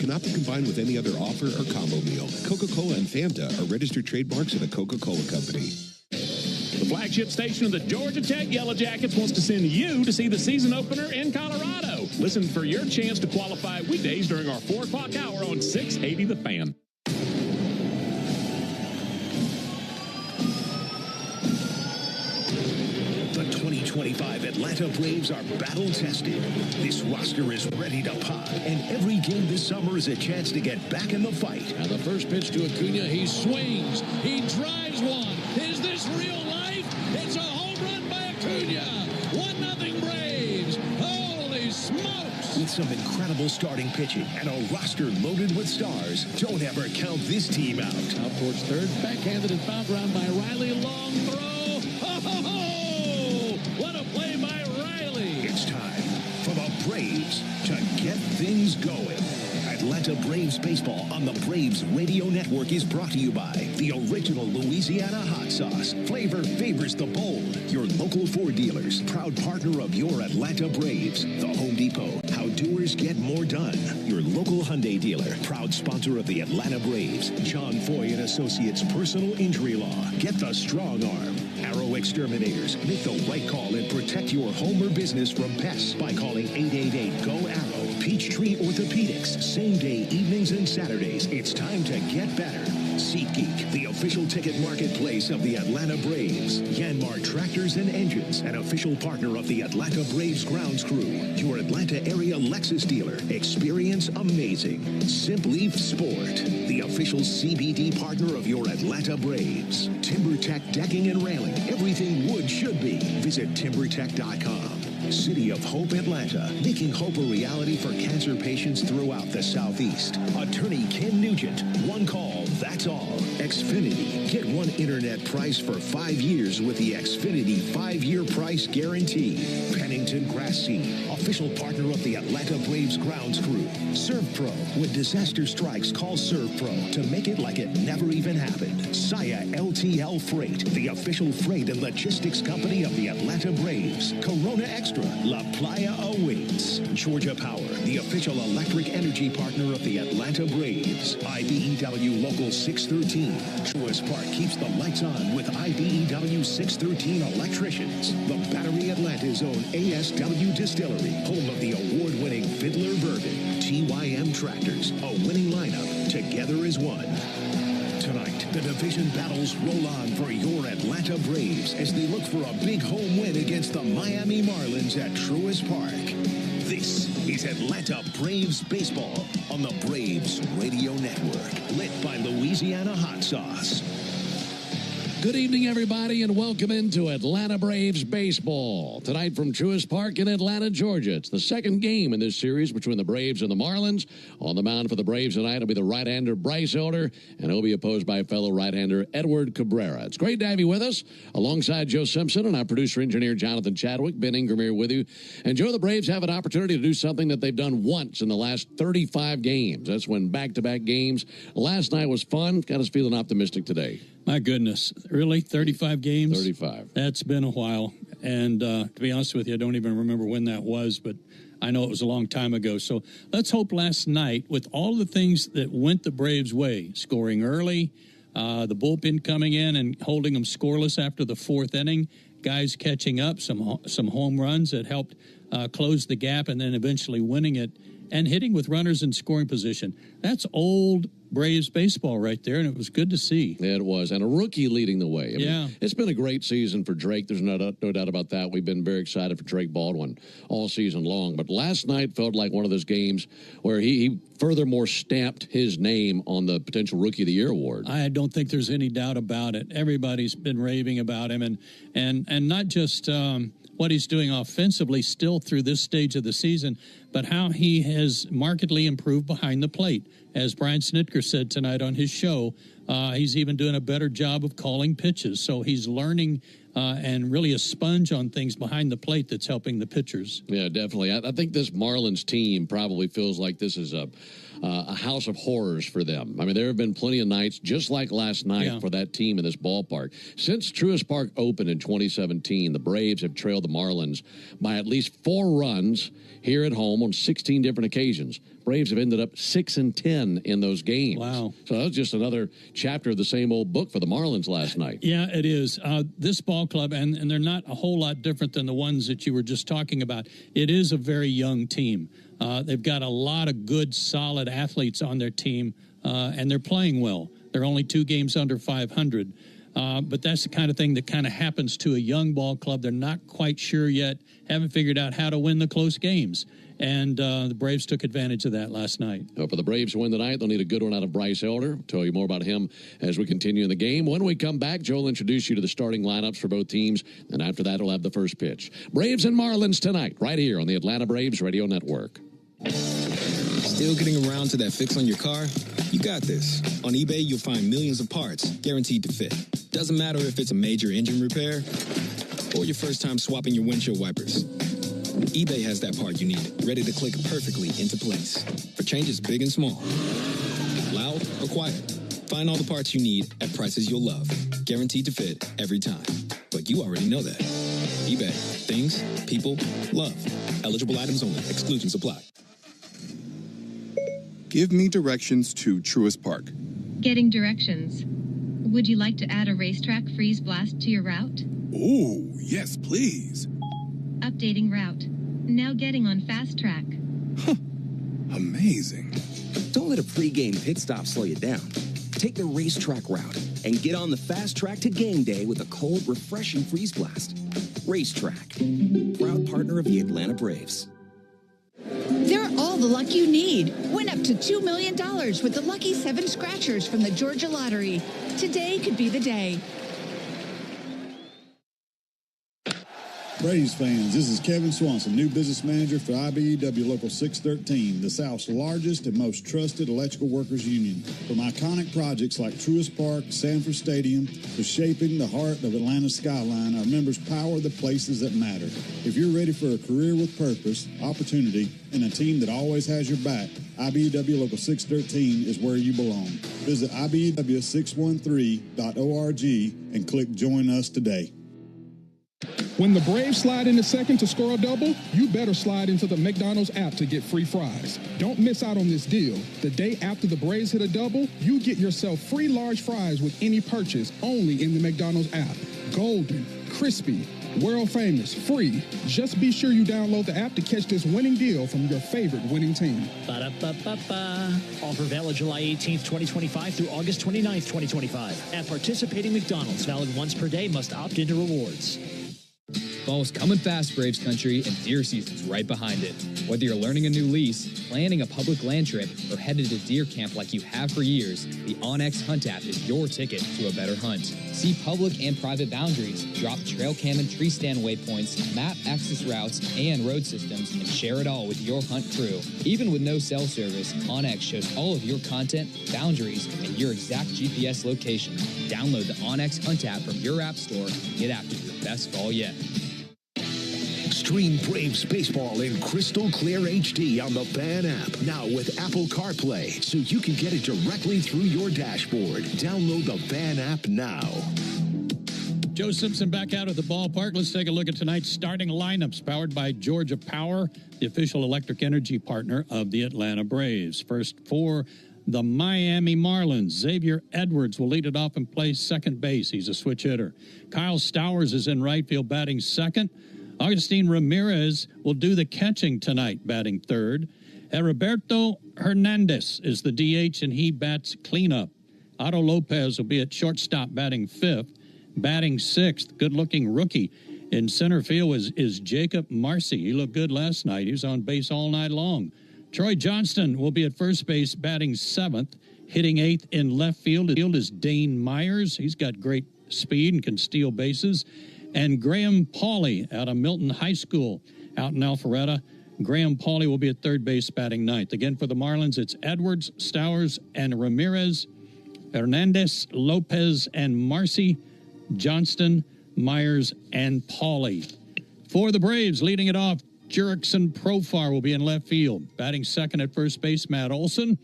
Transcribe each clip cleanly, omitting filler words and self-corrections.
cannot be combined with any other offer or combo meal. Coca-Cola and Fanta are registered trademarks of the Coca-Cola Company. The flagship station of the Georgia Tech Yellow Jackets wants to send you to see the season opener in Colorado. Listen for your chance to qualify weekdays during our 4 o'clock hour on 680 The Fan. The 2025 Atlanta Braves are battle-tested. This roster is ready to pop, and every game this summer is a chance to get back in the fight. And the first pitch to Acuna, he swings, he drives one. Is this real life? It's a home run by Acuna. 1-0 Braves. Holy smokes! With some incredible starting pitching and a roster loaded with stars, don't ever count this team out. Out towards third, backhanded and fouled around by Riley. Long throw. What a play by Riley. It's time for the Braves to get things going. Atlanta Braves baseball on the Braves Radio Network is brought to you by the original Louisiana hot sauce. Flavor favors the bold. Your local Ford dealers, proud partner of your Atlanta Braves. The Home Depot, how doers get more done. Your local Hyundai dealer, proud sponsor of the Atlanta Braves. John Foy and Associates Personal Injury Law. Get the strong arm. Arrow Exterminators. Make the right call and protect your home or business from pests by calling 888-GO-ARROW. Peachtree Orthopedics. Same day, evenings and Saturdays. It's time to get better. SeatGeek, the official ticket marketplace of the Atlanta Braves. Yanmar Tractors and Engines, an official partner of the Atlanta Braves grounds crew. Your Atlanta area Lexus dealer. Experience amazing. Simply Sport, the official CBD partner of your Atlanta Braves. TimberTech Decking and Railing. Everything wood should be. Visit TimberTech.com. City of Hope, Atlanta, making hope a reality for cancer patients throughout the Southeast. Attorney Ken Nugent, one call, that's all. Xfinity, get one internet price for 5 years with the Xfinity 5-year price guarantee. Pennington Grass Seed, official partner of the Atlanta Braves grounds crew. ServPro, when disaster strikes, call ServPro to make it like it never even happened. Saya LTL Freight, the official freight and logistics company of the Atlanta Braves. Corona Extra, La Playa awaits. Georgia Power, the official electric energy partner of the Atlanta Braves. IBEW Local 613. Truist Park keeps the lights on with IBEW 613 electricians. The Battery Atlanta's own ASW Distillery, home of the award-winning Fiddler Bourbon. TYM Tractors, a winning lineup, together as one. Tonight, the division battles roll on for your Atlanta Braves as they look for a big home win against the Miami Marlins at Truist Park. This is Atlanta Braves Baseball on the Braves Radio Network, lit by Louisiana Hot Sauce. Good evening, everybody, and welcome into Atlanta Braves Baseball. Tonight from Truist Park in Atlanta, Georgia. It's the second game in this series between the Braves and the Marlins. On the mound for the Braves tonight will be the right-hander Bryce Elder, and he'll be opposed by fellow right-hander Edward Cabrera. It's great to have you with us, alongside Joe Simpson and our producer-engineer Jonathan Chadwick. Ben Ingram here with you. And, Joe, the Braves have an opportunity to do something that they've done once in the last 35 games. That's when back-to-back games. Last night was fun. Got us feeling optimistic today. My goodness. Really? 35 games? 35. That's been a while. And to be honest with you, I don't even remember when that was, but I know it was a long time ago. So let's hope last night, with all the things that went the Braves' way, scoring early, the bullpen coming in and holding them scoreless after the fourth inning, guys catching up, some home runs that helped close the gap, and then eventually winning it and hitting with runners in scoring position. That's old Braves baseball right there, and it was good to see. Yeah, it was, and a rookie leading the way. I mean, it's been a great season for Drake. There's no doubt about that. We've been very excited for Drake Baldwin all season long, but last night felt like one of those games where he furthermore stamped his name on the potential Rookie of the Year award. I don't think there's any doubt about it. Everybody's been raving about him, and not just what he's doing offensively still through this stage of the season, but how he has markedly improved behind the plate. As Brian Snitker said tonight on his show, he's even doing a better job of calling pitches. So he's learning and really a sponge on things behind the plate that's helping the pitchers. Yeah, definitely. I think this Marlins team probably feels like this is a house of horrors for them. I mean, there have been plenty of nights, just like last night, for that team in this ballpark. Since Truist Park opened in 2017, the Braves have trailed the Marlins by at least 4 runs here at home on 16 different occasions. Braves have ended up 6-10 in those games. Wow. So that was just another chapter of the same old book for the Marlins last night. Yeah, it is. This ball club, and they're not a whole lot different than the ones that you were just talking about. It is a very young team. They've got a lot of good, solid athletes on their team, and they're playing well. They're only 2 games under 500. But that's the kind of thing that kind of happens to a young ball club. They're not quite sure yet, haven't figured out how to win the close games. And the Braves took advantage of that last night. For the Braves to win tonight, they'll need a good one out of Bryce Elder. I'll tell you more about him as we continue in the game. When we come back, Joe will introduce you to the starting lineups for both teams. And after that, we'll have the first pitch. Braves and Marlins tonight, right here on the Atlanta Braves Radio Network. Still getting around to that fix on your car? You got this. On eBay, you'll find millions of parts guaranteed to fit. Doesn't matter if it's a major engine repair or your first time swapping your windshield wipers. eBay has that part you need, ready to click perfectly into place for changes big and small. Loud or quiet, find all the parts you need at prices you'll love. Guaranteed to fit every time. But you already know that. eBay. Things, people, love. Eligible items only. Exclusions apply. Give me directions to Truist Park. Getting directions. Would you like to add a racetrack freeze blast to your route? Ooh, yes, please. Updating route. Now getting on fast track. Amazing. Don't let a pregame pit stop slow you down. Take the racetrack route and get on the fast track to game day with a cold, refreshing freeze blast. Racetrack, proud partner of the Atlanta Braves. They're all the luck you need. Win up to $2 million with the Lucky 7 Scratchers from the Georgia Lottery. Today could be the day. Braves fans, this is Kevin Swanson, new business manager for IBEW Local 613, the South's largest and most trusted electrical workers union. From iconic projects like Truist Park, Sanford Stadium, to shaping the heart of Atlanta's skyline, our members power the places that matter. If you're ready for a career with purpose, opportunity, and a team that always has your back, IBEW Local 613 is where you belong. Visit IBEW613.org and click Join Us today. When the Braves slide into second to score a double, you better slide into the McDonald's app to get free fries. Don't miss out on this deal. The day after the Braves hit a double, you get yourself free large fries with any purchase only in the McDonald's app. Golden, crispy, world famous, free. Just be sure you download the app to catch this winning deal from your favorite winning team. Ba-da-ba-ba-ba. Offer valid July 18th, 2025 through August 29th, 2025. At participating McDonald's, valid once per day, must opt into rewards. Fall's coming fast, Braves country, and deer season's right behind it. Whether you're learning a new lease, planning a public land trip, or headed to deer camp like you have for years, the onX Hunt app is your ticket to a better hunt. See public and private boundaries, drop trail cam and tree stand waypoints, map access routes and road systems, and share it all with your hunt crew. Even with no cell service, onX shows all of your content, boundaries, and your exact GPS location. Download the onX Hunt app from your app store and get after your best fall yet. Stream Braves baseball in crystal clear HD on the Fan app. Now with Apple CarPlay, so you can get it directly through your dashboard. Download the Fan app now. Joe Simpson back out at the ballpark. Let's take a look at tonight's starting lineups, powered by Georgia Power, the official electric energy partner of the Atlanta Braves. First for the Miami Marlins, Xavier Edwards will lead it off and play second base. He's a switch hitter. Kyle Stowers is in right field batting second. Agustin Ramirez will do the catching tonight, batting third. Heriberto Hernandez is the DH, and he bats cleanup. Otto Lopez will be at shortstop, batting fifth. Batting sixth, good-looking rookie in center field is Jacob Marcy. He looked good last night. He was on base all night long. Troy Johnston will be at first base, batting seventh. Hitting eighth in left field is Dane Myers. He's got great speed and can steal bases. And Graham Pauley out of Milton High School out in Alpharetta. Graham Pauley will be at third base, batting ninth. Again, for the Marlins, it's Edwards, Stowers, and Ramirez, Hernandez, Lopez, and Marcy, Johnston, Myers, and Pauley. For the Braves, leading it off, Jurickson Profar will be in left field. Batting second at first base, Matt Olson.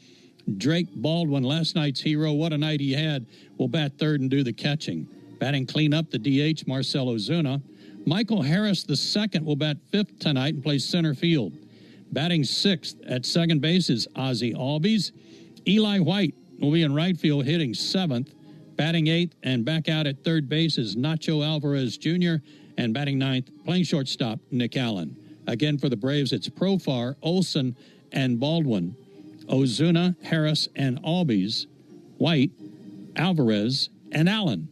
Drake Baldwin, last night's hero, what a night he had, will bat third and do the catching. Batting cleanup, the DH, Marcell Ozuna. Michael Harris II will bat fifth tonight and play center field. Batting 6th at second base is Ozzie Albies. Eli White will be in right field, hitting 7th. Batting 8th and back out at third base is Nacho Alvarez Jr. And batting 9th, playing shortstop, Nick Allen. Again, for the Braves, it's Profar, Olson, and Baldwin. Ozuna, Harris, and Albies. White, Alvarez, and Allen.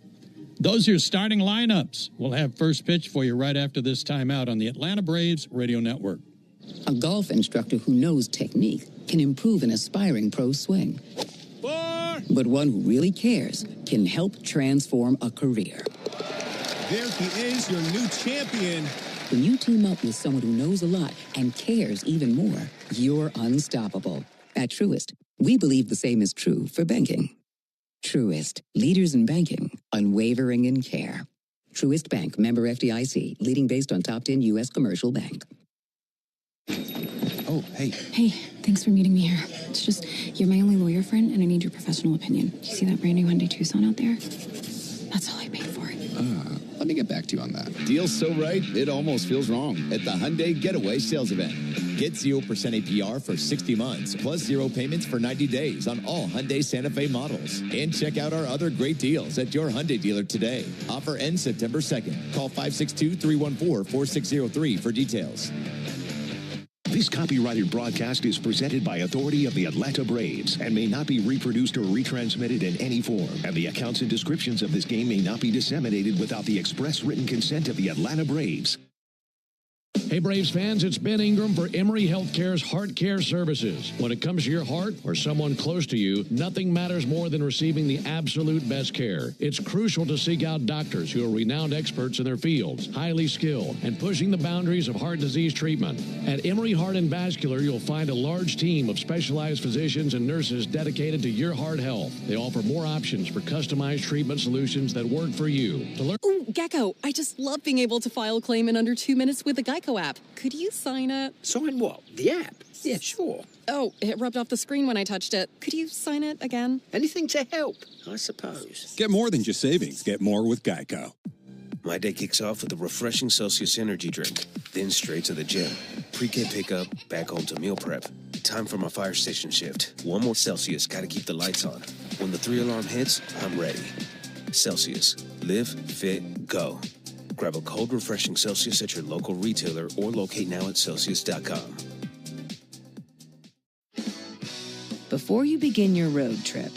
Those are your starting lineups. We'll have first pitch for you right after this timeout on the Atlanta Braves Radio Network. A golf instructor who knows technique can improve an aspiring pro's swing. But one who really cares can help transform a career. There he is, your new champion. When you team up with someone who knows a lot and cares even more, you're unstoppable. At Truist, we believe the same is true for banking. Truist, leaders in banking, unwavering in care. Truist Bank, member FDIC, leading based on top 10 U.S. commercial bank. Oh, hey. Hey, thanks for meeting me here. It's just, you're my only lawyer friend, and I need your professional opinion. Do you see that brand new Hyundai Tucson out there? That's all I paid for it. Let me get back to you on that. Deal's so right, it almost feels wrong at the Hyundai Getaway Sales Event. Get 0% APR for 60 months, plus 0 payments for 90 days on all Hyundai Santa Fe models. And check out our other great deals at your Hyundai dealer today. Offer ends September 2nd. Call 562-314-4603 for details. This copyrighted broadcast is presented by authority of the Atlanta Braves and may not be reproduced or retransmitted in any form. And the accounts and descriptions of this game may not be disseminated without the express written consent of the Atlanta Braves. Hey, Braves fans, it's Ben Ingram for Emory Healthcare's Heart Care Services. When it comes to your heart or someone close to you, nothing matters more than receiving the absolute best care. It's crucial to seek out doctors who are renowned experts in their fields, highly skilled, and pushing the boundaries of heart disease treatment. At Emory Heart and Vascular, you'll find a large team of specialized physicians and nurses dedicated to your heart health. They offer more options for customized treatment solutions that work for you. To learn Gecko, I just love being able to file a claim in under 2 minutes with the Geico app. Could you sign it? Sign what? The app? Yeah, sure. Oh, it rubbed off the screen when I touched it. Could you sign it again? Anything to help, I suppose. Get more than just savings. Get more with Geico. My day kicks off with a refreshing Celsius energy drink, then straight to the gym. Pre-K pickup, back home to meal prep. Time for my fire station shift. One more Celsius, gotta keep the lights on. When the 3-alarm hits, I'm ready. Celsius. Live, fit, go. Grab a cold, refreshing Celsius at your local retailer or locate now at Celsius.com. Before you begin your road trip,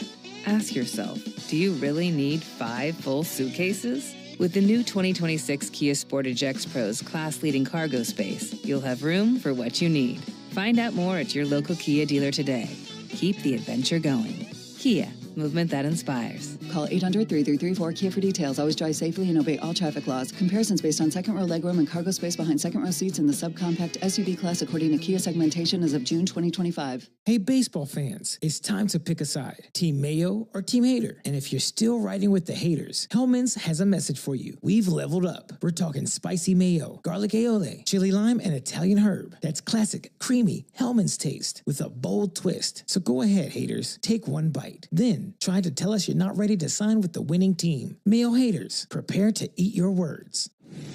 ask yourself, do you really need 5 full suitcases? With the new 2026 Kia Sportage X Pro's class-leading cargo space, you'll have room for what you need. Find out more at your local Kia dealer today. Keep the adventure going. Kia, movement that inspires. Call 800-3334-KIA for details. Always drive safely and obey all traffic laws. Comparisons based on second row legroom and cargo space behind second row seats in the subcompact SUV class according to Kia segmentation as of June 2025. Hey, baseball fans, it's time to pick a side. Team Mayo or Team Hater? And if you're still riding with the haters, Hellman's has a message for you. We've leveled up. We're talking spicy mayo, garlic aioli, chili lime, and Italian herb. That's classic, creamy Hellman's taste with a bold twist. So go ahead, haters. Take one bite. Then try to tell us you're not ready to sign with the winning team. Mayo haters, prepare to eat your words.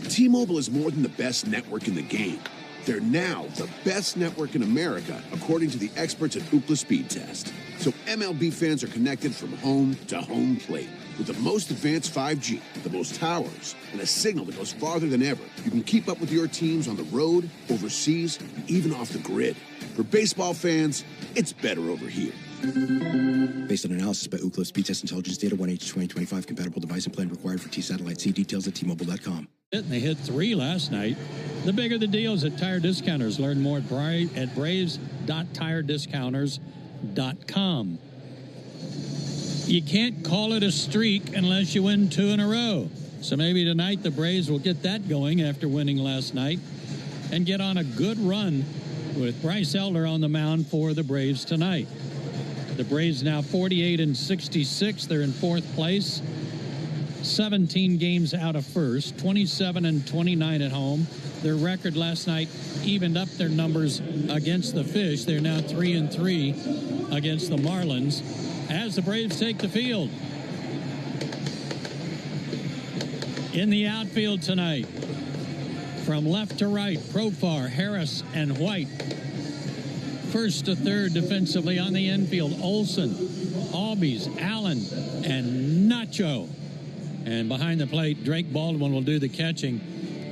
T-Mobile is more than the best network in the game. They're now the best network in America, according to the experts at Ookla Speed Test. So MLB fans are connected from home to home plate with the most advanced 5G, the most towers, and a signal that goes farther than ever. You can keep up with your teams on the road, overseas, and even off the grid. For baseball fans, it's better over here. Based on analysis by Ookla Speed Test Intelligence Data 1H2025, compatible device and plan required for T-Satellite. See details at T-Mobile.com. And they hit 3 last night. The bigger the deals at Tire Discounters. Learn more at braves.tirediscounters.com. You can't call it a streak unless you win 2 in a row. So maybe tonight the Braves will get that going after winning last night and get on a good run with Bryce Elder on the mound for the Braves tonight. The Braves now 48-66. They're in 4th place. 17 games out of first, 27-29 at home. Their record last night evened up their numbers against the Fish. They're now 3-3 against the Marlins as the Braves take the field. In the outfield tonight, from left to right, Profar, Harris, and White. First to third defensively on the infield, Olson, Albies, Allen, and Nacho. And behind the plate, Drake Baldwin will do the catching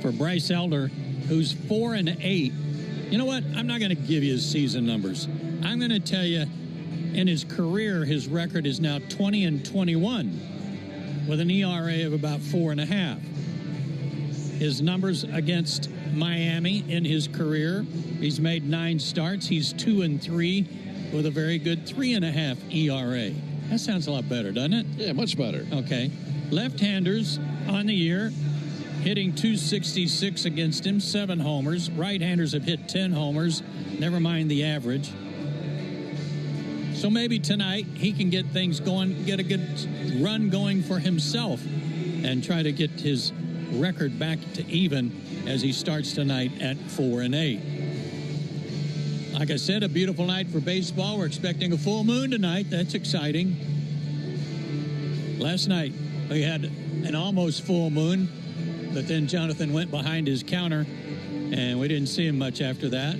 for Bryce Elder, who's 4-8. You know what? I'm not going to give you his season numbers. I'm going to tell you, in his career, his record is now 20-21 with an ERA of about 4.5. His numbers against Miami in his career, he's made 9 starts. He's 2-3 with a very good 3.5 ERA. That sounds a lot better, doesn't it? Yeah, much better. Okay. Left-handers on the year, hitting .266 against him, 7 homers. Right-handers have hit 10 homers, never mind the average. So maybe tonight he can get things going, get a good run going for himself and try to get his record back to even as he starts tonight at 4-8. Like I said, a beautiful night for baseball. We're expecting a full moon tonight. That's exciting. Last night we had an almost full moon, but then Jonathan went behind his counter and we didn't see him much after that.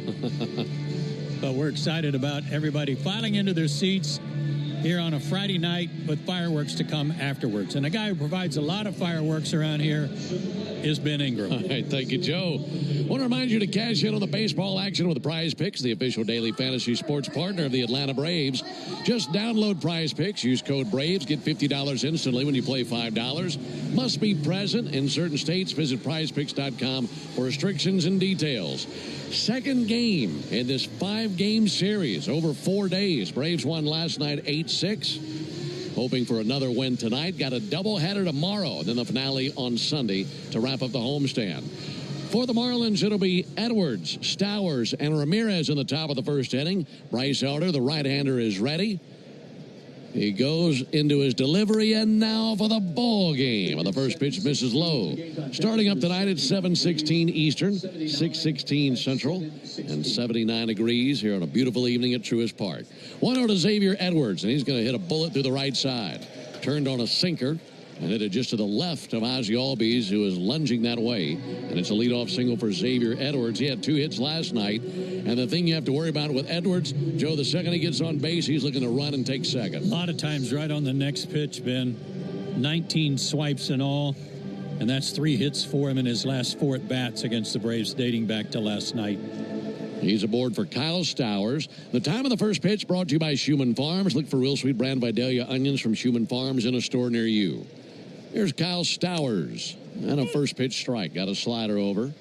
But we're excited about everybody filing into their seats here on a Friday night with fireworks to come afterwards. And a guy who provides a lot of fireworks around here is Ben Ingram. All right, thank you, Joe. I want to remind you to cash in on the baseball action with Prize Picks, the official daily fantasy sports partner of the Atlanta Braves. Just download Prize Picks, use code BRAVES, get $50 instantly when you play $5. Must be present in certain states. Visit prizepicks.com for restrictions and details. Second game in this 5-game series over 4 days. Braves won last night 8-6. Hoping for another win tonight. Got a doubleheader tomorrow, and then the finale on Sunday to wrap up the homestand. For the Marlins, it'll be Edwards, Stowers, and Ramirez in the top of the first inning. Bryce Elder, the right-hander, is ready. He goes into his delivery, and now for the ball game. And the first pitch misses low. Starting up tonight at 7:16 Eastern, 6:16 Central, and 79 degrees here on a beautiful evening at Truist Park. 1-0 to Xavier Edwards, and he's going to hit a bullet through the right side. Turned on a sinker and hit it just to the left of Ozzie Albies, who is lunging that way. And it's a leadoff single for Xavier Edwards. He had 2 hits last night. And the thing you have to worry about with Edwards, Joe, the second he gets on base, he's looking to run and take second. A lot of times right on the next pitch, Ben. 19 swipes in all. And that's 3 hits for him in his last 4 at-bats against the Braves dating back to last night. He's aboard for Kyle Stowers. The time of the first pitch brought to you by Schumann Farms. Look for Real Sweet Brand Vidalia onions from Schumann Farms in a store near you. Here's Kyle Stowers. And a first pitch strike. Got a slider over.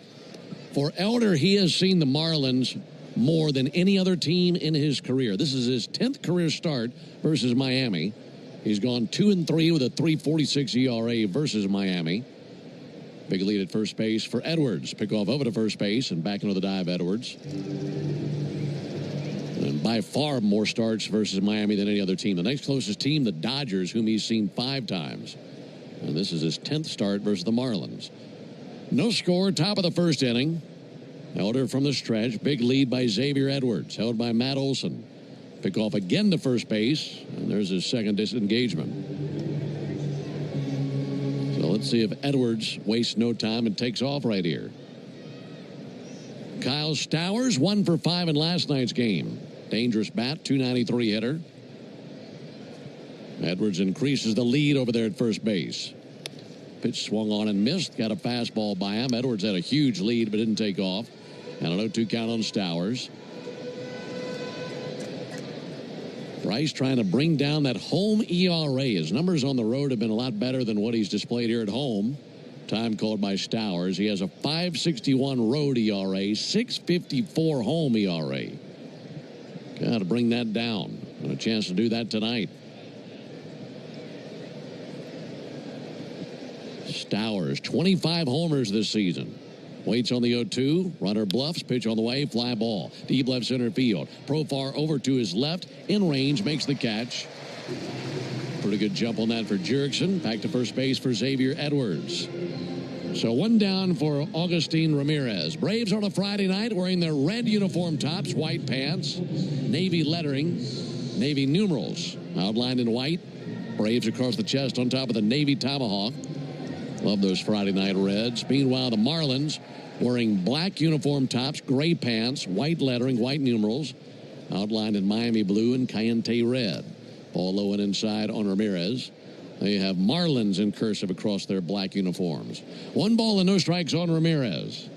For Elder, he has seen the Marlins more than any other team in his career. This is his 10th career start versus Miami. He's gone 2-3 with a 3.46 ERA versus Miami. Big lead at first base for Edwards. Pickoff over to first base and back into the dive, Edwards. And by far more starts versus Miami than any other team. The next closest team, the Dodgers, whom he's seen 5 times. And this is his 10th start versus the Marlins. No score, top of the first inning. Elder from the stretch. Big lead by Xavier Edwards, held by Matt Olson. Pickoff again to first base, and there's his second disengagement. So let's see if Edwards wastes no time and takes off right here. Kyle Stowers, 1 for 5 in last night's game. Dangerous bat, 293 hitter. Edwards increases the lead over there at first base. Pitch swung on and missed. Got a fastball by him. Edwards had a huge lead but didn't take off. And an 0-2 count on Stowers. Bryce trying to bring down that home ERA. His numbers on the road have been a lot better than what he's displayed here at home. Time called by Stowers. He has a 5.61 road ERA, 6.54 home ERA. Got to bring that down. And a chance to do that tonight. Stowers, 25 homers this season. Waits on the 0-2. Runner bluffs. Pitch on the way. Fly ball. Deep left center field. Profar over to his left. In range. Makes the catch. Pretty good jump on that for Jerickson. Back to first base for Xavier Edwards. So 1 down for Augustin Ramirez. Braves on a Friday night wearing their red uniform tops, white pants, navy lettering, navy numerals outlined in white. Braves across the chest on top of the navy tomahawk. Love those Friday night reds. Meanwhile, the Marlins wearing black uniform tops, gray pants, white lettering, white numerals, outlined in Miami blue and Cayenne red. Ball low and inside on Ramirez. They have Marlins in cursive across their black uniforms. 1 ball and no strikes on Ramirez.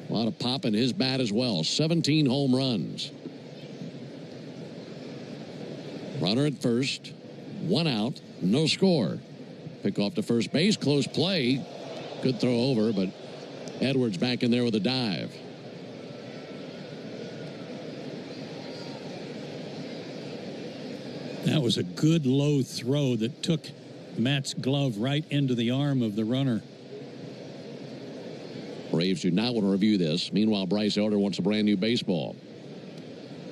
A lot of pop in his bat as well. 17 home runs. Runner at first. 1 out. No score. Pick off to first base. Close play. Good throw over, but Edwards back in there with a dive. That was a good low throw that took Matt's glove right into the arm of the runner. Braves do not want to review this. Meanwhile, Bryce Elder wants a brand new baseball.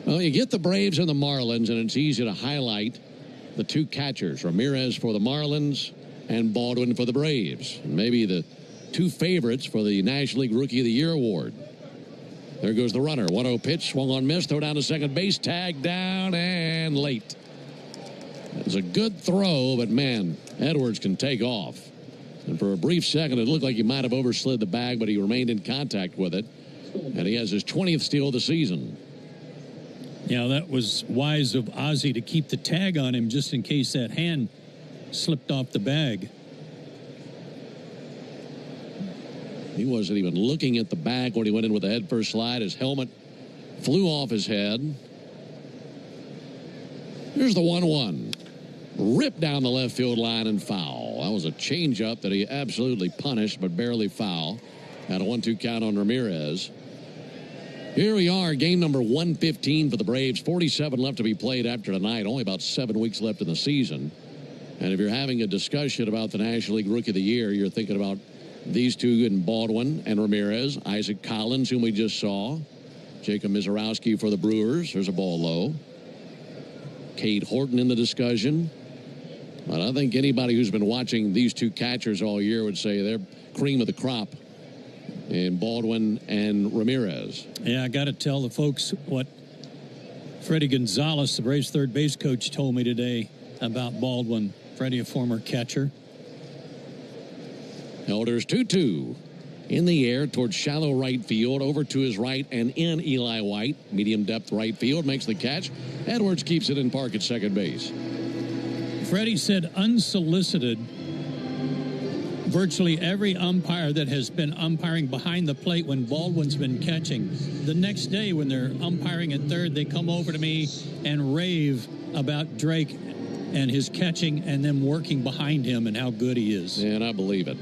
Well, you get the Braves and the Marlins, and it's easy to highlight the 2 catchers, Ramirez for the Marlins and Baldwin for the Braves. Maybe the 2 favorites for the National League Rookie of the Year award. There goes the runner. 1-0 pitch, swung on, miss, throw down to second base, tag down and late. It's a good throw, but man, Edwards can take off. And for a brief second, it looked like he might have overslid the bag, but he remained in contact with it. And he has his 20th steal of the season. Yeah, that was wise of Ozzie to keep the tag on him just in case that hand slipped off the bag. He wasn't even looking at the bag when he went in with the head first slide. His helmet flew off his head. Here's the 1-1. Ripped down the left field line and foul. That was a changeup that he absolutely punished, but barely foul. Had a 1-2 count on Ramirez. Here we are, game number 115 for the Braves. 47 left to be played after tonight. Only about 7 weeks left in the season. And if you're having a discussion about the National League Rookie of the Year, you're thinking about these 2 in Baldwin and Ramirez. Isaac Collins, whom we just saw. Jacob Mizorowski for the Brewers. There's a ball low. Cade Horton in the discussion. But I think anybody who's been watching these 2 catchers all year would say they're cream of the crop in Baldwin and Ramirez. Yeah, I got to tell the folks what Freddie Gonzalez, the Braves third base coach, told me today about Baldwin. Freddie, a former catcher. Elder's 2-2. In the air towards shallow right field, over to his right and in Eli White. Medium depth right field, makes the catch. Edwards keeps it in park at second base. Freddie said unsolicited, virtually every umpire that has been umpiring behind the plate when Baldwin's been catching, the next day when they're umpiring at third, they come over to me and rave about Drake and his catching and them working behind him and how good he is. And I believe it.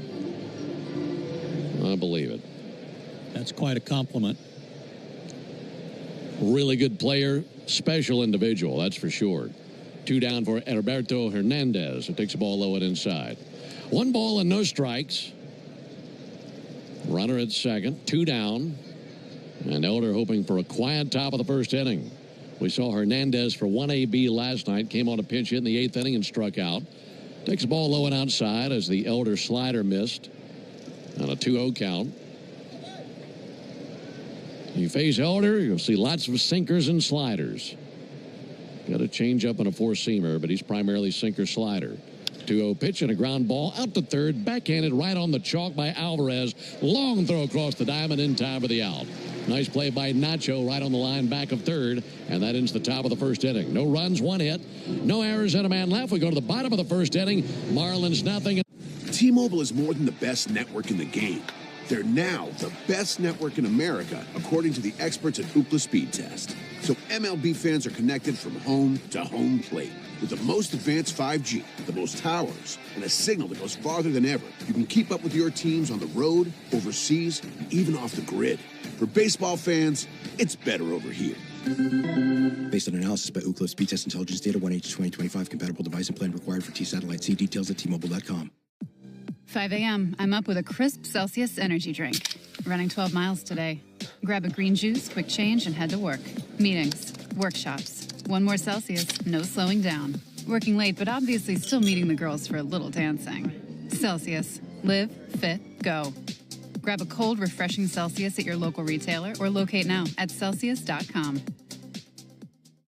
I believe it. That's quite a compliment. Really good player, special individual, that's for sure. 2 down for Alberto Hernandez, who takes the ball low and inside. 1 ball and no strikes. Runner at second, 2 down. And Elder hoping for a quiet top of the first inning. We saw Hernandez for 1 AB last night, came on a pinch hit in the 8th inning and struck out. Takes the ball low and outside as the Elder slider missed on a 2-0 count. You face Elder, you'll see lots of sinkers and sliders. Got a changeup and a 4-seamer, but he's primarily sinker-slider. 2-0 pitch and a ground ball out to third, backhanded right on the chalk by Alvarez. Long throw across the diamond in time for the out. Nice play by Nacho right on the line back of third, and that ends the top of the first inning. No runs, 1 hit, no errors, and a man left. We go to the bottom of the first inning. Marlins nothing. T-Mobile is more than the best network in the game. They're now the best network in America, according to the experts at Ookla Speed Test. So MLB fans are connected from home to home plate. With the most advanced 5G, the most towers, and a signal that goes farther than ever, you can keep up with your teams on the road, overseas, and even off the grid. For baseball fans, it's better over here. Based on analysis by Ookla Speed Test Intelligence Data 1H2025, compatible device and plan required for T-Satellite. See details at T-Mobile.com. 5 a.m. I'm up with a crisp Celsius energy drink. Running 12 miles today. Grab a green juice, quick change, and head to work. Meetings, workshops. 1 more Celsius, no slowing down. Working late, but obviously still meeting the girls for a little dancing. Celsius. Live, fit, go. Grab a cold, refreshing Celsius at your local retailer or locate now at Celsius.com.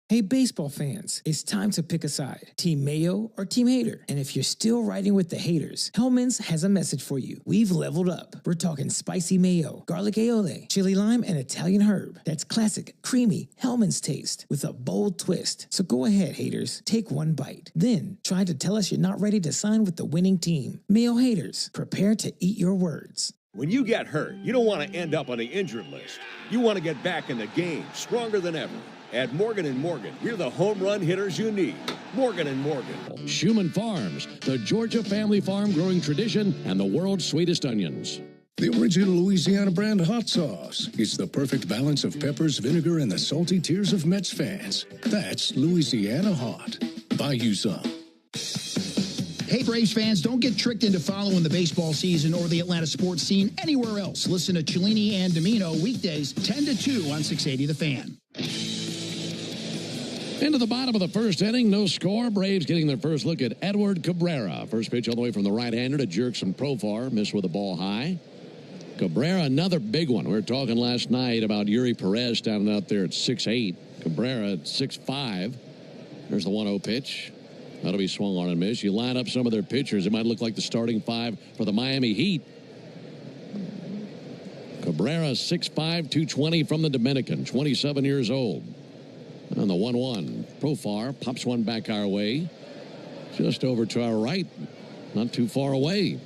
Hey, baseball fans, it's time to pick a side. Team Mayo or Team Hater? And if you're still riding with the haters, Hellman's has a message for you. We've leveled up. We're talking spicy mayo, garlic aioli, chili lime, and Italian herb. That's classic, creamy Hellman's taste with a bold twist. So go ahead, haters. Take one bite. Then try to tell us you're not ready to sign with the winning team. Mayo haters, prepare to eat your words. When you get hurt, you don't want to end up on the injured list. You want to get back in the game, stronger than ever. At Morgan & Morgan, we're the home run hitters you need. Morgan & Morgan. Schumann Farms, the Georgia family farm growing tradition and the world's sweetest onions. The original Louisiana brand hot sauce. It's the perfect balance of peppers, vinegar, and the salty tears of Mets fans. That's Louisiana Hot. Buy you some. Hey, Braves fans, don't get tricked into following the baseball season or the Atlanta sports scene anywhere else. Listen to Cellini and Domino weekdays 10 to 2 on 680 The Fan. Into the bottom of the first inning, no score. Braves getting their first look at Edward Cabrera. First pitch all the way from the right-hander to Jerkson Profar. Missed with the ball high. Cabrera, another big one. We were talking last night about Yuri Perez down out there at 6'8". Cabrera at 6'5". There's the 1-0 pitch. That'll be swung on and missed. You line up some of their pitchers, it might look like the starting five for the Miami Heat. Cabrera, 6'5", 220 from the Dominican, 27 years old. And the 1-1. Profar pops one back our way. Just over to our right. Not too far away.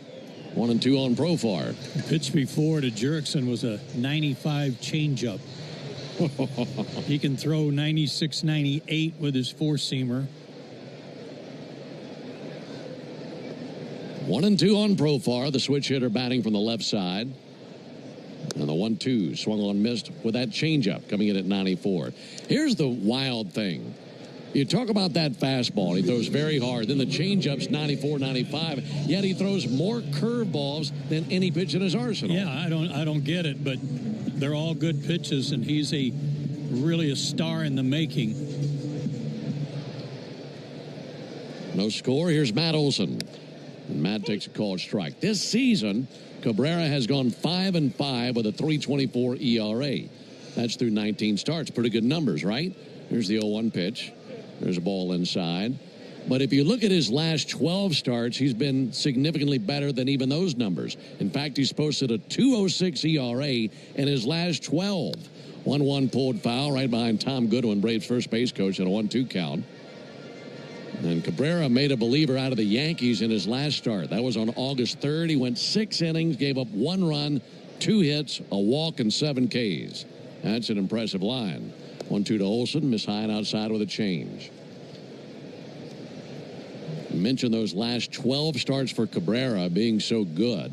1-2 on Profar. The pitch before to Jerkson was a 95 changeup. He can throw 96, 98 with his four-seamer. 1-2 on Profar, the switch hitter batting from the left side. And the 1-2 swung on, missed with that changeup coming in at 94. Here's the wild thing. You talk about that fastball. He throws very hard. Then the changeup's 94, 95. Yet he throws more curveballs than any pitch in his arsenal. Yeah, I don't get it, but they're all good pitches, and he's really a star in the making. No score. Here's Matt Olson. And Matt takes a called strike. This season, Cabrera has gone 5-5 with a 3.24 ERA. That's through 19 starts. Pretty good numbers, right? Here's the 0-1 pitch. There's a ball inside. But if you look at his last 12 starts, he's been significantly better than even those numbers. In fact, he's posted a 2.06 ERA in his last 12. 1-1 pulled foul right behind Tom Goodwin, Braves first base coach, at a 1-2 count. And Cabrera made a believer out of the Yankees in his last start. That was on August 3rd. He went 6 innings, gave up 1 run, 2 hits, a walk, and 7 Ks. That's an impressive line. 1-2 to Olson, miss high and outside with a change. I mentioned those last 12 starts for Cabrera being so good.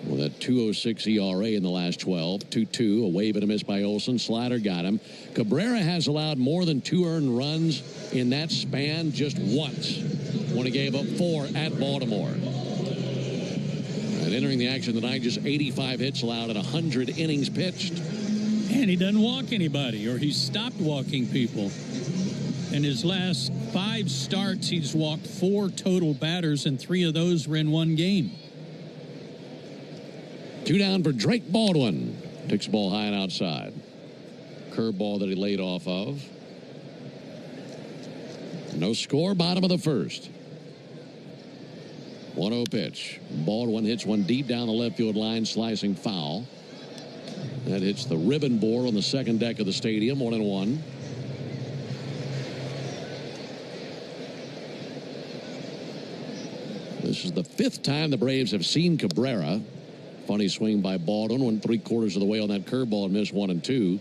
With a 2.06 ERA in the last 12. 2-2, a wave and a miss by Olson. Slider got him. Cabrera has allowed more than 2 earned runs in that span just once, when he gave up 4 at Baltimore. And entering the action tonight, just 85 hits allowed at 100 innings pitched. And he doesn't walk anybody, or he's stopped walking people. In his last 5 starts, he's walked 4 total batters, and 3 of those were in 1 game. 2 down for Drake Baldwin. Takes the ball high and outside. Curveball that he laid off of. No score, bottom of the first. 1-0 pitch. Baldwin hits one deep down the left field line, slicing foul. That hits the ribbon board on the second deck of the stadium, 1-1. This is the 5th time the Braves have seen Cabrera. Funny swing by Baldwin, went 3/4 of the way on that curveball and missed 1 and 2.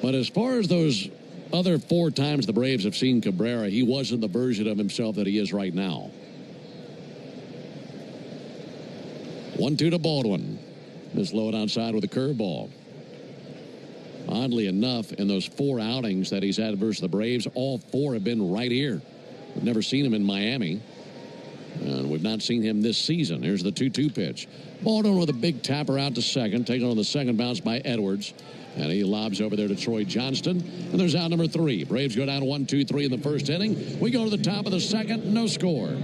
But as far as those other 4 times the Braves have seen Cabrera, he wasn't the version of himself that he is right now. 1-2 to Baldwin. Missed low and outside with a curveball. Oddly enough, in those 4 outings that he's had versus the Braves, all 4 have been right here. We've never seen him in Miami. And we've not seen him this season. Here's the 2-2 pitch. Baldwin with a big tapper out to second, taken on the second bounce by Edwards. And he lobs over there to Troy Johnston. And there's out number 3. Braves go down 1-2-3 in the first inning. We go to the top of the second. No score.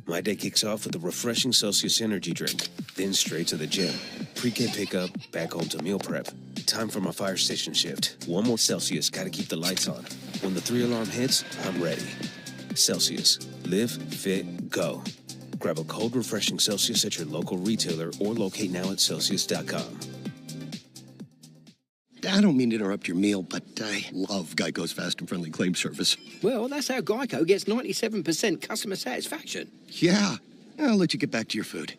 My day kicks off with a refreshing Celsius energy drink. Then straight to the gym. Pre-K pickup, back home to meal prep. Time for my fire station shift. One more Celsius, gotta keep the lights on. When the 3-alarm hits, I'm ready. Celsius. Live, fit, go. Grab a cold, refreshing Celsius at your local retailer or locate now at Celsius.com. I don't mean to interrupt your meal, but I love Geico's fast and friendly claim service. Well, that's how Geico gets 97% customer satisfaction. Yeah. I'll let you get back to your food.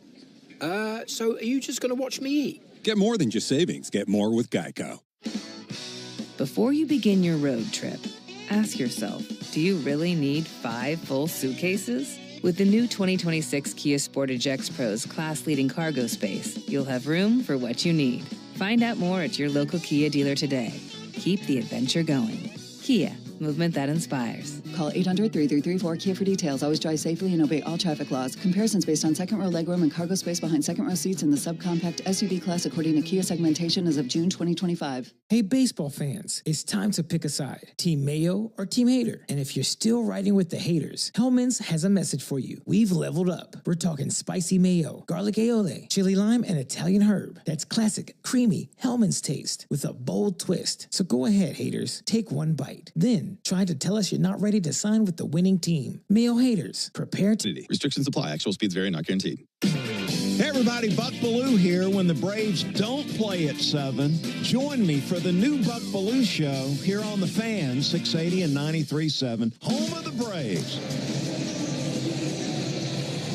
So are you just going to watch me eat? Get more than just savings. Get more with Geico. Before you begin your road trip, ask yourself, do you really need 5 full suitcases? With the new 2026 Kia Sportage X Pro's class-leading cargo space, you'll have room for what you need. Find out more at your local Kia dealer today. Keep the adventure going. Kia, movement that inspires. Call 800-3334-KIA for details. Always drive safely and obey all traffic laws. Comparisons based on second row legroom and cargo space behind second row seats in the subcompact SUV class according to Kia segmentation as of June 2025. Hey, baseball fans, it's time to pick a side. Team Mayo or Team Hater? And if you're still riding with the haters, Hellman's has a message for you. We've leveled up. We're talking spicy mayo, garlic aioli, chili lime, and Italian herb. That's classic, creamy Hellman's taste with a bold twist. So go ahead, haters. Take one bite. Then try to tell us you're not ready to sign with the winning team. Mayo haters, prepare to... Restrictions apply. Actual speeds vary, not guaranteed. Hey everybody, Buck Bellew here. When the Braves don't play at 7, join me for the new Buck Bellew Show here on The Fan, 680 and 93.7, home of the Braves.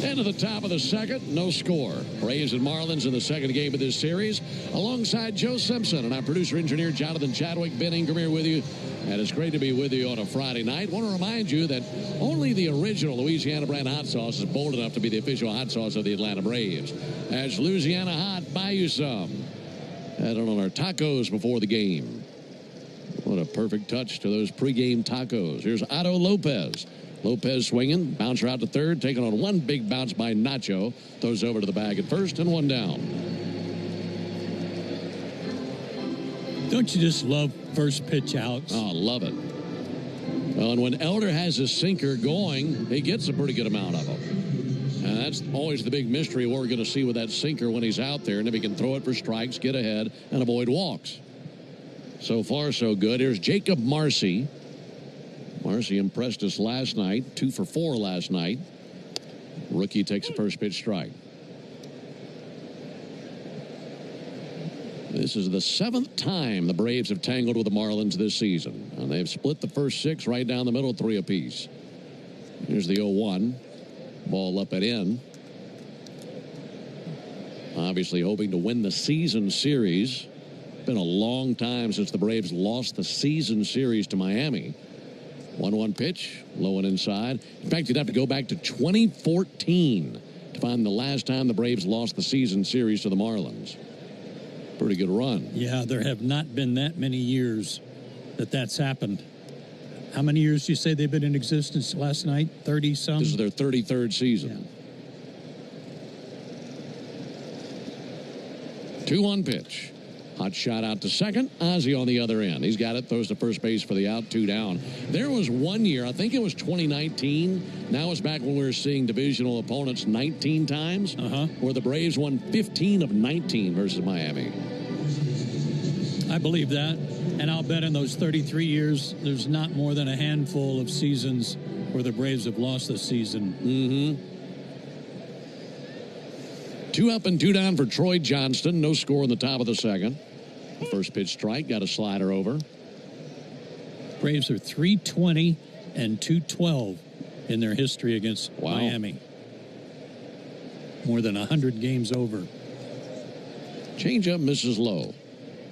Into the top of the second, no score. Braves and Marlins in the second game of this series. Alongside Joe Simpson and our producer-engineer Jonathan Chadwick, Ben Ingram here with you. And it's great to be with you on a Friday night. Want to remind you that only the original Louisiana brand hot sauce is bold enough to be the official hot sauce of the Atlanta Braves. As Louisiana Hot, buy you some. Had it on our tacos before the game. What a perfect touch to those pregame tacos. Here's Otto Lopez. Lopez swinging, bouncer out to third, taking on one big bounce by Nacho. Throws over to the bag at first and one down. Don't you just love first pitch outs? Oh, love it. Well, and when Elder has his sinker going, he gets a pretty good amount of them. And that's always the big mystery we're going to see with that sinker when he's out there. And if he can throw it for strikes, get ahead, and avoid walks. So far, so good. Here's Jacob Marcy. Marcy impressed us last night, 2 for 4 last night. Rookie takes a first pitch strike. This is the 7th time the Braves have tangled with the Marlins this season. And they've split the first 6 right down the middle, 3 apiece. Here's the 0-1. Ball up and in. Obviously hoping to win the season series. Been a long time since the Braves lost the season series to Miami. 1-1 pitch, low and inside. In fact, you'd have to go back to 2014 to find the last time the Braves lost the season series to the Marlins. Pretty good run. Yeah, there have not been that many years that's happened. How many years do you say they've been in existence last night? 30-some? This is their 33rd season. Yeah. 2-1 pitch. Hot shot out to second. Ozzie on the other end. He's got it. Throws to first base for the out. 2 down. There was one year, I think it was 2019. Now it's back when we were seeing divisional opponents 19 times. Where the Braves won 15 of 19 versus Miami. I believe that. And I'll bet in those 33 years, there's not more than a handful of seasons where the Braves have lost the season. Mm-hmm. 2 up and 2 down for Troy Johnston. No score in the top of the second. First pitch strike. Got a slider over. Braves are 320 and 212 in their history against Miami. More than 100 games over. Changeup misses low.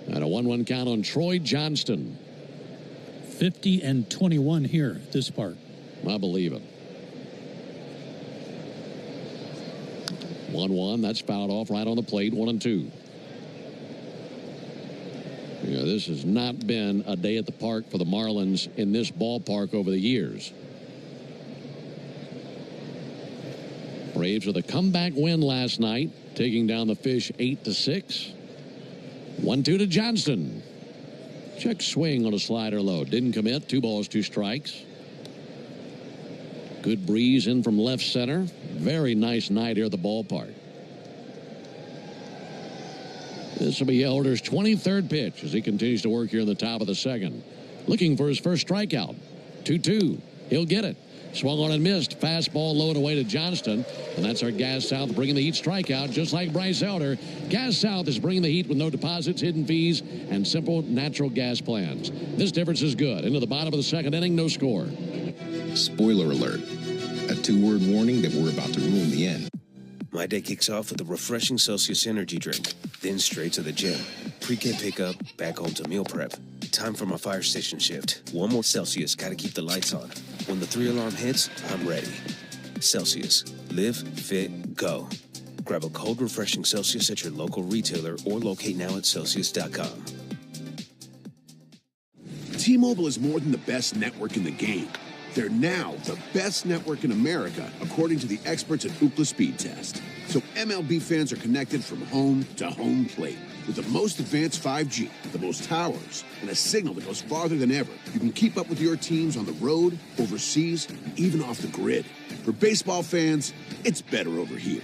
And a 1-1 count on Troy Johnston. 50 and 21 here at this park. I believe it. 1-1. That's fouled off right on the plate. 1-2. Yeah, this has not been a day at the park for the Marlins in this ballpark over the years. Braves with a comeback win last night, taking down the Fish 8-6. 1-2 to Johnston. Check swing on a slider low. Didn't commit. 2 balls, 2 strikes. Good breeze in from left center. Very nice night here at the ballpark. This will be Elder's 23rd pitch as he continues to work here in the top of the second. Looking for his first strikeout. 2-2. He'll get it. Swung on and missed. Fastball low and away to Johnston. And that's our Gas South bringing the Heat strikeout, just like Bryce Elder. Gas South is bringing the Heat with no deposits, hidden fees, and simple natural gas plans. This difference is good. Into the bottom of the second inning, no score. Spoiler alert. A 2-word warning that we're about to ruin the end. My day kicks off with a refreshing Celsius energy drink, then straight to the gym. Pre-K pickup, back home to meal prep. Time for my fire station shift. One more Celsius, gotta keep the lights on. When the 3-alarm hits, I'm ready. Celsius. Live, fit, go. Grab a cold, refreshing Celsius at your local retailer or locate now at Celsius.com. T-Mobile is more than the best network in the game. They're now the best network in America, according to the experts at Ookla Speed Test. So MLB fans are connected from home to home plate. With the most advanced 5G, the most towers, and a signal that goes farther than ever, you can keep up with your teams on the road, overseas, and even off the grid. For baseball fans, it's better over here.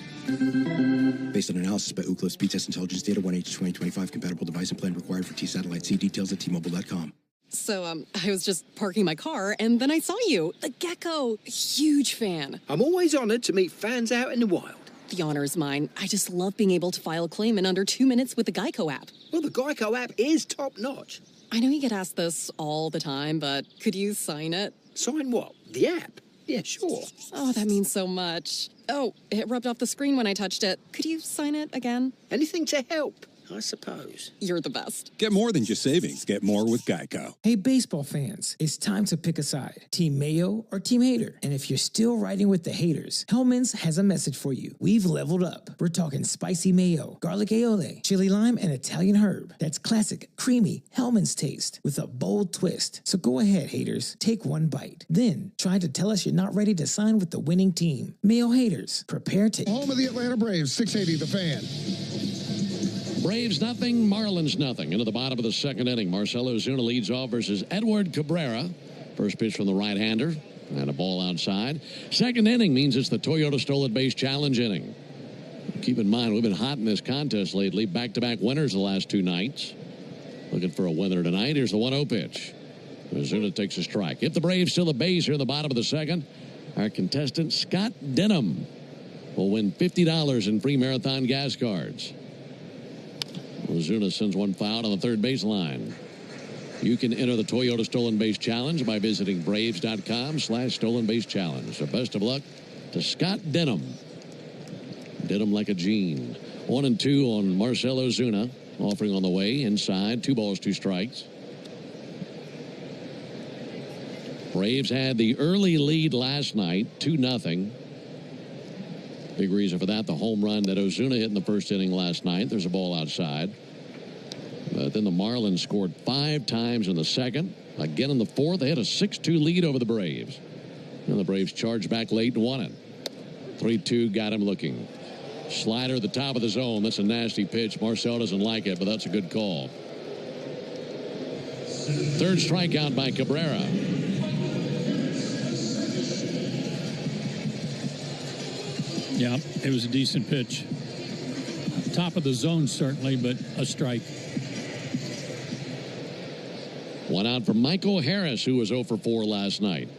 Based on analysis by Ookla Speed Test Intelligence Data, 1H2025 compatible device and plan required for T-Satellite. See details at T-Mobile.com. So, I was just parking my car, and then I saw you. The gecko. Huge fan. I'm always honored to meet fans out in the wild. The honor is mine. I just love being able to file a claim in under 2 minutes with the Geico app. Well, the Geico app is top-notch. I know you get asked this all the time, but could you sign it? Sign what? The app? Yeah, sure. Oh, that means so much. Oh, it rubbed off the screen when I touched it. Could you sign it again? Anything to help, I suppose. You're the best. Get more than just savings. Get more with Geico. Hey, baseball fans, it's time to pick a side. Team Mayo or Team Hater. And if you're still riding with the haters, Hellman's has a message for you. We've leveled up. We're talking spicy mayo, garlic aioli, chili lime, and Italian herb. That's classic, creamy Hellman's taste with a bold twist. So go ahead, haters. Take one bite. Then try to tell us you're not ready to sign with the winning team. Mayo haters, prepare to... Home of the Atlanta Braves, 680 The Fan. Braves nothing, Marlins nothing. Into the bottom of the second inning, Marcelo Ozuna leads off versus Edward Cabrera. First pitch from the right-hander and a ball outside. Second inning means it's the Toyota Stolen Base Challenge inning. Keep in mind, we've been hot in this contest lately. Back-to-back winners the last two nights. Looking for a winner tonight. Here's the 1-0 pitch. Ozuna takes a strike. If the Braves steal the base here in the bottom of the second, our contestant Scott Denham will win $50 in free Marathon gas cards. Ozuna sends one foul on the third base line. You can enter the Toyota Stolen Base Challenge by visiting Braves.com/Stolen Base Challenge. So best of luck to Scott Denham. Denham like a gene. 1-2 on Marcelo Ozuna. Offering on the way inside. 2 balls, 2 strikes. Braves had the early lead last night, 2-0. Big reason for that, the home run that Ozuna hit in the first inning last night. There's a ball outside. But then the Marlins scored 5 times in the second. Again in the fourth, they had a 6-2 lead over the Braves. And the Braves charged back late and won it. 3-2 got him looking. Slider at the top of the zone. That's a nasty pitch. Marcel doesn't like it, but that's a good call. Third strikeout by Cabrera. Yeah, it was a decent pitch. Top of the zone, certainly, but a strike. One out for Michael Harris, who was 0 for 4 last night.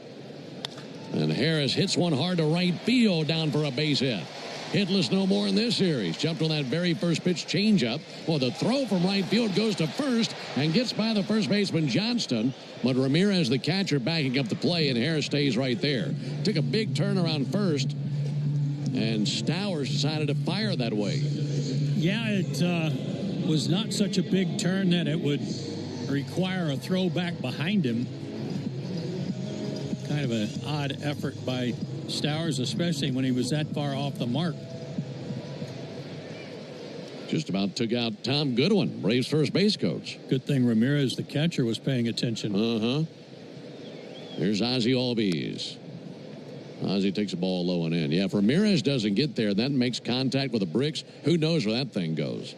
And Harris hits one hard to right field, down for a base hit. Hitless no more in this series. Jumped on that very first pitch changeup. Well, the throw from right field goes to first and gets by the first baseman Johnston. But Ramirez, the catcher, backing up the play, and Harris stays right there. Took a big turn around first. And Stowers decided to fire that way. Yeah, it was not such a big turn that it would require a throw back behind him. Kind of an odd effort by Stowers, especially when he was that far off the mark. Just about took out Tom Goodwin, Braves first base coach. Good thing Ramirez, the catcher, was paying attention. Here's Ozzie Albies. Ozzie takes the ball low and in. Yeah, if Ramirez doesn't get there, that makes contact with the bricks. Who knows where that thing goes?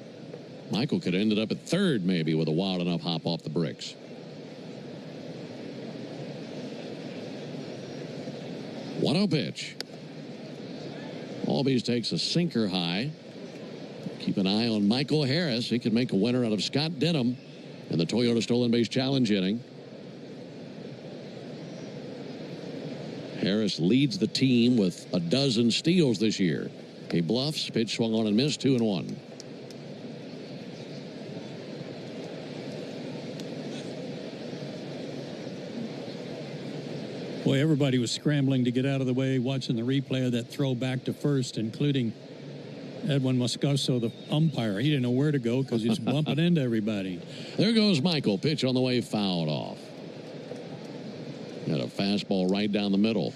Michael could have ended up at third maybe with a wild enough hop off the bricks. One-0 pitch. Albies takes a sinker high. Keep an eye on Michael Harris. He could make a winner out of Scott Denham in the Toyota Stolen Base Challenge inning. Harris leads the team with a dozen steals this year. He bluffs, pitch swung on and missed, 2-1. Boy, everybody was scrambling to get out of the way watching the replay of that throw back to first, including Edwin Moscoso, the umpire. He didn't know where to go because he's bumping into everybody. There goes Michael. Pitch on the way, fouled off. Got a fastball right down the middle.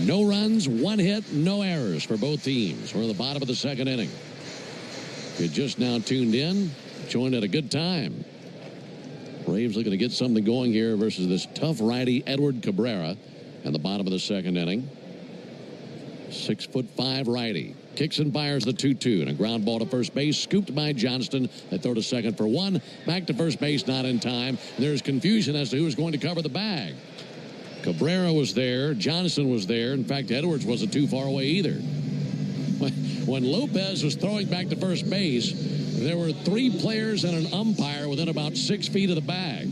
No runs, one hit, no errors for both teams. We're in the bottom of the second inning. If you just now tuned in, joined at a good time. Braves looking to get something going here versus this tough righty Edward Cabrera in the bottom of the second inning. 6'5" righty. Kicks and fires the 2-2 and a ground ball to first base, scooped by Johnston. They throw to second for one. Back to first base, not in time. There's confusion as to who is going to cover the bag. Cabrera was there. Johnston was there. In fact, Edwards wasn't too far away either. When Lopez was throwing back to first base, there were 3 players and an umpire within about 6 feet of the bag.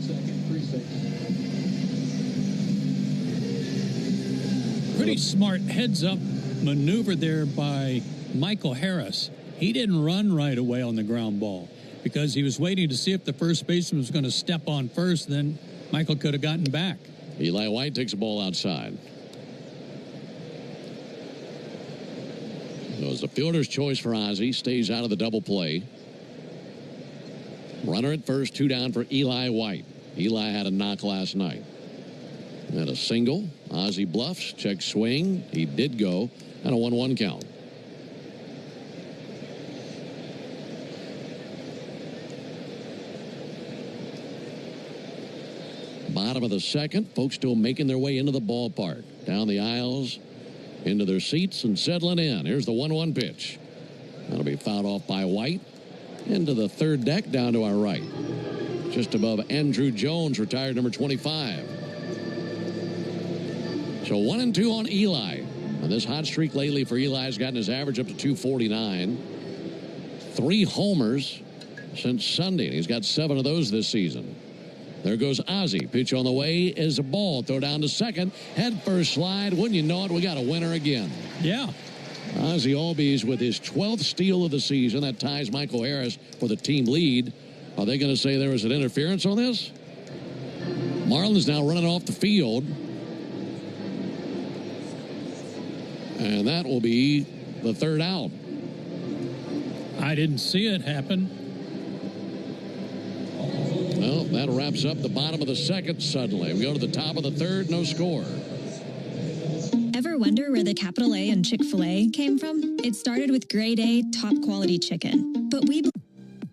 Pretty smart heads-up maneuver there by Michael Harris. He didn't run right away on the ground ball because he was waiting to see if the first baseman was going to step on first. Then Michael could have gotten back. Eli White takes the ball outside. It was the fielder's choice for Ozzie. Stays out of the double play. Runner at first, 2 down for Eli White. Eli had a knock last night. Had a single. Ozzie bluffs, checks swing. He did go, and a 1-1 count. Bottom of the second, folks still making their way into the ballpark. Down the aisles, into their seats, and settling in. Here's the 1-1 pitch. That'll be fouled off by White. Into the third deck, down to our right. Just above Andrew Jones, retired number 25. So 1-2 on Eli. And this hot streak lately for Eli has gotten his average up to 249. 3 homers since Sunday. He's got 7 of those this season. There goes Ozzie. Pitch on the way is a ball. Throw down to second. Head first slide. Wouldn't you know it, we got a winner again. Yeah. Ozzie Albies with his 12th steal of the season. That ties Michael Harris for the team lead. Are they going to say there was an interference on this? Marlins now running off the field. And that will be the third out. I didn't see it happen. Well, that wraps up the bottom of the second suddenly. We go to the top of the third, no score. Ever wonder where the capital A in Chick-fil-A came from? It started with grade A, top quality chicken. But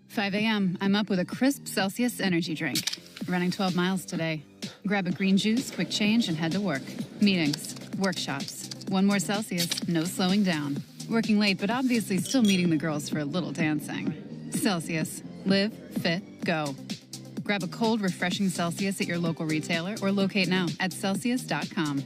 5 a.m. I'm up with a crisp Celsius energy drink. Running 12 miles today. Grab a green juice, quick change, and head to work. Meetings, workshops. 1 more Celsius, no slowing down. Working late, but obviously still meeting the girls for a little dancing. Celsius. Live, fit, go. Grab a cold, refreshing Celsius at your local retailer or locate now at Celsius.com.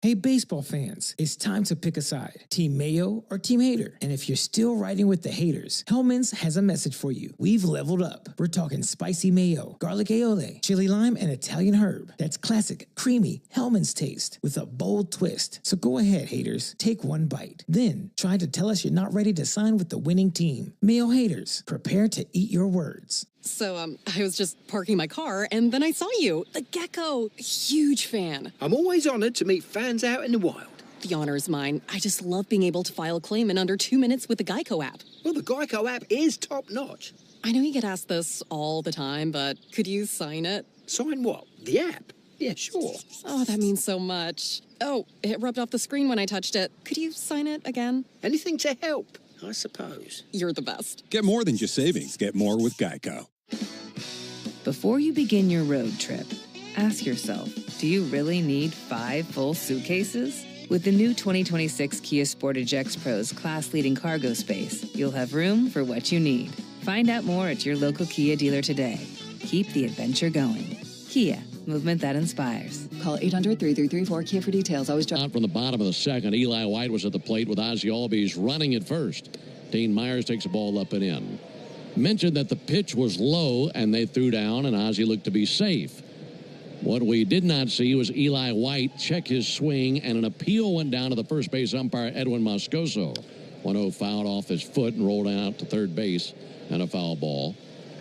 Hey, baseball fans, it's time to pick a side. Team Mayo or Team Hater. And if you're still riding with the haters, Hellman's has a message for you. We've leveled up. We're talking spicy mayo, garlic aioli, chili lime, and Italian herb. That's classic, creamy Hellman's taste with a bold twist. So go ahead, haters. Take one bite. Then try to tell us you're not ready to sign with the winning team. Mayo haters, prepare to eat your words. So, I was just parking my car, and then I saw you. The gecko. Huge fan. I'm always honored to meet fans out in the wild. The honor is mine. I just love being able to file a claim in under 2 minutes with the Geico app. Well, the Geico app is top-notch. I know you get asked this all the time, but could you sign it? Sign what? The app? Yeah, sure. Oh, that means so much. Oh, it rubbed off the screen when I touched it. Could you sign it again? Anything to help, I suppose. You're the best. Get more than just savings. Get more with Geico. Before you begin your road trip, ask yourself, do you really need 5 full suitcases? With the new 2026 Kia Sportage X Pro's class-leading cargo space, you'll have room for what you need. Find out more at your local Kia dealer today. Keep the adventure going. Kia, movement that inspires. Call 800-3334-KIA for details. Always drive. Out from the bottom of the second, Eli White was at the plate with Ozzie Albies running at first. Dane Myers takes the ball up and in. Mentioned that the pitch was low and they threw down and Ozzie looked to be safe. What we did not see was Eli White check his swing, and an appeal went down to the first base umpire, Edwin Moscoso. 1-0 fouled off his foot and rolled out to third base, and a foul ball.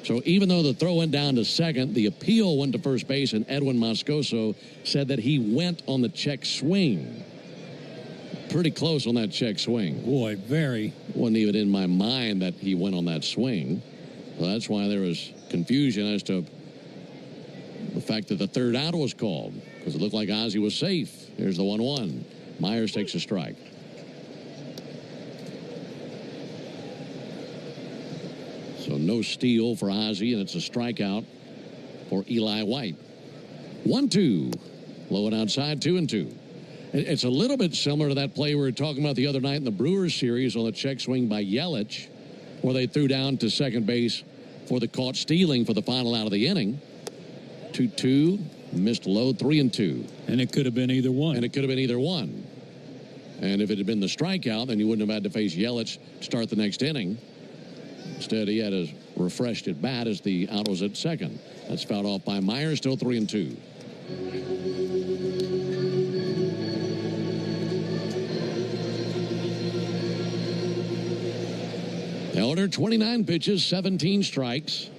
So even though the throw went down to second, the appeal went to first base, and Edwin Moscoso said that he went on the check swing. Pretty close on that check swing. Boy, very. Wasn't even in my mind that he went on that swing. So that's why there was confusion as to the fact that the third out was called, because it looked like Ozzie was safe. Here's the 1-1. Myers takes a strike. So no steal for Ozzie, and it's a strikeout for Eli White. 1-2. Low and outside, 2-2. It's a little bit similar to that play we were talking about the other night in the Brewers series on the check swing by Yelich, where they threw down to second base for the caught stealing for the final out of the inning. 2-2, missed low, 3-2. And it could have been either one. And if it had been the strikeout, then you wouldn't have had to face Yelich to start the next inning. Instead, he had a refreshed at bat as the out was at second. That's fouled off by Myers, still 3-2. Elder, 29 pitches, 17 strikes.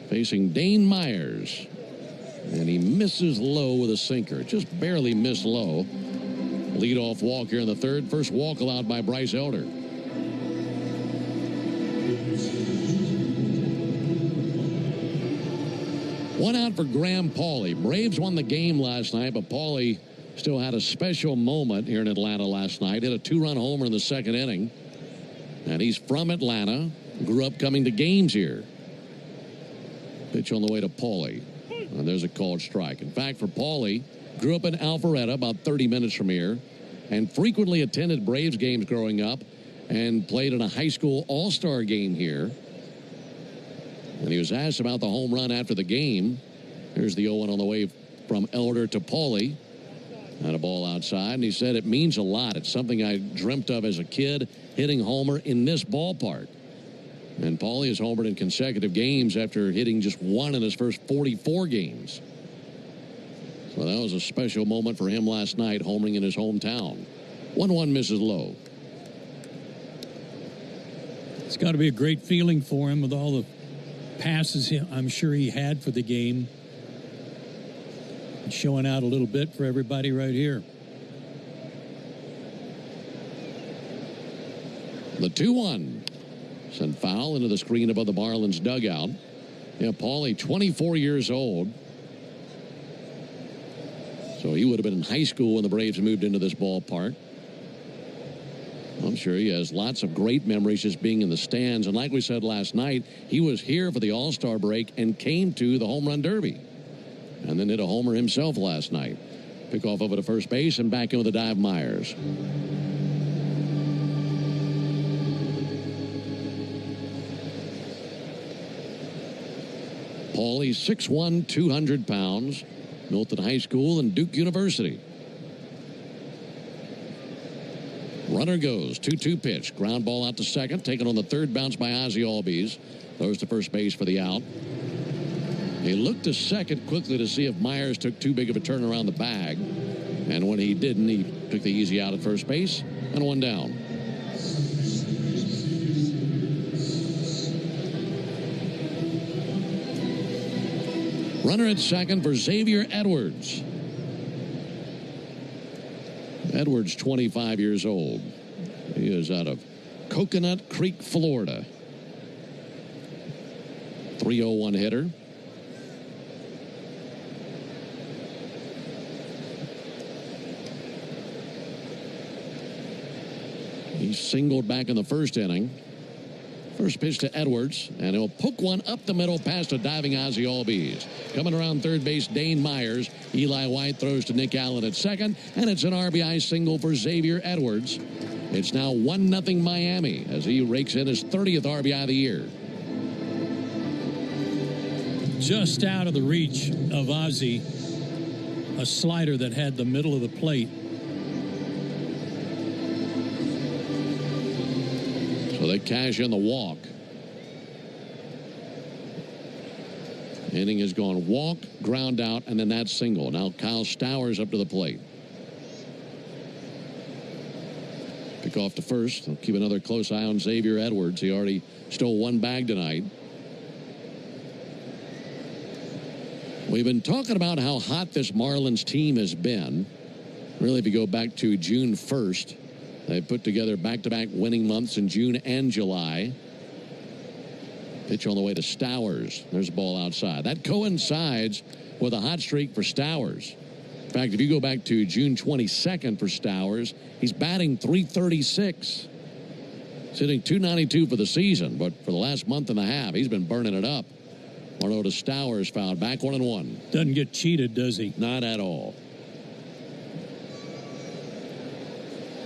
Facing Dane Myers. And he misses low with a sinker. Just barely missed low. Leadoff walk here in the third. First walk allowed by Bryce Elder. One out for Graham Pauley. Braves won the game last night, but Pauley still had a special moment here in Atlanta last night. Hit a two-run homer in the second inning. And he's from Atlanta. Grew up coming to games here. Pitch on the way to Pauley. And there's a called strike. In fact, for Pauley, grew up in Alpharetta, about 30 minutes from here, and frequently attended Braves games growing up and played in a high school all-star game here. And he was asked about the home run after the game. Here's the 0-1 on the way from Elder to Pauley. Had a ball outside, and he said it means a lot. It's something I dreamt of as a kid, hitting homer in this ballpark. And Pauley has homered in consecutive games after hitting just one in his first 44 games. So that was a special moment for him last night, homering in his hometown. 1-1 misses low. It's got to be a great feeling for him with all the passes I'm sure he had for the game. And showing out a little bit for everybody right here. The 2-1. Sent foul into the screen above the Marlins dugout. Yeah, Pauley, 24 years old. So he would have been in high school when the Braves moved into this ballpark. I'm sure he has lots of great memories just being in the stands. And like we said last night, he was here for the All-Star break and came to the Home Run Derby. And then hit a homer himself last night. Pick off over to first base and back in with a dive Myers. Pauley, 6'1", 200 pounds. Milton High School and Duke University. Runner goes, 2-2 pitch. Ground ball out to second. Taken on the third bounce by Ozzie Albies. Throws to first base for the out. He looked to second quickly to see if Myers took too big of a turn around the bag. And when he didn't, he took the easy out at first base and one down. Runner at second for Xavier Edwards. Edwards, 25 years old. He is out of Coconut Creek, Florida. 301 hitter. He singled back in the first inning. First pitch to Edwards, and he'll poke one up the middle past a diving Ozzie Albies. Coming around third base, Dane Myers. Eli White throws to Nick Allen at second, and it's an RBI single for Xavier Edwards. It's now 1-0 Miami as he rakes in his 30th RBI of the year. just out of the reach of Ozzie, a slider that had the middle of the plate. So they cash in the walk. Inning has gone walk, ground out, and then that single. Now Kyle Stowers up to the plate. Pick off to first. They'll keep another close eye on Xavier Edwards. He already stole one bag tonight. We've been talking about how hot this Marlins team has been. Really, if you go back to June 1st, they put together back-to-back winning months in June and July. Pitch on the way to Stowers. There's a ball outside. That coincides with a hot streak for Stowers. In fact, if you go back to June 22nd for Stowers, he's batting .336. He's hitting .292 for the season, but for the last month and a half, he's been burning it up. 1-0 to Stowers, fouled back 1-1. Doesn't get cheated, does he? Not at all.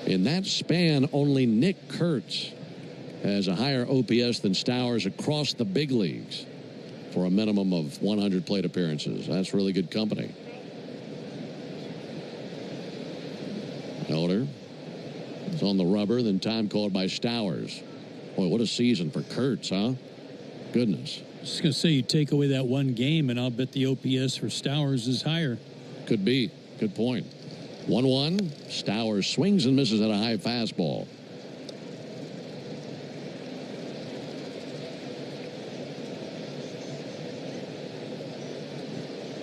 In that span, only Nick Kurtz has a higher OPS than Stowers across the big leagues for a minimum of 100 plate appearances. That's really good company. Elder is on the rubber, then time called by Stowers. Boy, what a season for Kurtz, huh? Goodness. I was going to say, you take away that one game, and I'll bet the OPS for Stowers is higher. Could be. Good point. 1-1. Stowers swings and misses at a high fastball.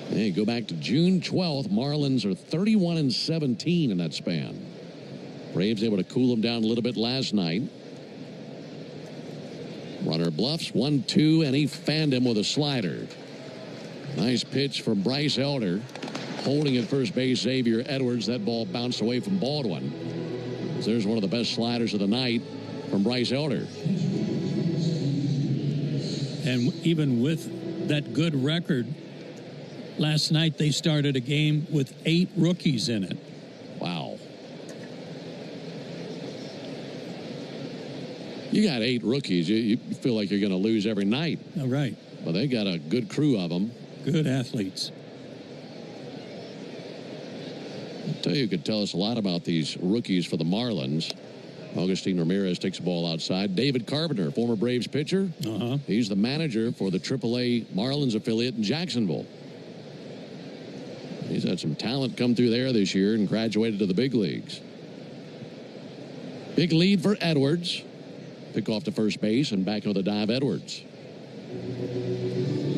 Hey, go back to June 12th. Marlins are 31-17 in that span. Braves able to cool them down a little bit last night. Runner bluffs 1-2, and he fanned him with a slider. Nice pitch from Bryce Elder. Holding at first base, Xavier Edwards. That ball bounced away from Baldwin. So there's one of the best sliders of the night from Bryce Elder. And even with that good record, last night they started a game with 8 rookies in it. Wow. You got 8 rookies. You feel like you're going to lose every night. All right. But they got a good crew of them. Good athletes. I'll tell you, could tell us a lot about these rookies for the Marlins. Augustine Ramirez takes the ball outside. David Carpenter, former Braves pitcher. He's the manager for the AAA Marlins affiliate in Jacksonville. He's had some talent come through there this year and graduated to the big leagues. Big lead for Edwards. Pick off to first base and back into the dive Edwards.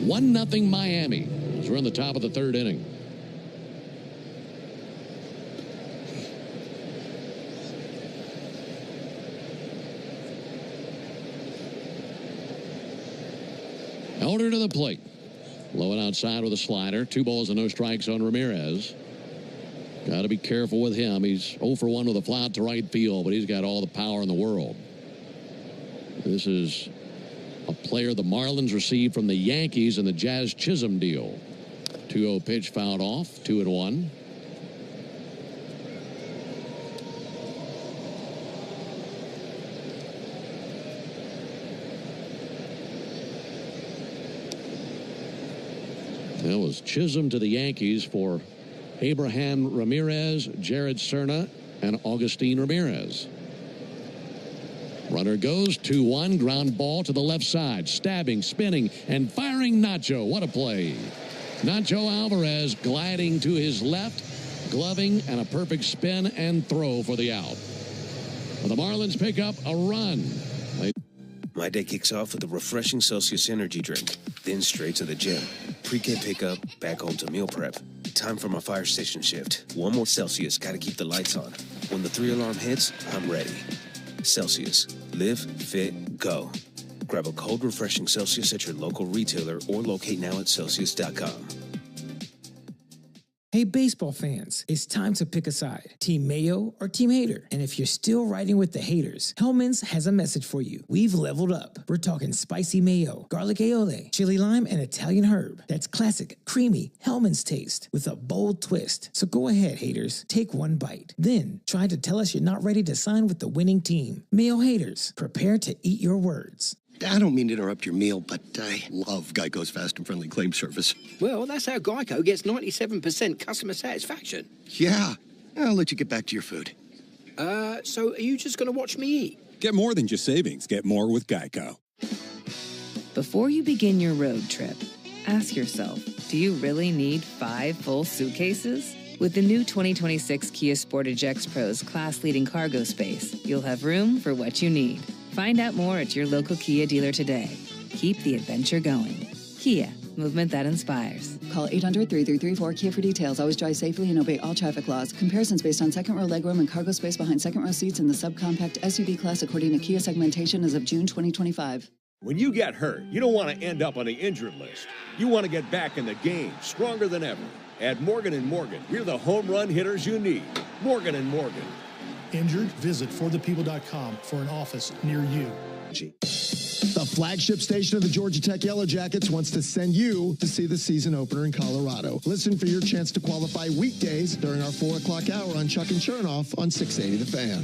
1-0 Miami as we're in the top of the third inning. Elder to the plate. Low and outside with a slider. 2 balls and no strikes on Ramirez. Got to be careful with him. He's 0 for 1 with a fly out to right field, but he's got all the power in the world. This is a player the Marlins received from the Yankees in the Jazz Chisholm deal. 2-0 pitch fouled off. 2-1. That was Chisholm to the Yankees for Abraham Ramirez, Jared Cerna, and Augustine Ramirez. Runner goes 2-1, ground ball to the left side, stabbing, spinning, and firing Nacho. What a play. Nacho Alvarez gliding to his left, gloving, and a perfect spin and throw for the out. The Marlins pick up a run. My day kicks off with a refreshing Celsius energy drink, then straight to the gym. Pre-K pickup, back home to meal prep. Time for my fire station shift. One more Celsius, gotta keep the lights on. When the 3-alarm hits, I'm ready. Celsius. Live, fit, go. Grab a cold, refreshing Celsius at your local retailer or locate now at Celsius.com. Hey, baseball fans, it's time to pick a side. Team Mayo or Team Hater? And if you're still riding with the haters, Hellman's has a message for you. We've leveled up. We're talking spicy mayo, garlic aioli, chili lime, and Italian herb. That's classic, creamy Hellman's taste with a bold twist. So go ahead, haters. Take one bite. Then try to tell us you're not ready to sign with the winning team. Mayo haters, prepare to eat your words. I don't mean to interrupt your meal, but I love Geico's fast and friendly claim service. Well, that's how Geico gets 97% customer satisfaction. Yeah, I'll let you get back to your food. So are you just going to watch me eat? Get more than just savings. Get more with Geico. Before you begin your road trip, ask yourself, do you really need 5 full suitcases? With the new 2026 Kia Sportage X Pro's class-leading cargo space, you'll have room for what you need. Find out more at your local Kia dealer today. Keep the adventure going. Kia, movement that inspires. Call 800-3334-KIA for details. Always drive safely and obey all traffic laws. Comparisons based on second row legroom and cargo space behind second row seats in the subcompact SUV class according to Kia segmentation as of June 2025. When you get hurt, you don't want to end up on the injured list. You want to get back in the game, stronger than ever. At Morgan & Morgan, we're the home run hitters you need. Morgan & Morgan. Injured? Visit forthepeople.com for an office near you. The flagship station of the Georgia Tech Yellow Jackets wants to send you to see the season opener in Colorado. Listen for your chance to qualify weekdays during our 4 o'clock hour on Chuck and Chernoff on 680 The Fan.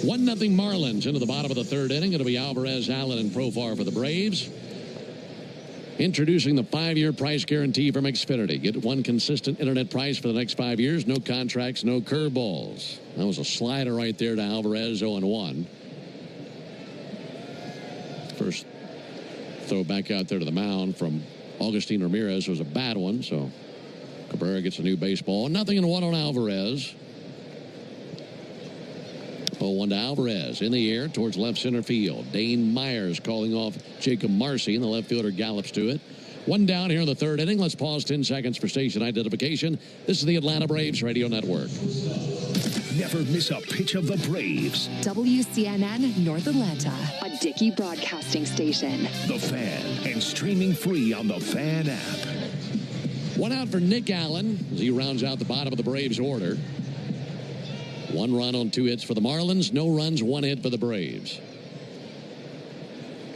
1-0 Marlins into the bottom of the third inning. It'll be Alvarez, Allen, and Profar for the Braves. Introducing the 5-year price guarantee from Xfinity. Get one consistent internet price for the next 5 years. No contracts, no curveballs. That was a slider right there to Alvarez, 0-1. First throw back out there to the mound from Augustine Ramirez was a bad one, so Cabrera gets a new baseball. 0-1 on Alvarez. 0-1 to Alvarez in the air towards left center field. Dane Myers calling off Jacob Marcy, and the left fielder gallops to it. 1 down here in the third inning. Let's pause 10 seconds for station identification. This is the Atlanta Braves Radio Network. Never miss a pitch of the Braves. WCNN North Atlanta, a Dickey broadcasting station. The Fan, and streaming free on the Fan app. 1 out for Nick Allen as he rounds out the bottom of the Braves order. 1 run on 2 hits for the Marlins. No runs, 1 hit for the Braves.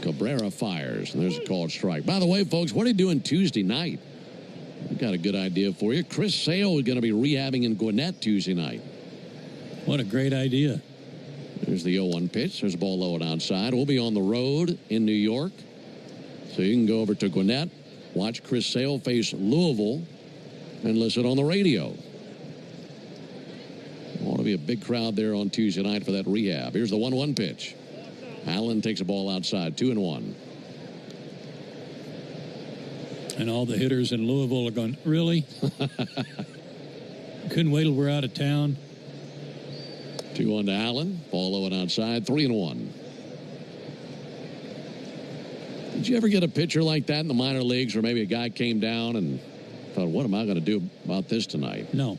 Cabrera fires, and there's a called strike. By the way, folks, what are you doing Tuesday night? We've got a good idea for you. Chris Sale is going to be rehabbing in Gwinnett Tuesday night. What a great idea. There's the 0-1 pitch. There's a ball low and outside. We'll be on the road in New York. So you can go over to Gwinnett, watch Chris Sale face Louisville, and listen on the radio. Ought to be a big crowd there on Tuesday night for that rehab. Here's the 1-1 pitch. Allen takes a ball outside, 2-1. And all the hitters in Louisville are going, really? Couldn't wait till we're out of town. 2-1 to Allen. Ball low and outside, 3-1. Did you ever get a pitcher like that in the minor leagues where maybe a guy came down and thought, what am I going to do about this tonight? No.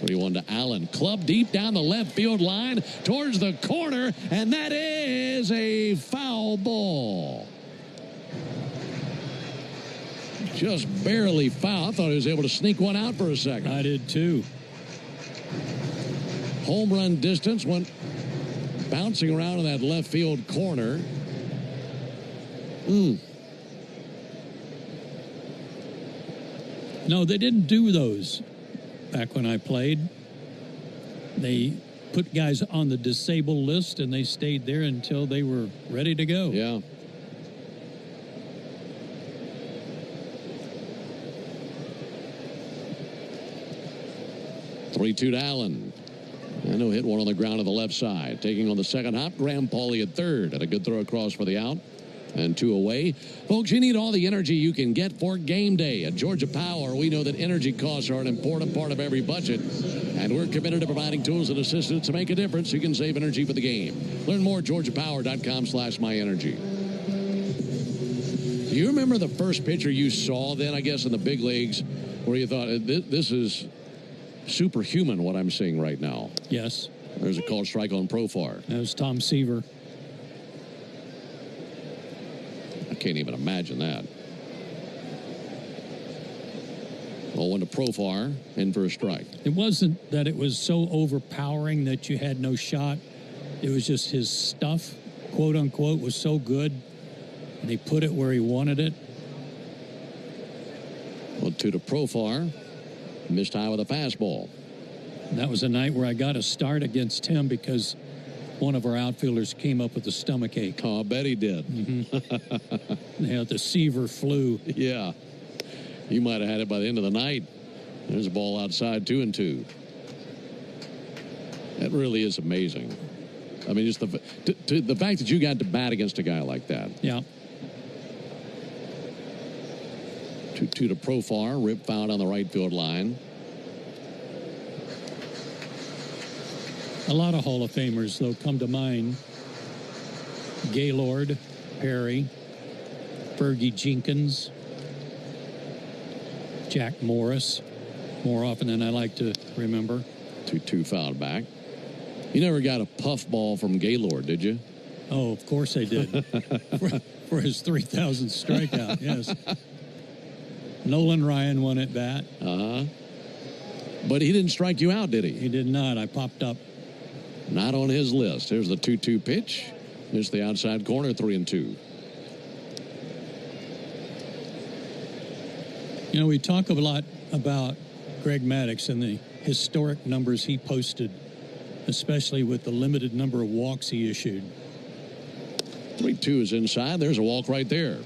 3-1 to Allen. Club deep down the left field line towards the corner, and that is a foul ball. Just barely foul. I thought he was able to sneak one out for a second. I did too. Home run distance went bouncing around in that left field corner. No, they didn't do those back when I played. They put guys on the disabled list, and they stayed there until they were ready to go. Yeah. Three-2 to Allen. And he'll hit one on the ground on the left side. Taking on the second hop, Graham Pauley at third. And a good throw across for the out. And 2 away. Folks, you need all the energy you can get for game day. At Georgia Power, we know that energy costs are an important part of every budget. And we're committed to providing tools and assistance to make a difference so you can save energy for the game. Learn more at georgiapower.com/myenergy. Do you remember the first pitcher you saw then, I guess, in the big leagues where you thought, this is superhuman what I'm seeing right now? Yes. There's a called strike on Profar. That was Tom Seaver. I can't even imagine that. 0-1 to Profar, in for a strike. It wasn't that it was so overpowering that you had no shot. It was just his stuff, quote unquote, was so good. And he put it where he wanted it. 1-2 to Profar. Missed high with a fastball. And that was a night where I got a start against him because one of our outfielders came up with a stomach ache. Oh, I bet he did. Yeah, the Seaver flu. Yeah. You might have had it by the end of the night. There's a ball outside, 2-2. That really is amazing. I mean, just the fact that you got to bat against a guy like that. Yeah. 2-2 to Profar. Rip foul on the right field line. A lot of Hall of Famers, though, come to mind. Gaylord, Perry, Fergie Jenkins, Jack Morris, more often than I like to remember. 2-2 fouled back. You never got a puff ball from Gaylord, did you? Oh, of course I did. for his 3,000th strikeout, yes. Nolan Ryan won at bat. But he didn't strike you out, did he? He did not. I popped up. Not on his list. Here's the 2-2 pitch. There's the outside corner, 3-2. You know, we talk a lot about Greg Maddux and the historic numbers he posted, especially with the limited number of walks he issued. 3-2 is inside. There's a walk right there.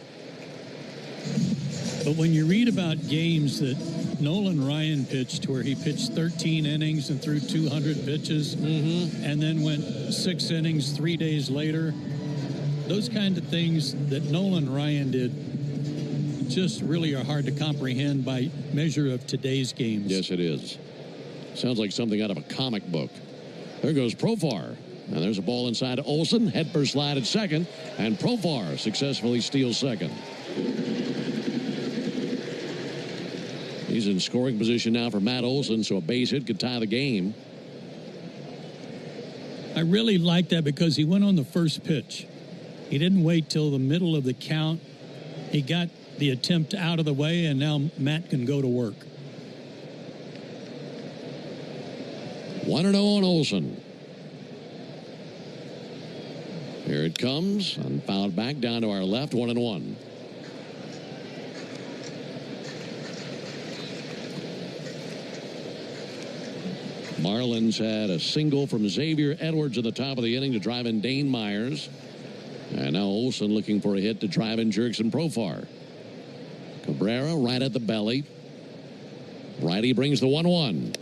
But when you read about games that Nolan Ryan pitched, where he pitched 13 innings and threw 200 pitches, and then went 6 innings 3 days later, those kind of things that Nolan Ryan did just really are hard to comprehend by measure of today's games. Yes, it is. Sounds like something out of a comic book. There goes Profar. And there's a ball inside to Olson. Head first slide at second. And Profar successfully steals second. He's in scoring position now for Matt Olson, so a base hit could tie the game. I really like that because he went on the first pitch. He didn't wait till the middle of the count. He got the attempt out of the way, and now Matt can go to work. 1-0 on Olson. Here it comes, and fouled back down to our left, 1-1. Marlins had a single from Xavier Edwards at the top of the inning to drive in Dane Myers. And now Olson looking for a hit to drive in Jurickson Profar. Cabrera right at the belly. Righty brings the 1-1.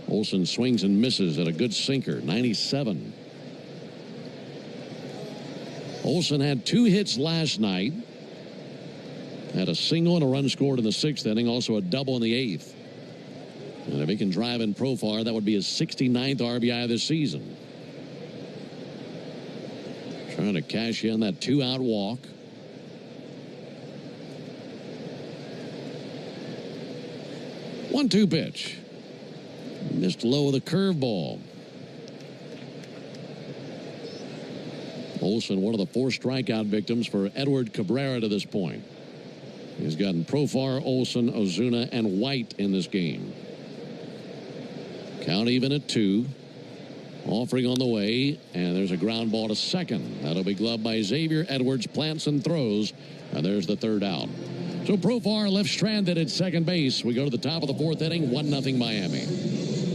Olson swings and misses at a good sinker, 97. Olson had 2 hits last night. Had a single and a run scored in the 6th inning, also a double in the 8th. And if he can drive in Profar, that would be his 69th RBI this season. Trying to cash in that 2-out walk. One-two pitch. Missed low of the curveball. Olson, one of the 4 strikeout victims for Edward Cabrera to this point. He's gotten Profar, Olson, Ozuna, and White in this game. Count even at 2. Offering on the way, and there's a ground ball to second. That'll be gloved by Xavier Edwards, plants and throws, and there's the 3rd out. So Profar left stranded at second base. We go to the top of the 4th inning, 1-0 Miami.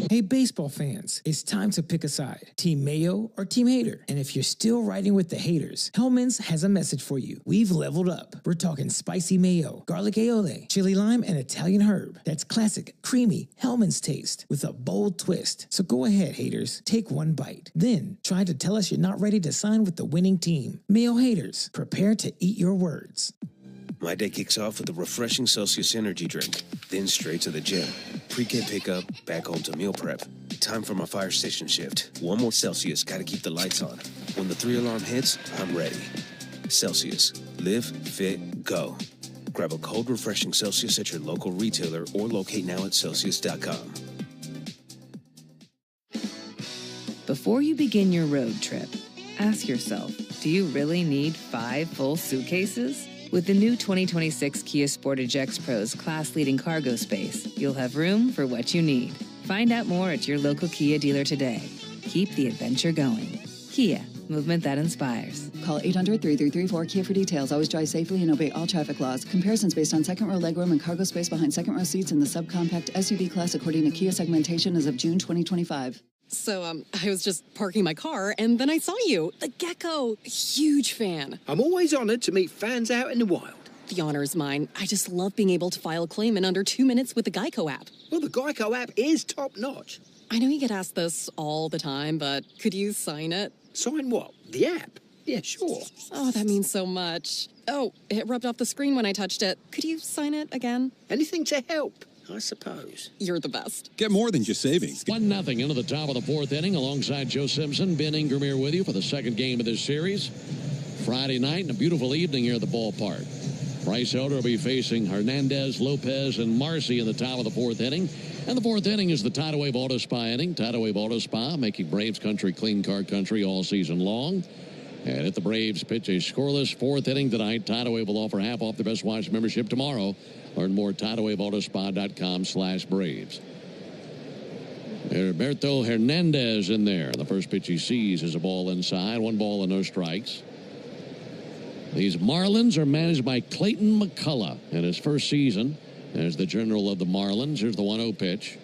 Hey, baseball fans, it's time to pick a side. Team Mayo or Team Hater. And if you're still riding with the haters, Hellman's has a message for you. We've leveled up. We're talking spicy mayo, garlic aioli, chili lime, and Italian herb. That's classic, creamy Hellman's taste with a bold twist. So go ahead, haters. Take one bite. Then try to tell us you're not ready to sign with the winning team. Mayo haters, prepare to eat your words. My day kicks off with a refreshing Celsius energy drink, then straight to the gym. Pre-K pickup, back home to meal prep. Time for my fire station shift. One more Celsius, gotta keep the lights on. When the 3-alarm hits, I'm ready. Celsius. Live, fit, go. Grab a cold, refreshing Celsius at your local retailer or locate now at Celsius.com. Before you begin your road trip, ask yourself, do you really need 5 full suitcases? With the new 2026 Kia Sportage X Pro's class-leading cargo space, you'll have room for what you need. Find out more at your local Kia dealer today. Keep the adventure going. Kia, movement that inspires. Call 800-3334-KIA for details. Always drive safely and obey all traffic laws. Comparisons based on second row legroom and cargo space behind second row seats in the subcompact SUV class according to Kia segmentation as of June 2025. So, I was just parking my car, and then I saw you. The gecko. Huge fan. I'm always honored to meet fans out in the wild. The honor is mine. I just love being able to file a claim in under 2 minutes with the Geico app. Well, the Geico app is top-notch. I know you get asked this all the time, but could you sign it? Sign what? The app? Yeah, sure. Oh, that means so much. Oh, it rubbed off the screen when I touched it. Could you sign it again? Anything to help, I suppose. You're the best. Get more than just savings. 1-0 into the top of the fourth inning alongside Joe Simpson. Ben Ingram here with you for the second game of this series. Friday night and a beautiful evening here at the ballpark. Bryce Elder will be facing Hernandez, Lopez, and Marcy in the top of the fourth inning. And the fourth inning is the Tidal Wave Auto Spa inning. Tidal Wave Auto Spa making Braves country clean car country all season long. And if the Braves pitch a scoreless fourth inning tonight, Tidal Wave will offer half off the Best Watch membership tomorrow. Learn more at TidalWaveAutospa.com/Braves. Alberto Hernandez in there. The first pitch he sees is a ball inside. 1 ball and no strikes. These Marlins are managed by Clayton McCullough in his first season as the general of the Marlins. Here's the 1-0 pitch.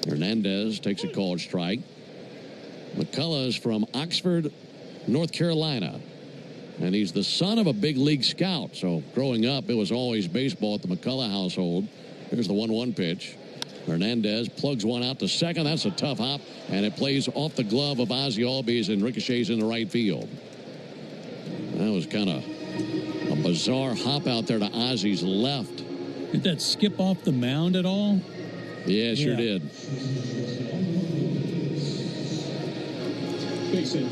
Hernandez takes a called strike. McCullough is from Oxford, North Carolina, and he's the son of a big league scout. So growing up, it was always baseball at the McCullough household. Here's the 1-1 pitch. Hernandez plugs one out to second. That's a tough hop, and it plays off the glove of Ozzie Albies and ricochets in the right field. That was kind of a bizarre hop out there to Ozzie's left. Did that skip off the mound at all? Yeah, sure did. Fix it.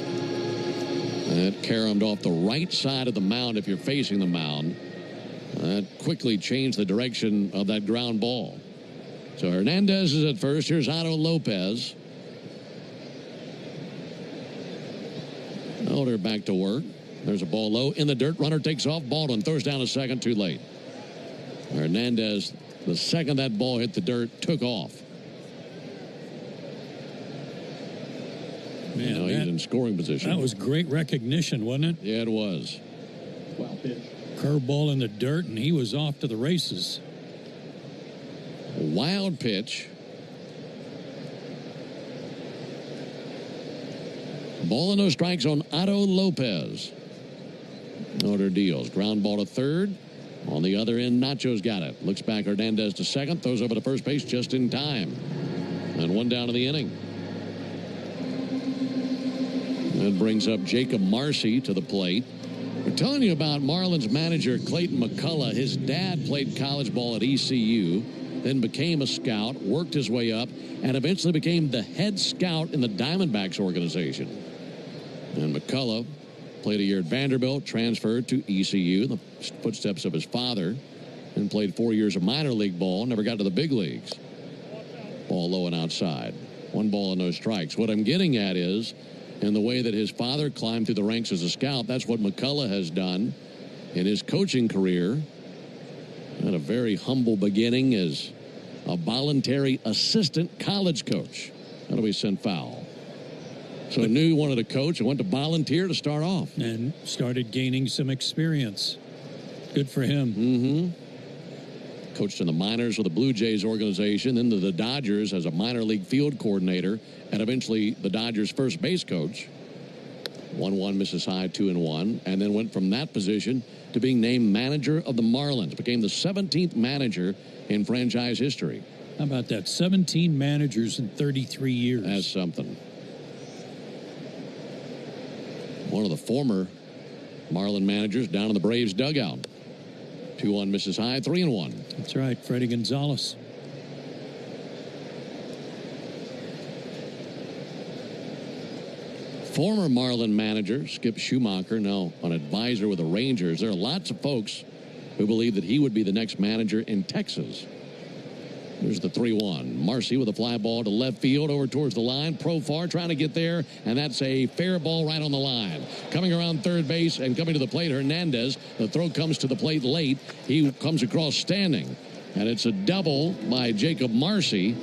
That caromed off the right side of the mound if you're facing the mound. That quickly changed the direction of that ground ball. So Hernandez is at first. Here's Otto Lopez. Elder back to work. There's a ball low in the dirt. Runner takes off. Baldwin throws down a second, too late. Hernandez, the second that ball hit the dirt, took off. Man, he's in scoring position. That was great recognition, wasn't it? Yeah, it was. Wow, pitch. Curveball in the dirt, and he was off to the races. A wild pitch. Ball and no strikes on Otto Lopez. Order deals. Ground ball to third. On the other end, Nacho's got it. Looks back, Hernandez to second. Throws over to first base just in time. And 1 down in the inning. That brings up Jacob Marcy to the plate. We're telling you about Marlins manager Clayton McCullough. His dad played college ball at ECU, then became a scout, worked his way up, and eventually became the head scout in the Diamondbacks organization. And McCullough played a year at Vanderbilt, transferred to ECU, in the footsteps of his father, and played 4 years of minor league ball, never got to the big leagues. Ball low and outside. 1 ball and no strikes. What I'm getting at is, in the way that his father climbed through the ranks as a scout, that's what McCullough has done in his coaching career. Had a very humble beginning as a voluntary assistant college coach. That'll be sent foul. So I knew he wanted to coach and went to volunteer to start off. And started gaining some experience. Good for him. Mm-hmm. Coached in the minors with the Blue Jays organization, then to the Dodgers as a minor league field coordinator, and eventually the Dodgers' first base coach. 1-1 misses high, 2-1, and then went from that position to being named manager of the Marlins. Became the 17th manager in franchise history. How about that? 17 managers in 33 years. That's something. One of the former Marlin managers down in the Braves dugout. 2-1 misses high, 3-1. That's right, Freddie Gonzalez. Former Marlin manager Skip Schumacher, now an advisor with the Rangers. There are lots of folks who believe that he would be the next manager in Texas. Here's the 3-1. Marcy with a fly ball to left field over towards the line. Profar trying to get there, and that's a fair ball right on the line. Coming around third base and coming to the plate, Hernandez. The throw comes to the plate late. He comes across standing, and it's a double by Jacob Marcy.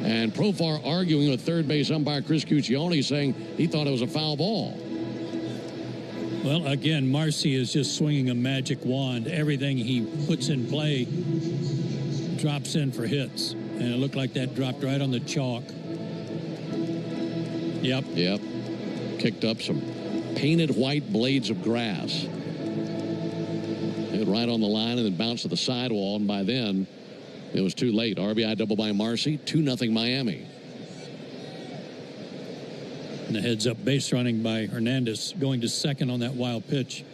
And Profar arguing with third base umpire Chris Cuccione, saying he thought it was a foul ball. Well, again, Marcy is just swinging a magic wand. Everything he puts in play drops in for hits. And it looked like that dropped right on the chalk. Yep. Kicked up some painted white blades of grass. Hit right on the line and then bounced to the sidewall, and by then it was too late. RBI double by Marcy, 2-0 Miami. And the heads-up base running by Hernandez going to second on that wild pitch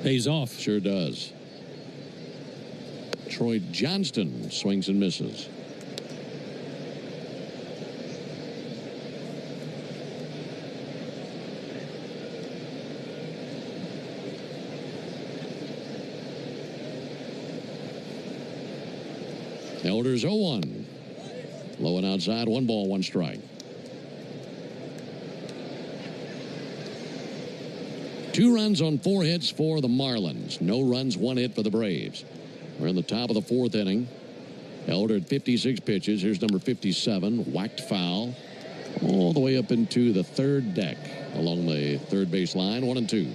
pays off. Sure does. Troy Johnston swings and misses. Elder's 0-1. Low and outside, 1 ball, 1 strike. 2 runs on 4 hits for the Marlins. No runs, 1 hit for the Braves. We're in the top of the 4th inning. Elder at 56 pitches. Here's number 57, whacked foul all the way up into the 3rd deck along the 3rd base line, 1-2.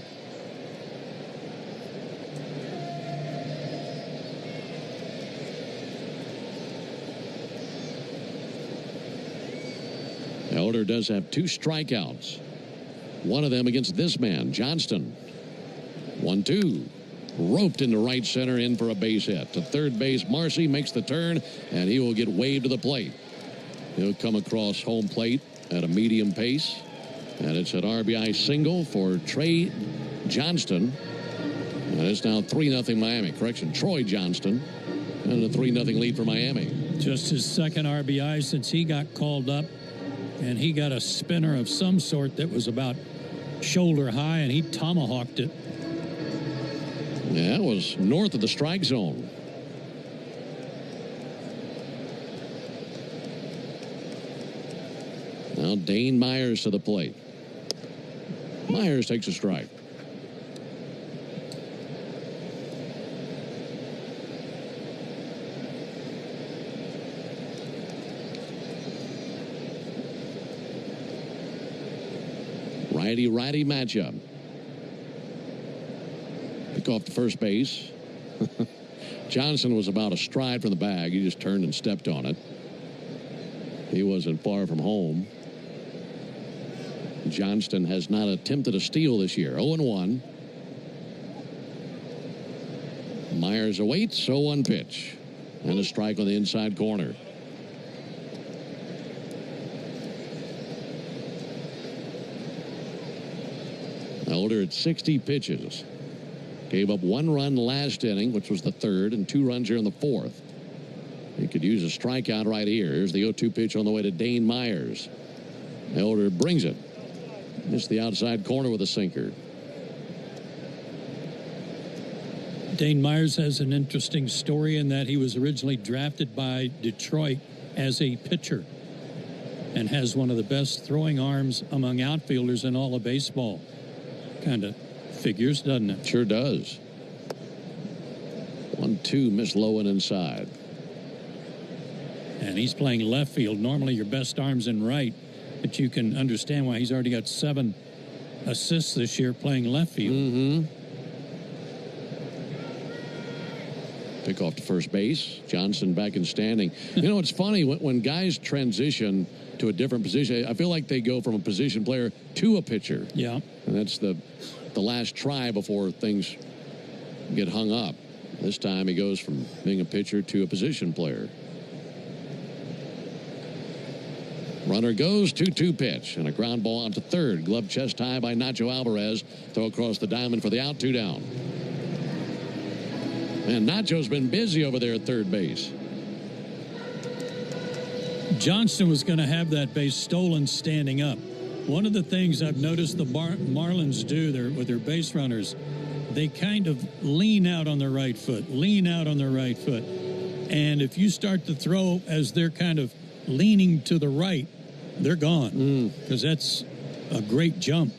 Elder does have 2 strikeouts. One of them against this man, Johnston. 1-2. Roped into right center, in for a base hit. To third base, Marcy makes the turn, and he will get waved to the plate. He'll come across home plate at a medium pace, and it's an RBI single for Trey Johnston. And it's now 3-0 Miami. Correction, Troy Johnston. And a 3-0 lead for Miami. Just his 2nd RBI since he got called up. And he got a spinner of some sort that was about shoulder high, and he tomahawked it. Yeah, it was north of the strike zone. Now Dane Myers to the plate. Myers takes a strike. Righty-righty matchup. Pick off the first base. Johnson was about a stride from the bag. He just turned and stepped on it. He wasn't far from home. Johnston has not attempted a steal this year. 0-1. Myers awaits. 0-1 pitch. And a strike on the inside corner. Elder at 60 pitches. Gave up 1 run last inning, which was the 3rd, and 2 runs here in the 4th. He could use a strikeout right here. Here's the 0-2 pitch on the way to Dane Myers. Elder brings it. Missed the outside corner with a sinker. Dane Myers has an interesting story in that he was originally drafted by Detroit as a pitcher and has one of the best throwing arms among outfielders in all of baseball. Kind of figures, doesn't it? Sure does. 1-2, miss low and inside. And he's playing left field. Normally your best arm's in right, but you can understand why he's already got 7 assists this year playing left field. Mm-hmm. Pick off to first base. Johnson back in standing. You know, it's funny when guys transition to a different position. I feel like they go from a position player to a pitcher. Yeah. And that's the last try before things get hung up. This time he goes from being a pitcher to a position player. Runner goes, 2-2 pitch, and a ground ball out to third. Glove chest high by Nacho Alvarez. Throw across the diamond for the out, 2 down. And Nacho's been busy over there at third base. Johnston was going to have that base stolen standing up. One of the things I've noticed the Marlins do with their base runners, they kind of lean out on their right foot. And if you start to throw as they're kind of leaning to the right, they're gone. Because that's a great jump.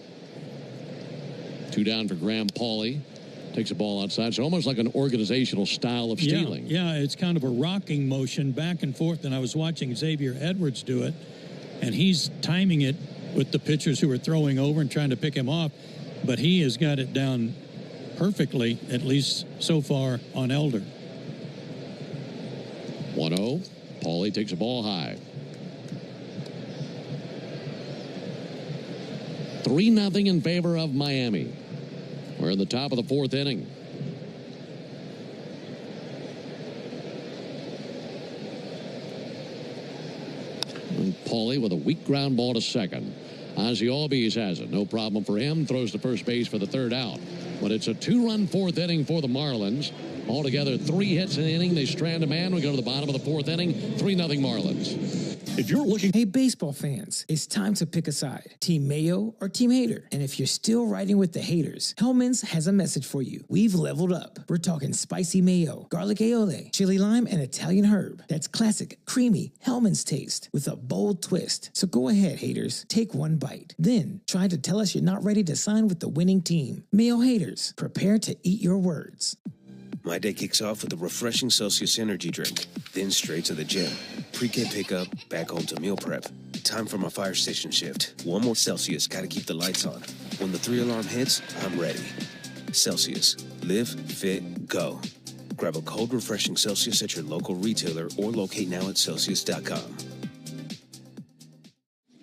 2 down for Graham Pauley. Takes a ball outside. So almost like an organizational style of stealing. Yeah, it's kind of a rocking motion back and forth. And I was watching Xavier Edwards do it. And he's timing it with the pitchers who are throwing over and trying to pick him off. But he has got it down perfectly, at least so far, on Elder. 1-0. Pauley takes a ball high. 3-0 in favor of Miami. We're in the top of the fourth inning. And Paulie with a weak ground ball to second. Ozzie Albies has it. No problem for him. Throws to first base for the third out. But it's a 2-run fourth inning for the Marlins. Altogether, 3 hits in the inning. They strand a man. We go to the bottom of the fourth inning. 3-0 Marlins. If you're looking... Hey, baseball fans, it's time to pick a side. Team Mayo or Team Hater. And if you're still riding with the haters, Hellman's has a message for you. We've leveled up. We're talking spicy mayo, garlic aioli, chili lime, and Italian herb. That's classic, creamy Hellman's taste with a bold twist. So go ahead, haters. Take one bite. Then try to tell us you're not ready to sign with the winning team. Mayo haters, prepare to eat your words. My day kicks off with a refreshing Celsius energy drink, then straight to the gym. Pre-K pickup, back home to meal prep. Time for my fire station shift. One more Celsius, gotta keep the lights on. When the 3-alarm hits, I'm ready. Celsius. Live, fit, go. Grab a cold, refreshing Celsius at your local retailer or locate now at Celsius.com.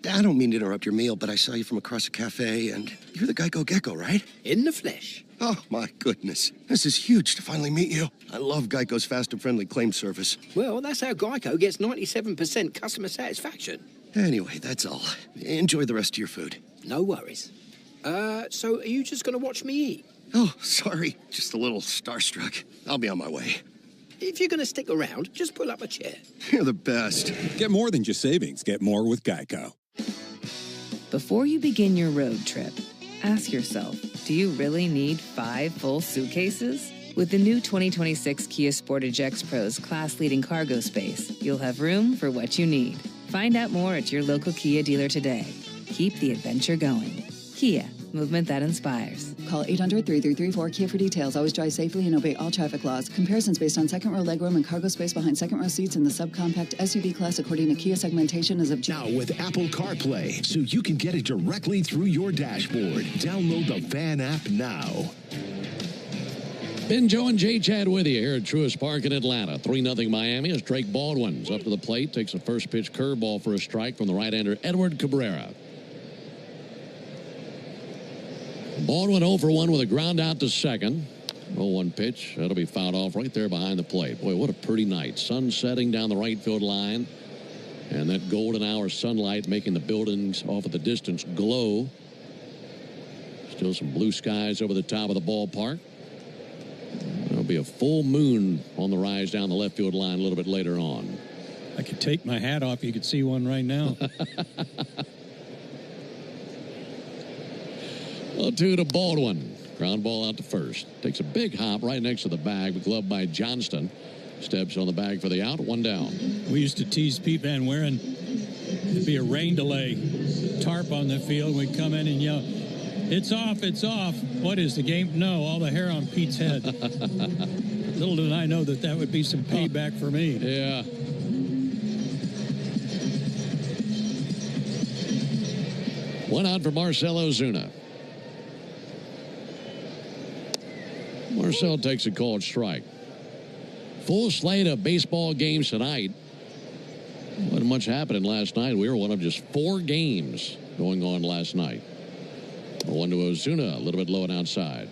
I don't mean to interrupt your meal, but I saw you from across a cafe, and you're the Geico Gecko, right? In the flesh. Oh, my goodness. This is huge to finally meet you. I love Geico's fast and friendly claim service. Well, that's how Geico gets 97% customer satisfaction. Anyway, that's all. Enjoy the rest of your food. No worries. So are you just going to watch me eat? Oh, sorry. Just a little starstruck. I'll be on my way. If you're going to stick around, just pull up a chair. You're the best. Get more than just savings. Get more with Geico. Before you begin your road trip, ask yourself, do you really need 5 full suitcases? With the new 2026 Kia Sportage X Pro's class-leading cargo space, you'll have room for what you need. Find out more at your local Kia dealer today. Keep the adventure going. Kia, movement that inspires. Call 800-3334-KIA for details. Always drive safely and obey all traffic laws. Comparisons based on second row legroom and cargo space behind second row seats in the subcompact SUV class according to Kia segmentation as of June. Now with Apple CarPlay, so you can get it directly through your dashboard. Download the Van app now. Ben, Joe, and Jay Chad with you here at Truist Park in Atlanta. 3-0 Miami as Drake Baldwin's up to the plate. Takes a first pitch curveball for a strike from the right-hander Edward Cabrera. Baldwin 0 for 1 with a ground out to second. 0-1 pitch. That'll be fouled off right there behind the plate. Boy, what a pretty night. Sun setting down the right field line. And that golden hour sunlight making the buildings off of the distance glow. Still some blue skies over the top of the ballpark. There'll be a full moon on the rise down the left field line a little bit later on. I could take my hat off. You could see one right now. 0-2 to Baldwin. Ground ball out to first. Takes a big hop right next to the bag, but gloved by Johnston. Steps on the bag for the out. 1 down. We used to tease Pete Van Wieren. It'd be a rain delay. Tarp on the field. We'd come in and yell, "It's off, it's off." What is the game? No, all the hair on Pete's head. Little did I know that would be some payback for me. Yeah. One out for Marcell Ozuna. Marcell takes a called strike. Full slate of baseball games tonight. Wasn't much happening last night. We were one of just 4 games going on last night. 1 to Ozuna, a little bit low and outside.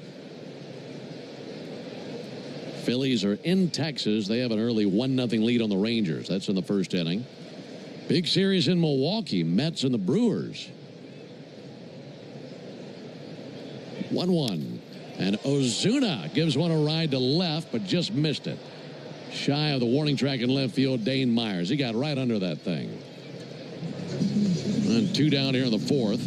Phillies are in Texas. They have an early 1-0 lead on the Rangers. That's in the first inning. Big series in Milwaukee. Mets and the Brewers. 1-1. And Ozuna gives one a ride to left, but just missed it. Shy of the warning track in left field, Dane Myers. He got right under that thing. And 2 down here in the 4th.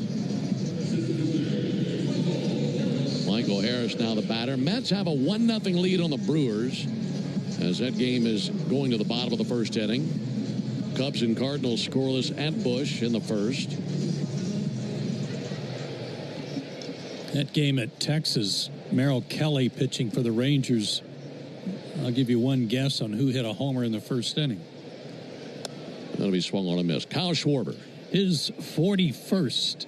Michael Harris now the batter. Mets have a 1-0 lead on the Brewers as that game is going to the bottom of the first inning. Cubs and Cardinals scoreless at Busch in the first. That game at Texas, Merrill Kelly pitching for the Rangers. I'll give you one guess on who hit a homer in the first inning. That'll be swung on a miss. Kyle Schwarber. His 41st.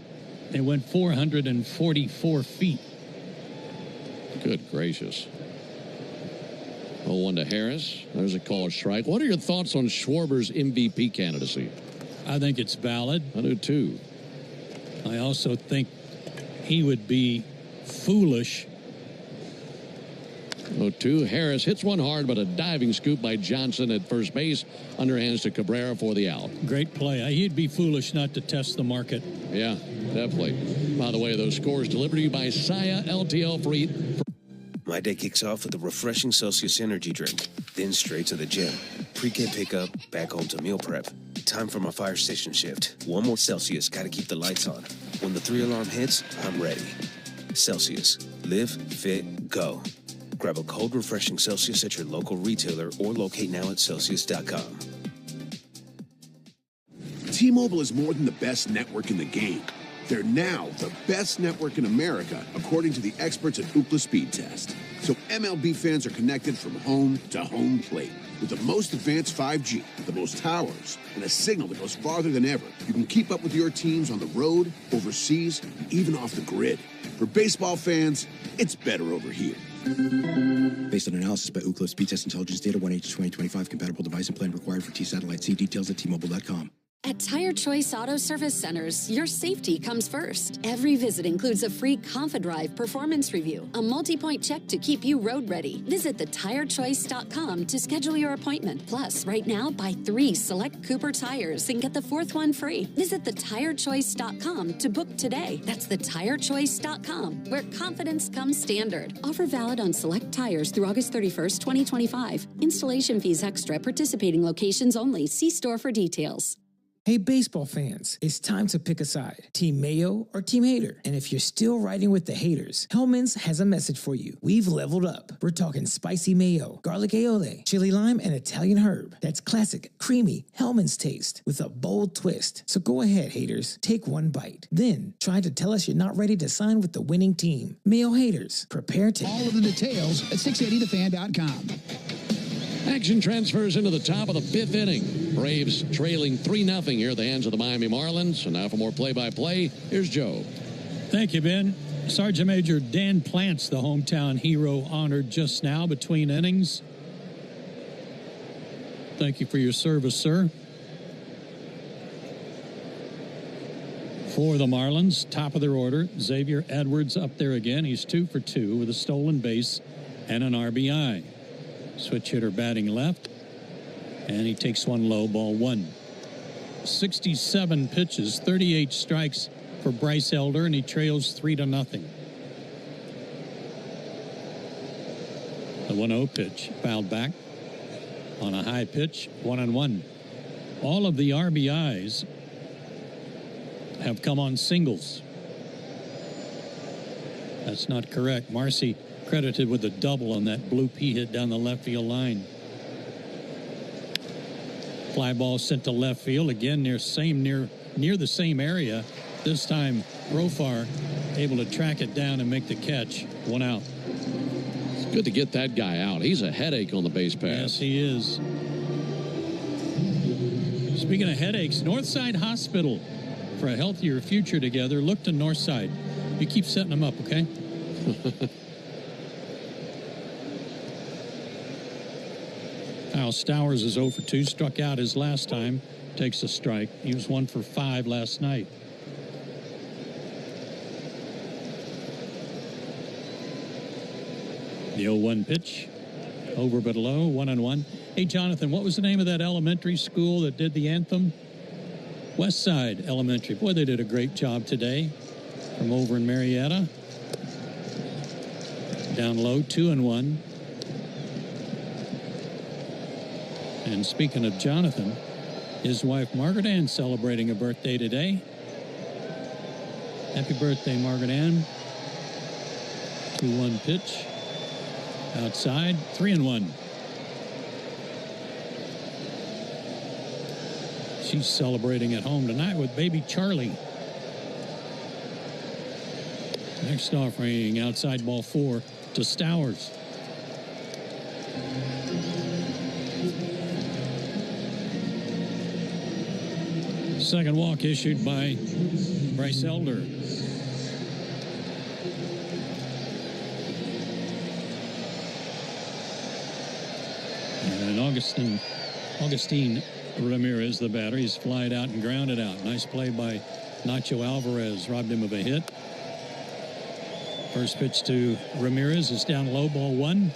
They went 444 feet. Good gracious. 0-1 to Harris. There's a called strike. What are your thoughts on Schwarber's MVP candidacy? I think it's valid. I do too. I also think he would be foolish. 0-2. Harris hits one hard, but a diving scoop by Johnson at first base. Underhands to Cabrera for the out. Great play. He'd be foolish not to test the market. Yeah, definitely. By the way, those scores delivered to you by Saya LTL Fleet. My day kicks off with a refreshing Celsius energy drink, then straight to the gym. Pre-K pickup, back home to meal prep. Time for my fire station shift. One more Celsius, gotta keep the lights on. When the 3-alarm hits, I'm ready. Celsius. Live, fit, go. Grab a cold, refreshing Celsius at your local retailer or locate now at Celsius.com. T-Mobile is more than the best network in the game. They're now the best network in America, according to the experts at Ookla Speed Test. So MLB fans are connected from home to home plate. With the most advanced 5G, the most towers, and a signal that goes farther than ever, you can keep up with your teams on the road, overseas, and even off the grid. For baseball fans, it's better over here. Based on analysis by Ookla Speed Test Intelligence Data 1H2025, compatible device and plan required for T-Satellite. See details at T-Mobile.com. At Tire Choice Auto Service Centers, your safety comes first. Every visit includes a free ConfiDrive performance review, a multi-point check to keep you road ready. Visit thetirechoice.com to schedule your appointment. Plus, right now, buy 3 select Cooper tires and get the 4th one free. Visit thetirechoice.com to book today. That's thetirechoice.com, where confidence comes standard. Offer valid on select tires through August 31st, 2025. Installation fees extra. Participating locations only. See store for details. Hey, baseball fans, it's time to pick a side. Team Mayo or Team Hater? And if you're still riding with the haters, Hellman's has a message for you. We've leveled up. We're talking spicy mayo, garlic aioli, chili lime, and Italian herb. That's classic, creamy Hellman's taste with a bold twist. So go ahead, haters. Take one bite. Then try to tell us you're not ready to sign with the winning team. Mayo haters, prepare to... All of the details at 680thefan.com. Action transfers into the top of the 5th inning. Braves trailing 3-0 here at the hands of the Miami Marlins. And now for more play-by-play, here's Joe. Thank you, Ben. Sergeant Major Dan Plants, the hometown hero, honored just now between innings. Thank you for your service, sir. For the Marlins, top of their order, Xavier Edwards up there again. He's 2 for 2 with a stolen base and an RBI. Switch hitter batting left, and he takes one low, ball 1. 67 pitches, 38 strikes for Bryce Elder, and he trails 3-0. The 1-0 pitch fouled back on a high pitch, 1-1. All of the RBIs have come on singles. That's not correct. Marcy credited with a double on that bloop he hit down the left field line. Fly ball sent to left field again near the same area. This time Profar able to track it down and make the catch. 1 out. It's good to get that guy out. He's a headache on the base pass. Yes, he is. Speaking of headaches, Northside Hospital. For a healthier future together, look to Northside. You keep setting them up, okay? Kyle Stowers is 0 for 2, struck out his last time, takes a strike. He was 1 for 5 last night. The 0-1 pitch, over but low, 1-1. Hey, Jonathan, what was the name of that elementary school that did the anthem? Westside Elementary. Boy, they did a great job today from over in Marietta. Down low, 2-1. And speaking of Jonathan, his wife Margaret Ann celebrating a birthday today. Happy birthday, Margaret Ann. 2-1 pitch. Outside, 3-1. She's celebrating at home tonight with baby Charlie. Next offering, outside ball 4 to Stowers. Second walk issued by Bryce Elder. And Augustine Ramirez, the batter, he's flied out and grounded out. Nice play by Nacho Alvarez, robbed him of a hit. First pitch to Ramirez is down low, ball one.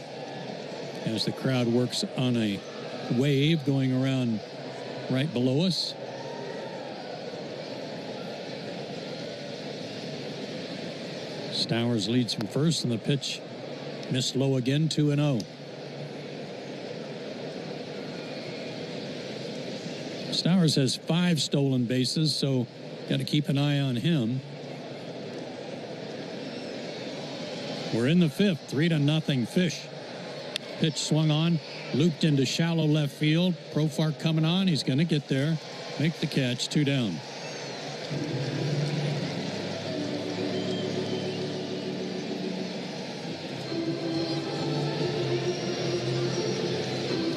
As the crowd works on a wave going around right below us. Stowers leads from first, and the pitch missed low again, 2-0. Stowers has 5 stolen bases, so got to keep an eye on him. We're in the 5th, 3-0 Fish. Pitch swung on, looped into shallow left field. Profar coming on, he's going to get there, make the catch, 2 down.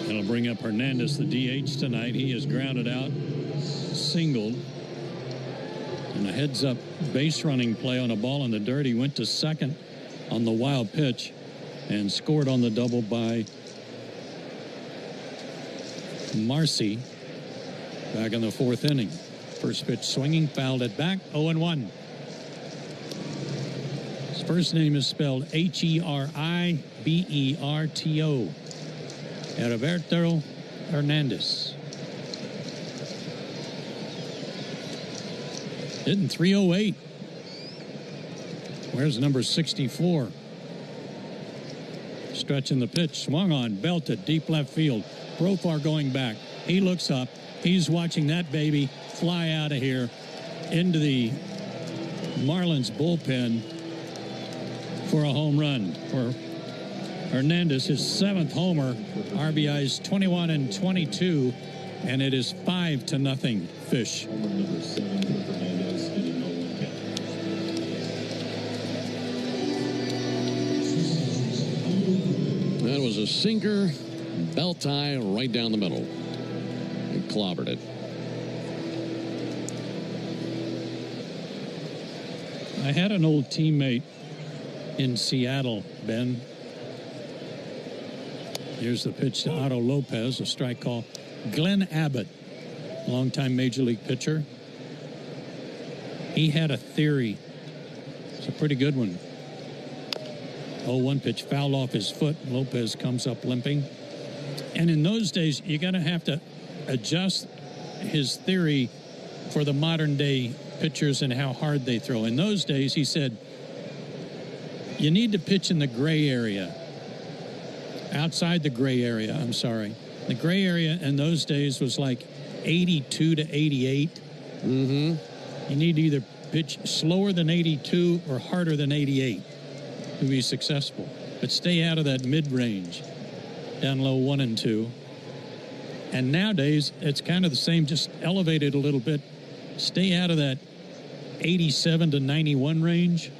That'll bring up Hernandez, the DH tonight. He is grounded out, singled. And a heads-up base running play on a ball in the dirt. He went to second on the wild pitch and scored on the double by Marcy back in the 4th inning. First pitch swinging, fouled it back, 0-1. His first name is spelled Heriberto Heriberto Hernandez. Hitting .308. Where's number 64? Stretching the pitch, swung on, belted, deep left field. Profar going back. He looks up. He's watching that baby fly out of here into the Marlins bullpen for a home run for Hernandez, his 7th homer. RBIs 21 and 22, and it is 5-0 Fish. That was a sinker, belt tie right down the middle. And clobbered it. I had an old teammate in Seattle, Ben. Here's the pitch to Otto Lopez, a strike call. Glenn Abbott, longtime Major League pitcher. He had a theory. It's a pretty good one. 0-1 pitch, fouled off his foot. Lopez comes up limping. And in those days, you're going to have to adjust his theory for the modern day pitchers and how hard they throw. In those days, he said, you need to pitch in the gray area. Outside the gray area, I'm sorry. The gray area in those days was like 82 to 88. You need to either pitch slower than 82 or harder than 88 to be successful. But stay out of that mid-range, down low 1 and 2. And nowadays, it's kind of the same, just elevated a little bit. Stay out of that 87 to 91 range.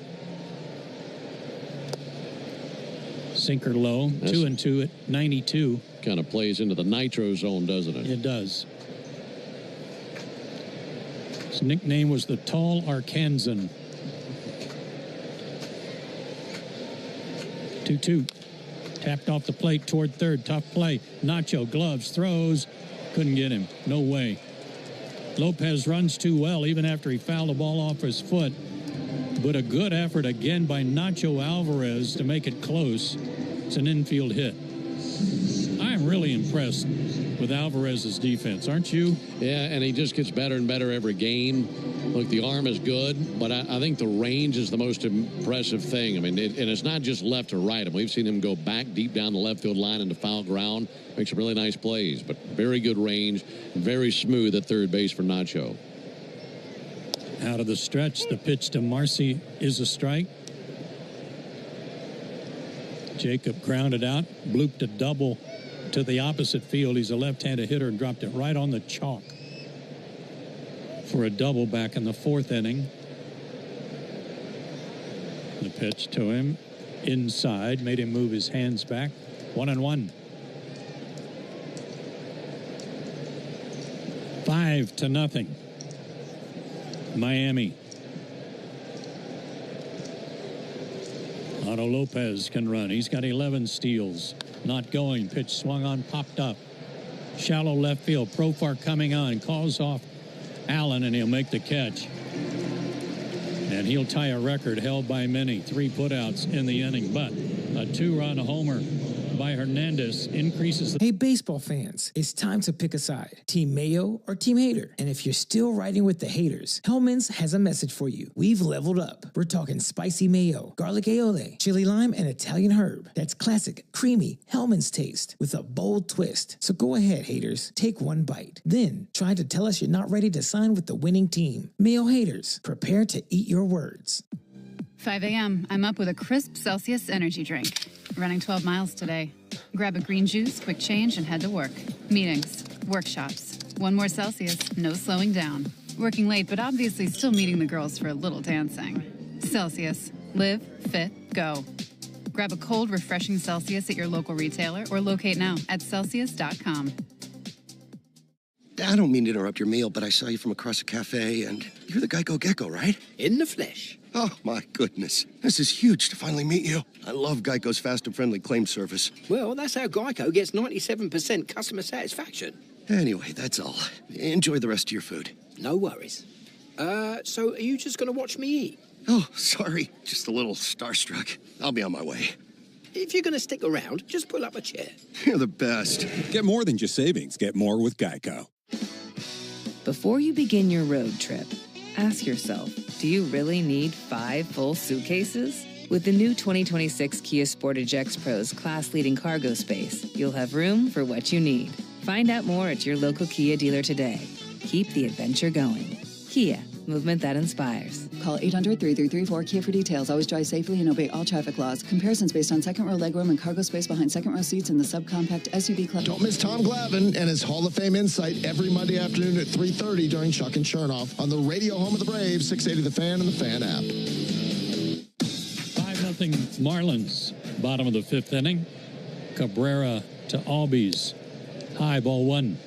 Sinker low, 2 and 2 at 92. Kind of plays into the nitro zone, doesn't it? It does. His nickname was the Tall Arkansan. 2-2. Tapped off the plate toward third. Tough play. Nacho, gloves, throws. Couldn't get him. No way. Lopez runs too well, even after he fouled the ball off his foot. But a good effort again by Nacho Alvarez to make it close. It's an infield hit. I'm really impressed with Alvarez's defense, aren't you? Yeah, and he just gets better and better every game. Look, the arm is good, but I think the range is the most impressive thing. I mean, and it's not just left or right. I mean, we've seen him go back deep down the left field line into foul ground. Makes some really nice plays, but very good range, very smooth at third base for Nacho. Out of the stretch, the pitch to Marcy is a strike. Jacob grounded out, blooped a double to the opposite field. He's a left-handed hitter and dropped it right on the chalk for a double back in the 4th inning. The pitch to him inside made him move his hands back. 1-1. 5-0. Miami. Otto Lopez can run. He's got 11 steals. Not going. Pitch swung on, popped up. Shallow left field. Profar coming on. Calls off Allen, and he'll make the catch. And he'll tie a record held by many, 3 putouts in the inning. But a 2-run homer by Hernandez increases the... Hey, baseball fans, it's time to pick a side. Team Mayo or Team Hater? And if you're still riding with the haters, Hellman's has a message for you. We've leveled up. We're talking spicy mayo, garlic aioli, chili lime, and Italian herb. That's classic, creamy Hellman's taste with a bold twist. So go ahead, haters. Take one bite. Then try to tell us you're not ready to sign with the winning team. Mayo haters, prepare to eat your words. 5 a.m., I'm up with a crisp Celsius energy drink. Running 12 miles today. Grab a green juice, quick change, and head to work. Meetings, workshops. One more Celsius, no slowing down. Working late, but obviously still meeting the girls for a little dancing. Celsius. Live, fit, go. Grab a cold, refreshing Celsius at your local retailer or locate now at Celsius.com. I don't mean to interrupt your meal, but I saw you from across a cafe, and you're the Geico Gecko, right? In the flesh. Oh, my goodness. This is huge to finally meet you. I love Geico's fast and friendly claim service. Well, that's how Geico gets 97% customer satisfaction. Anyway, that's all. Enjoy the rest of your food. No worries. So are you just going to watch me eat? Oh, sorry. Just a little starstruck. I'll be on my way. If you're going to stick around, just pull up a chair. You're the best. Get more than just savings. Get more with Geico. Before you begin your road trip, ask yourself, do you really need 5 full suitcases? With the new 2026 Kia Sportage X Pro's class-leading cargo space, you'll have room for what you need. Find out more at your local Kia dealer today. Keep the adventure going. Kia, movement that inspires. Call 800-3334-KIA for details. Always drive safely and obey all traffic laws. Comparisons based on second row legroom and cargo space behind second row seats in the subcompact SUV class. Don't miss Tom Glavine and his Hall of Fame insight every Monday afternoon at 3:30 during Chuck and Chernoff on the radio home of the Braves, 680 The Fan and the Fan app. 5-0 Marlins, bottom of the 5th inning. Cabrera to Albies. High, ball 1.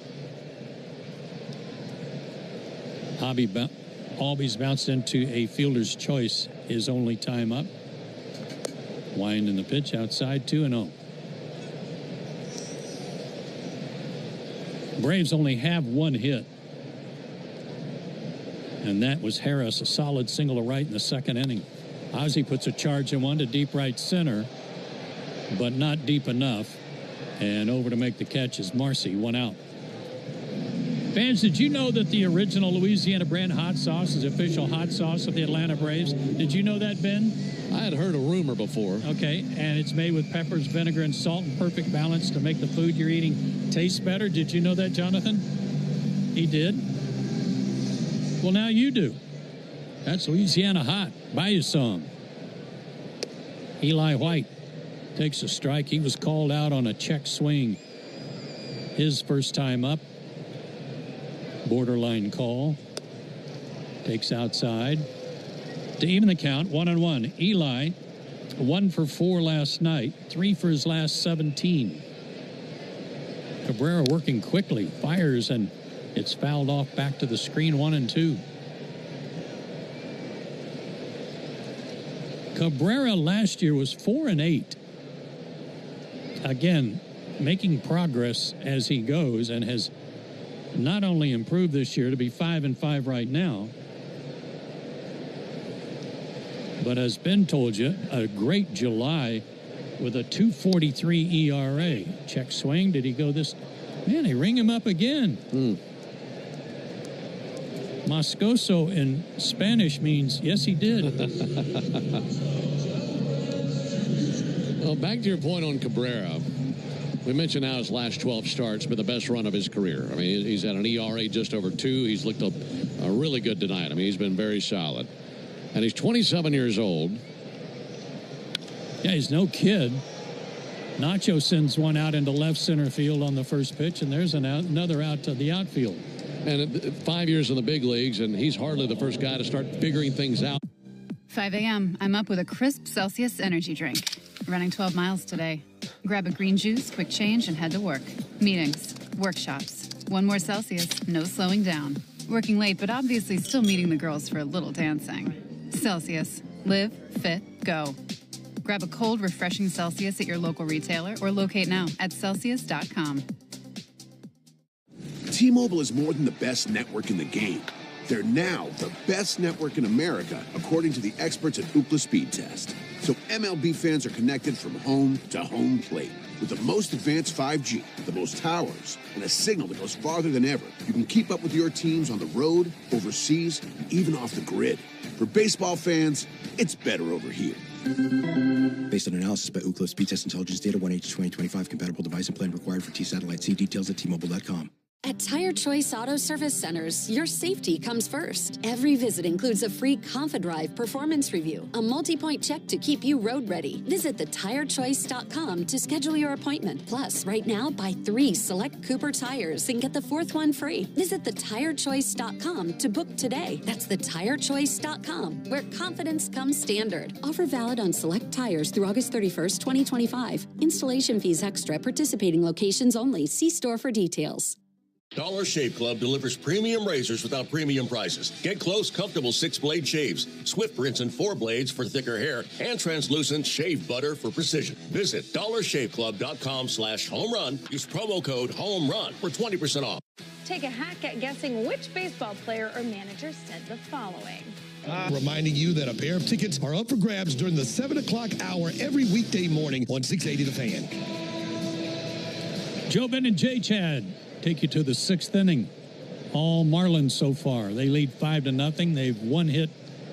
Albies bounced into a fielder's choice, his only time up. Wind in the pitch outside, 2-0. Braves only have 1 hit, and that was Harris, a solid single to right in the 2nd inning. Ozzie puts a charge in 1 to deep right center, but not deep enough, and over to make the catch is Marcy, 1 out. Fans, did you know that the original Louisiana brand hot sauce is official hot sauce of the Atlanta Braves? Did you know that, Ben? I had heard a rumor before. Okay, and it's made with peppers, vinegar, and salt in perfect balance to make the food you're eating taste better. Did you know that, Jonathan? He did? Well, now you do. That's Louisiana hot. Buy you some. Eli White takes a strike. He was called out on a check swing. His first time up. Borderline call. Takes outside. To even the count, 1-1. Eli, 1 for 4 last night, 3 for his last 17. Cabrera working quickly, fires, and it's fouled off back to the screen, 1-2. Cabrera last year was 4-8. Again, making progress as he goes, and has not only improved this year to be 5-5 right now, but as Ben told you, a great July with a 2.43 ERA. Check swing. Did he go this? Man, they ring him up again. Moscoso in Spanish means yes, he did. Well, back to your point on Cabrera. We mentioned how his last 12 starts been the best run of his career. I mean, he's had an ERA just over 2. He's looked a really good tonight. I mean, he's been very solid. And he's 27 years old. Yeah, he's no kid. Nacho sends one out into left center field on the first pitch, and there's another out to the outfield. And 5 years in the big leagues, and he's hardly the first guy to start figuring things out. 5 a.m., I'm up with a crisp Celsius energy drink. Running 12 miles today. Grab a green juice, quick change, and head to work. Meetings, workshops. One more Celsius, no slowing down. Working late, but obviously still meeting the girls for a little dancing. Celsius. Live, fit, go. Grab a cold, refreshing Celsius at your local retailer or locate now at Celsius.com. T-Mobile is more than the best network in the game. They're now the best network in America, according to the experts at Ookla Speed Test. So MLB fans are connected from home to home plate. With the most advanced 5G, the most towers, and a signal that goes farther than ever, you can keep up with your teams on the road, overseas, and even off the grid. For baseball fans, it's better over here. Based on analysis by Ookla Speed Test Intelligence Data 1H2025, compatible device and plan required for T-Satellite. See details at T-Mobile.com. At Tire Choice Auto Service Centers, your safety comes first. Every visit includes a free ConfiDrive performance review, a multi-point check to keep you road ready. Visit thetirechoice.com to schedule your appointment. Plus, right now, buy 3 select Cooper tires and get the 4th one free. Visit thetirechoice.com to book today. That's thetirechoice.com, where confidence comes standard. Offer valid on select tires through August 31st, 2025. Installation fees extra. Participating locations only. See store for details. Dollar Shave Club delivers premium razors without premium prices. Get close, comfortable 6-blade shaves, swift rinse and 4 blades for thicker hair, and translucent shave butter for precision. Visit dollarshaveclub.com/home-run. Use promo code HOME-RUN for 20% off. Take a hack at guessing which baseball player or manager said the following. Reminding you that a pair of tickets are up for grabs during the 7 o'clock hour every weekday morning on 680 The Fan. Joe Ben and Jay Chad take you to the 6th inning. All Marlins so far. They lead 5-0. They've one-hit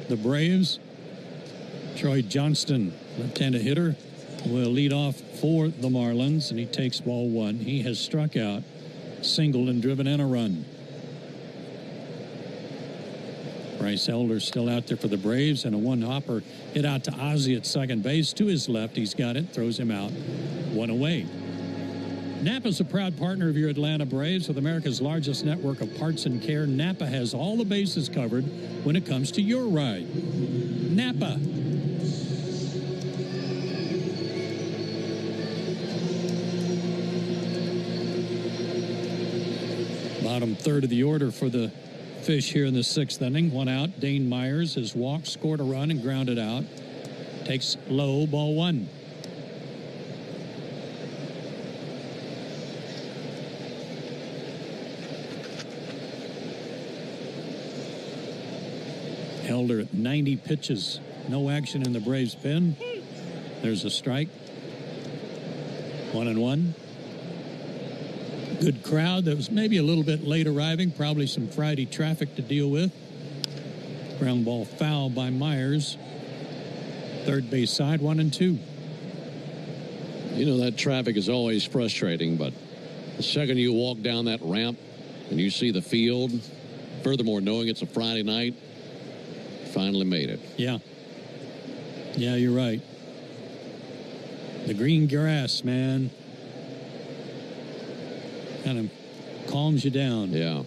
the Braves. Troy Johnston, left-handed hitter, will lead off for the Marlins, and he takes ball 1. He has struck out, singled, and driven in a run. Bryce Elder's still out there for the Braves, and a one-hopper hit out to Ozzie at second base. To his left, he's got it, throws him out, 1 away. Napa's a proud partner of your Atlanta Braves. With America's largest network of parts and care, Napa has all the bases covered when it comes to your ride. Napa. Bottom third of the order for the Fish here in the 6th inning. 1 out. Dane Myers has walked, scored a run, and grounded out. Takes low, ball 1. Elder at 90 pitches. No action in the Braves pen. There's a strike. 1-1. Good crowd that was maybe a little bit late arriving. Probably some Friday traffic to deal with. Ground ball foul by Myers. Third base side, 1-2. You know, that traffic is always frustrating, but the second you walk down that ramp and you see the field, furthermore, knowing it's a Friday night, finally made it. Yeah, you're right. The green grass, man, kind of calms you down. Yeah.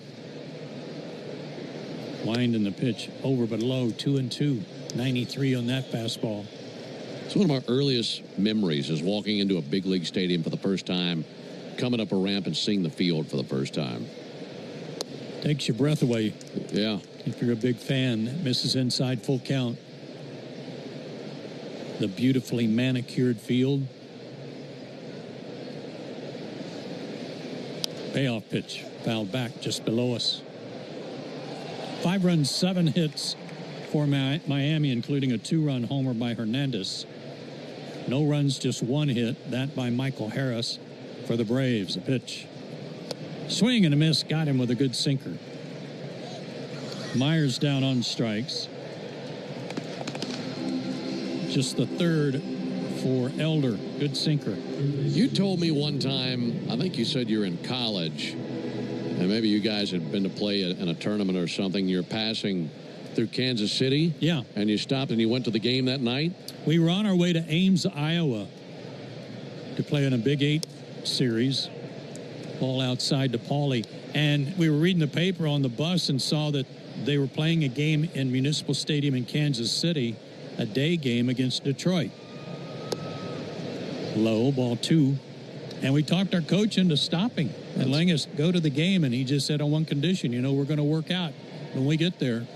Winding the pitch over but low, 2-2. 93 on that fastball. It's one of our earliest memories is walking into a big league stadium for the first time, coming up a ramp and seeing the field for the first time. Takes your breath away. Yeah. If you're a big fan, that misses inside, full count. The beautifully manicured field. Payoff pitch, fouled back just below us. 5 runs, 7 hits for Miami, including a 2-run homer by Hernandez. No runs, just 1 hit, that by Michael Harris for the Braves. A pitch. Swing and a miss, got him with a good sinker. Myers down on strikes. Just the third for Elder. Good sinker. You told me one time, I think you said you're in college, and maybe you guys had been to play in a tournament or something. You're passing through Kansas City. Yeah. And you stopped and you went to the game that night? We were on our way to Ames, Iowa to play in a Big 8 series. All outside to Pauley. And we were reading the paper on the bus and saw that they were playing a game in Municipal Stadium in Kansas City, a day game against Detroit. Low, ball 2. And we talked our coach into stopping and letting us go to the game. And he just said on one condition, we're going to work out when we get there.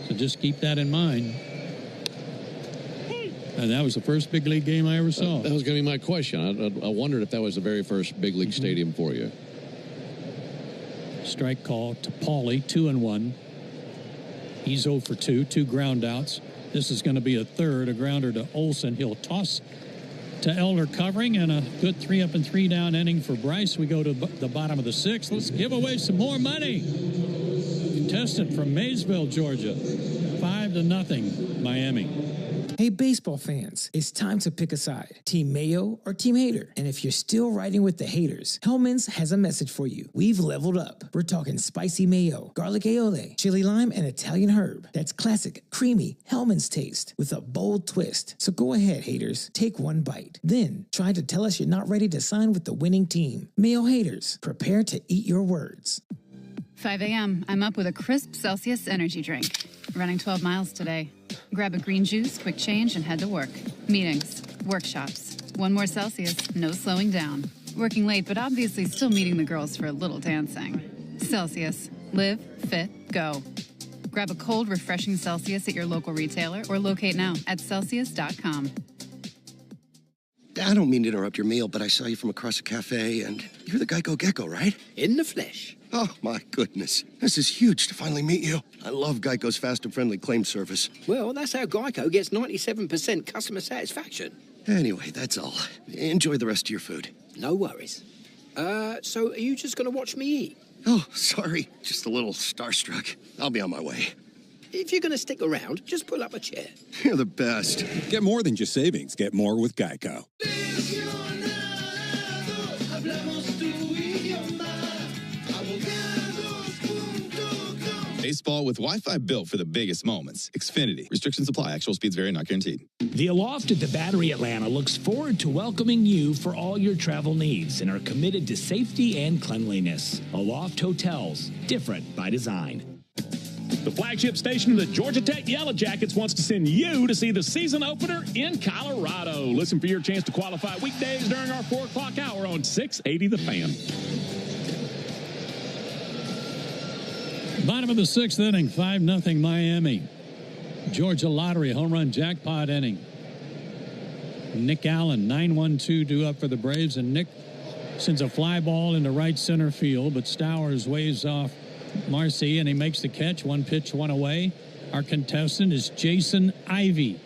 So just keep that in mind. And that was the first big league game I ever saw. That was going to be my question. I wondered if that was the very first big league stadium for you. Strike call to Pauley, 2-1. He's 0 for 2, 2 ground outs. This is going to be a third, a grounder to Olson. He'll toss to Elder covering, and a good 3 up and 3 down inning for Bryce. We go to the bottom of the 6th. Let's give away some more money. Contestant from Maysville, Georgia. 5-0, Miami. Hey, baseball fans, it's time to pick a side. Team Mayo or Team Hater. And if you're still riding with the haters, Hellman's has a message for you. We've leveled up. We're talking spicy mayo, garlic aioli, chili lime, and Italian herb. That's classic, creamy Hellman's taste with a bold twist. So go ahead, haters. Take one bite. Then try to tell us you're not ready to sign with the winning team. Mayo haters, prepare to eat your words. 5 a.m. I'm up with a crisp Celsius energy drink. Running 12 miles today. Grab a green juice, quick change, and head to work. Meetings, workshops. One more Celsius, no slowing down. Working late, but obviously still meeting the girls for a little dancing. Celsius. Live, fit, go. Grab a cold, refreshing Celsius at your local retailer or locate now at Celsius.com. I don't mean to interrupt your meal, but I saw you from across a cafe, and you're the Geico Gecko, right? In the flesh. Oh, my goodness. This is huge to finally meet you. I love Geico's fast and friendly claim service. Well, that's how Geico gets 97% customer satisfaction. Anyway, that's all. Enjoy the rest of your food. No worries. So are you just going to watch me eat? Oh, sorry. Just a little starstruck. I'll be on my way. If you're going to stick around, just pull up a chair. You're the best. Get more than just savings. Get more with Geico. Baseball with Wi-Fi built for the biggest moments. Xfinity. Restrictions apply. Actual speeds vary, not guaranteed. The Aloft at the Battery Atlanta looks forward to welcoming you for all your travel needs and are committed to safety and cleanliness. Aloft Hotels. Different by design. The flagship station of the Georgia Tech Yellow Jackets wants to send you to see the season opener in Colorado. Listen for your chance to qualify weekdays during our 4 o'clock hour on 680 The Fan. Bottom of the 6th inning, 5-0 Miami. Georgia Lottery home run jackpot inning. Nick Allen, 9-1-2 due up for the Braves, and Nick sends a fly ball into right center field, but Stowers waves off Marcy, and he makes the catch. 1 pitch, 1 away. Our contestant is Jason Ivey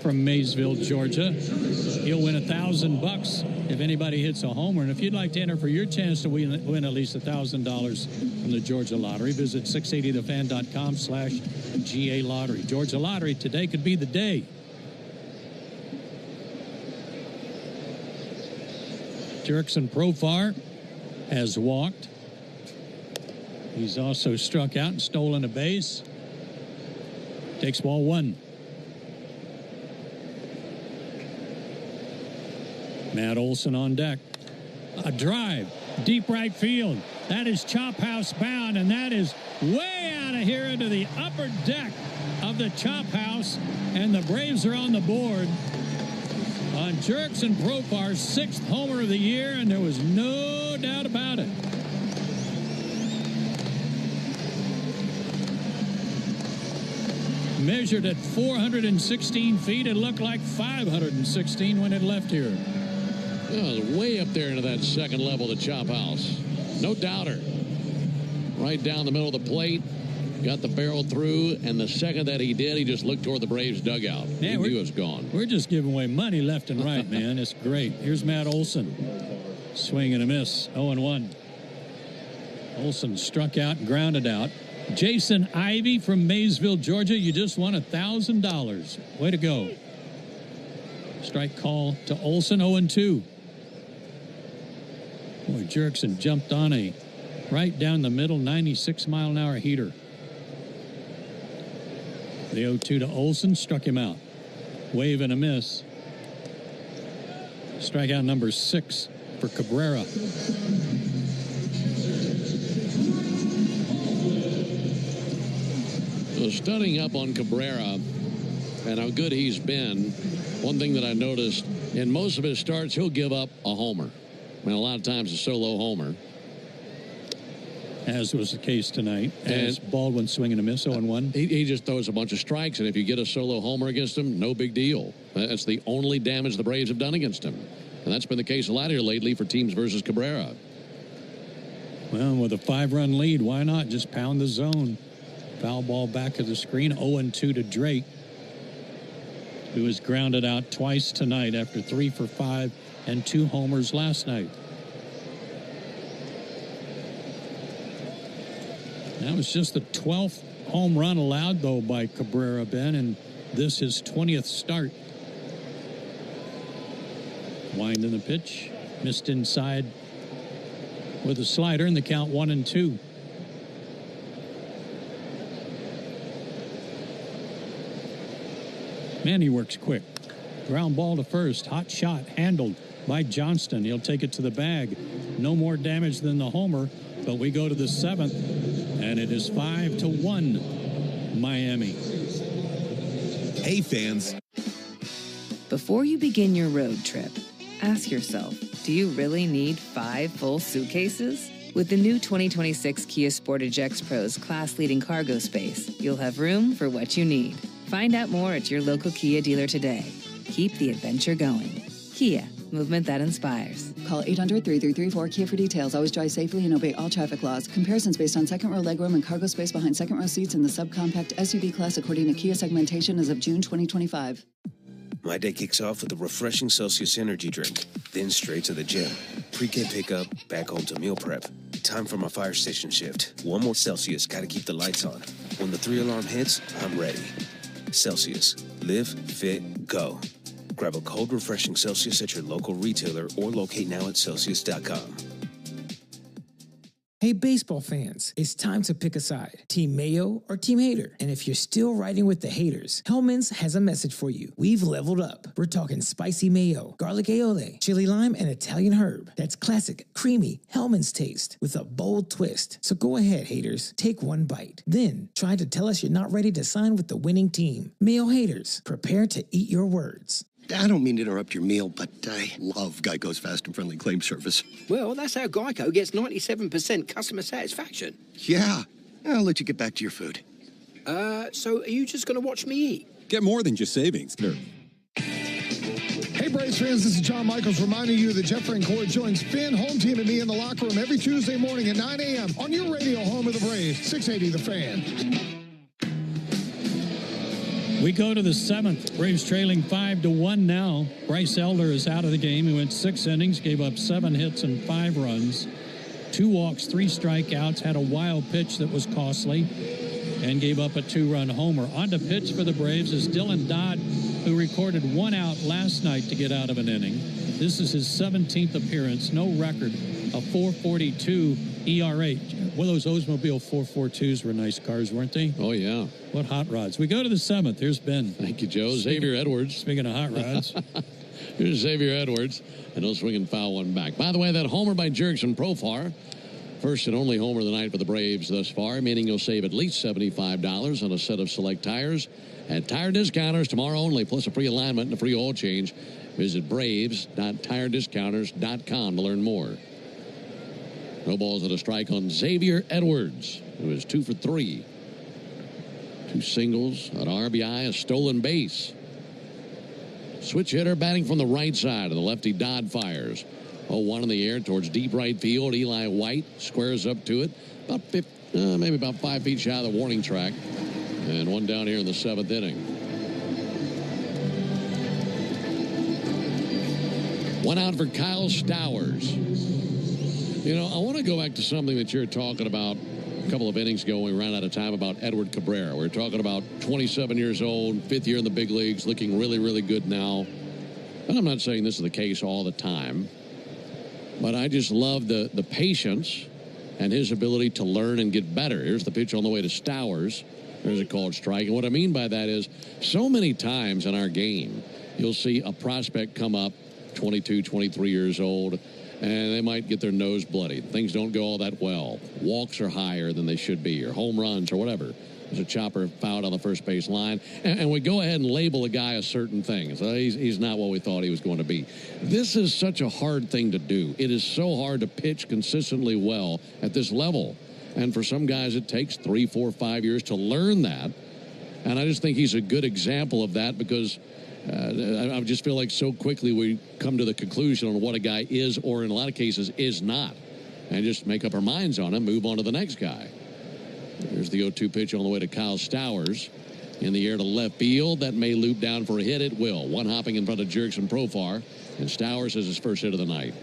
from Maysville, Georgia. He'll win $1,000 if anybody hits a homer. And if you'd like to enter for your chance to win at least $1,000 from the Georgia Lottery, visit 680thefan.com/GA Lottery. Georgia Lottery, today could be the day. Jurickson Profar has walked. He's also struck out and stolen a base. Takes ball 1. Matt Olson on deck. A drive, deep right field. That is chop house bound, and that is way out of here into the upper deck of the chop house. And the Braves are on the board on Jurickson Profar's 6th homer of the year, and there was no doubt about it. Measured at 416 feet. It looked like 516 when it left here. It was way up there into that second level of the chop house. No doubter. Right down the middle of the plate. Got the barrel through, and the second that he did, he just looked toward the Braves dugout. He knew it was gone. We're just giving away money left and right, man. It's great. Here's Matt Olson. Swing and a miss. 0-1. Olson struck out and grounded out. Jason Ivey from Maysville, Georgia. You just won $1,000. Way to go. Strike call to Olson, 0-2. Boy, Jurickson jumped on a right down the middle, 96-mile-an-hour heater. The 0-2 to Olson, struck him out. Wave and a miss. Strikeout number 6 for Cabrera. So studying up on Cabrera and how good he's been, one thing that I noticed, in most of his starts, he'll give up a homer. I mean, a lot of times a solo homer. As was the case tonight. As Baldwin swinging a miss, 0-1. He just throws a bunch of strikes, and if you get a solo homer against him, no big deal. That's the only damage the Braves have done against him. And that's been the case a lot here lately for teams versus Cabrera. Well, with a 5-run lead, why not just pound the zone? Foul ball back of the screen. 0-2 to Drake, who was grounded out twice tonight after 3 for 5 and 2 homers last night. That was just the 12th home run allowed, though, by Cabrera, Ben, and this his 20th start. Wind in the pitch. Missed inside with a slider, and the count 1-2. Man, he works quick. Ground ball to first. Hot shot handled by Johnston. He'll take it to the bag. No more damage than the homer, but we go to the 7th, and it is 5-1 Miami. Hey, fans. Before you begin your road trip, ask yourself, do you really need 5 full suitcases? With the new 2026 Kia Sportage X Pro's class-leading cargo space, you'll have room for what you need. Find out more at your local Kia dealer today. Keep the adventure going. Kia, movement that inspires. Call 800-3334-KIA for details. Always drive safely and obey all traffic laws. Comparisons based on second row legroom and cargo space behind second row seats in the subcompact SUV class according to Kia segmentation as of June 2025. My day kicks off with a refreshing Celsius energy drink, then straight to the gym. Pre-K pickup, back home to meal prep. Time for my fire station shift. One more Celsius, gotta keep the lights on. When the 3-alarm hits, I'm ready. Celsius. Live, fit, go. Grab a cold, refreshing Celsius at your local retailer or locate now at Celsius.com. Hey, baseball fans, it's time to pick a side. Team Mayo or Team Hater? And if you're still riding with the haters, Hellman's has a message for you. We've leveled up. We're talking spicy mayo, garlic aioli, chili lime, and Italian herb. That's classic, creamy Hellman's taste with a bold twist. So go ahead, haters, take one bite. Then try to tell us you're not ready to sign with the winning team. Mayo haters, prepare to eat your words. I don't mean to interrupt your meal, but I love Geico's fast and friendly claim service. Well, that's how Geico gets 97% customer satisfaction. Yeah. I'll let you get back to your food. So are you just going to watch me eat? Get more than just savings. Hey, Braves fans, this is John Michaels reminding you that Jeffrey and Corey joins Finn, home team, and me in the locker room every Tuesday morning at 9 a.m. on your radio home of the Braves, 680 The Fan. We go to the 7th. Braves trailing 5-1 now. Bryce Elder is out of the game. He went 6 innings, gave up 7 hits and 5 runs. 2 walks, 3 strikeouts, had a wild pitch that was costly, and gave up a 2-run homer. On to pitch for the Braves is Dylan Dodd, who recorded 1 out last night to get out of an inning. This is his 17th appearance. No record. A 4.42 ERA. Well, those Oldsmobile 442s were nice cars, weren't they? Oh, yeah. What hot rods. We go to the 7th. Here's Ben. Thank you, Joe. Xavier Edwards. Speaking of hot rods. Here's Xavier Edwards, and he'll swing and foul one back. By the way, that homer by Jurickson Profar, first and only homer of the night for the Braves thus far, meaning you'll save at least $75 on a set of select tires at Tire Discounters tomorrow only, plus a free alignment and a free oil change. Visit braves.tirediscounters.com to learn more. No balls and a strike on Xavier Edwards, who is 2 for 3. 2 singles, an RBI, a stolen base. Switch hitter batting from the right side, and the lefty Dodd fires. 0-1 in the air towards deep right field. Eli White squares up to it, maybe about 5 feet shy of the warning track. And one down here in the 7th inning. 1 out for Kyle Stowers. You know, I want to go back to something that you're talking about a couple of innings ago when we ran out of time about Edward Cabrera. We're talking about 27 years old, 5th year in the big leagues, looking really, really good now. And I'm not saying this is the case all the time, but I just love the patience and his ability to learn and get better. Here's the pitch on the way to Stowers. There's a called strike. And what I mean by that is so many times in our game, you'll see a prospect come up, 22, 23 years old, and they might get their nose bloody. Things don't go all that well. Walks are higher than they should be, or home runs, or whatever. There's a chopper fouled on the first base line, and we go ahead and label a guy a certain thing. So he's not what we thought he was going to be. This is such a hard thing to do. It is so hard to pitch consistently well at this level. And for some guys, it takes 3, 4, 5 years to learn that. And I just think he's a good example of that because I just feel like so quickly we come to the conclusion on what a guy is or in a lot of cases is not, and just make up our minds on him, move on to the next guy. There's the 0-2 pitch on the way to Kyle Stowers. In the air to left field. That may loop down for a hit. It will. One hopping in front of Jurickson Profar. And Stowers has his first hit of the night.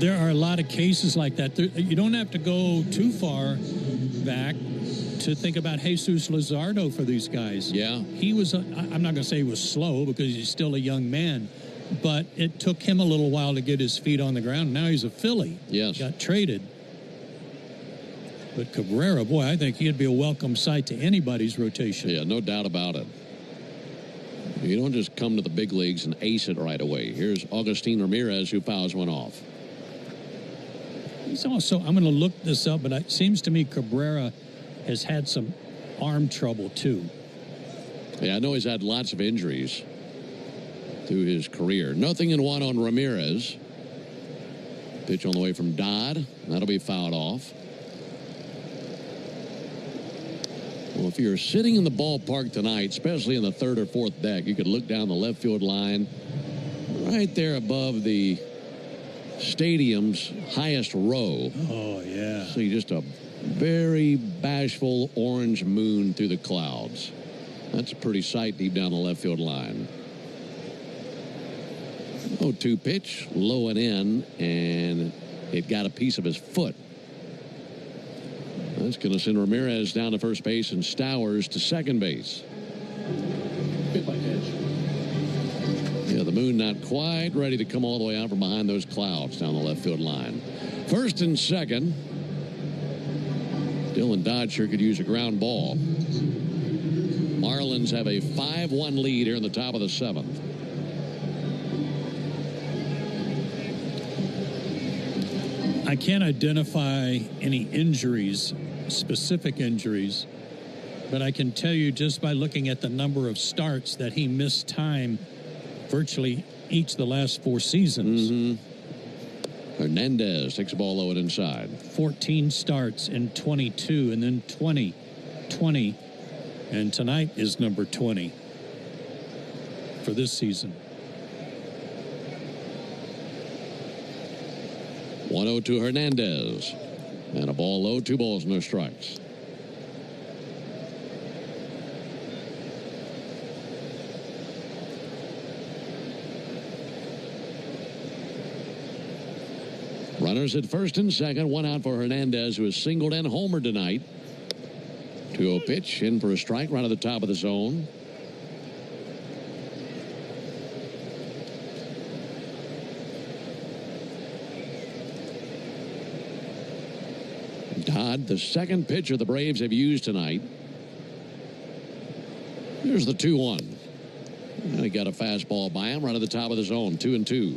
There are a lot of cases like that. You don't have to go too far back to think about Jesus Luzardo for these guys. Yeah. He was, I'm not going to say he was slow because he's still a young man, but it took him a little while to get his feet on the ground. Now he's a Philly. Yes. Got traded. But Cabrera, boy, I think he'd be a welcome sight to anybody's rotation. Yeah, no doubt about it. You don't just come to the big leagues and ace it right away. Here's Agustin Ramirez, who fouls one off. He's also, I'm going to look this up, but it seems to me Cabrera has had some arm trouble, too. Yeah, I know he's had lots of injuries through his career. 0-1 on Ramirez. Pitch on the way from Dodd. That'll be fouled off. Well, if you're sitting in the ballpark tonight, especially in the third or fourth deck, you could look down the left field line right there above the stadium's highest row. Oh, yeah. See just a very bashful orange moon through the clouds. That's a pretty sight deep down the left field line. 0-2 pitch, low and in, and it got a piece of his foot. That's going to send Ramirez down to first base and Stowers to second base. Yeah, the moon not quite ready to come all the way out from behind those clouds down the left field line. First and second. Dylan Dodd sure could use a ground ball. Marlins have a 5-1 lead here in the top of the seventh. I can't identify any injuries, specific injuries, but I can tell you just by looking at the number of starts that he missed time virtually each of the last 4 seasons. Hernandez takes the ball low and inside. 14 starts in 22, and then 20, and tonight is number 20 for this season. 1-0 to Hernandez. And a ball low, 2 balls, no strikes. Runners at first and second. 1 out for Hernandez, who has singled and homered tonight. 2-0 pitch, in for a strike, right at the top of the zone. Dodd, the second pitcher the Braves have used tonight. Here's the 2-1. And he got a fastball by him right at the top of the zone. 2-2.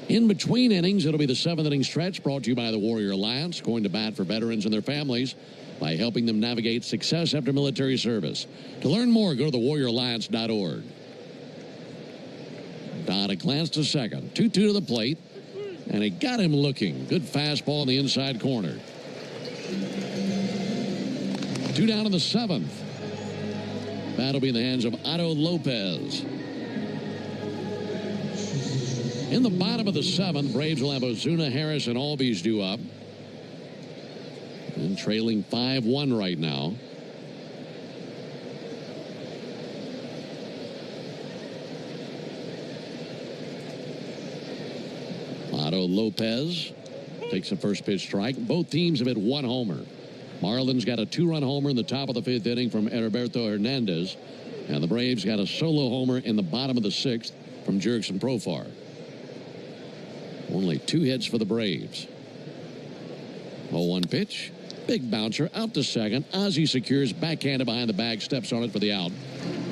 In between innings, it'll be the 7th inning stretch brought to you by the Warrior Alliance, going to bat for veterans and their families by helping them navigate success after military service. To learn more, go to thewarrioralliance.org. Dodd a glance to second. 2-2 to the plate. And he got him looking. Good fastball in the inside corner. 2 down in the 7th. That'll be in the hands of Otto Lopez. In the bottom of the 7th, Braves will have Ozuna, Harris, and Albies due up. And trailing 5-1 right now. Otto Lopez takes a first pitch strike. Both teams have hit 1 homer. Marlins got a 2-run homer in the top of the 5th inning from Heriberto Hernandez. And the Braves got a solo homer in the bottom of the 6th from Jurickson Profar. Only 2 hits for the Braves. 0-1 pitch. Big bouncer out to second. Ozzie secures backhanded behind the bag, steps on it for the out.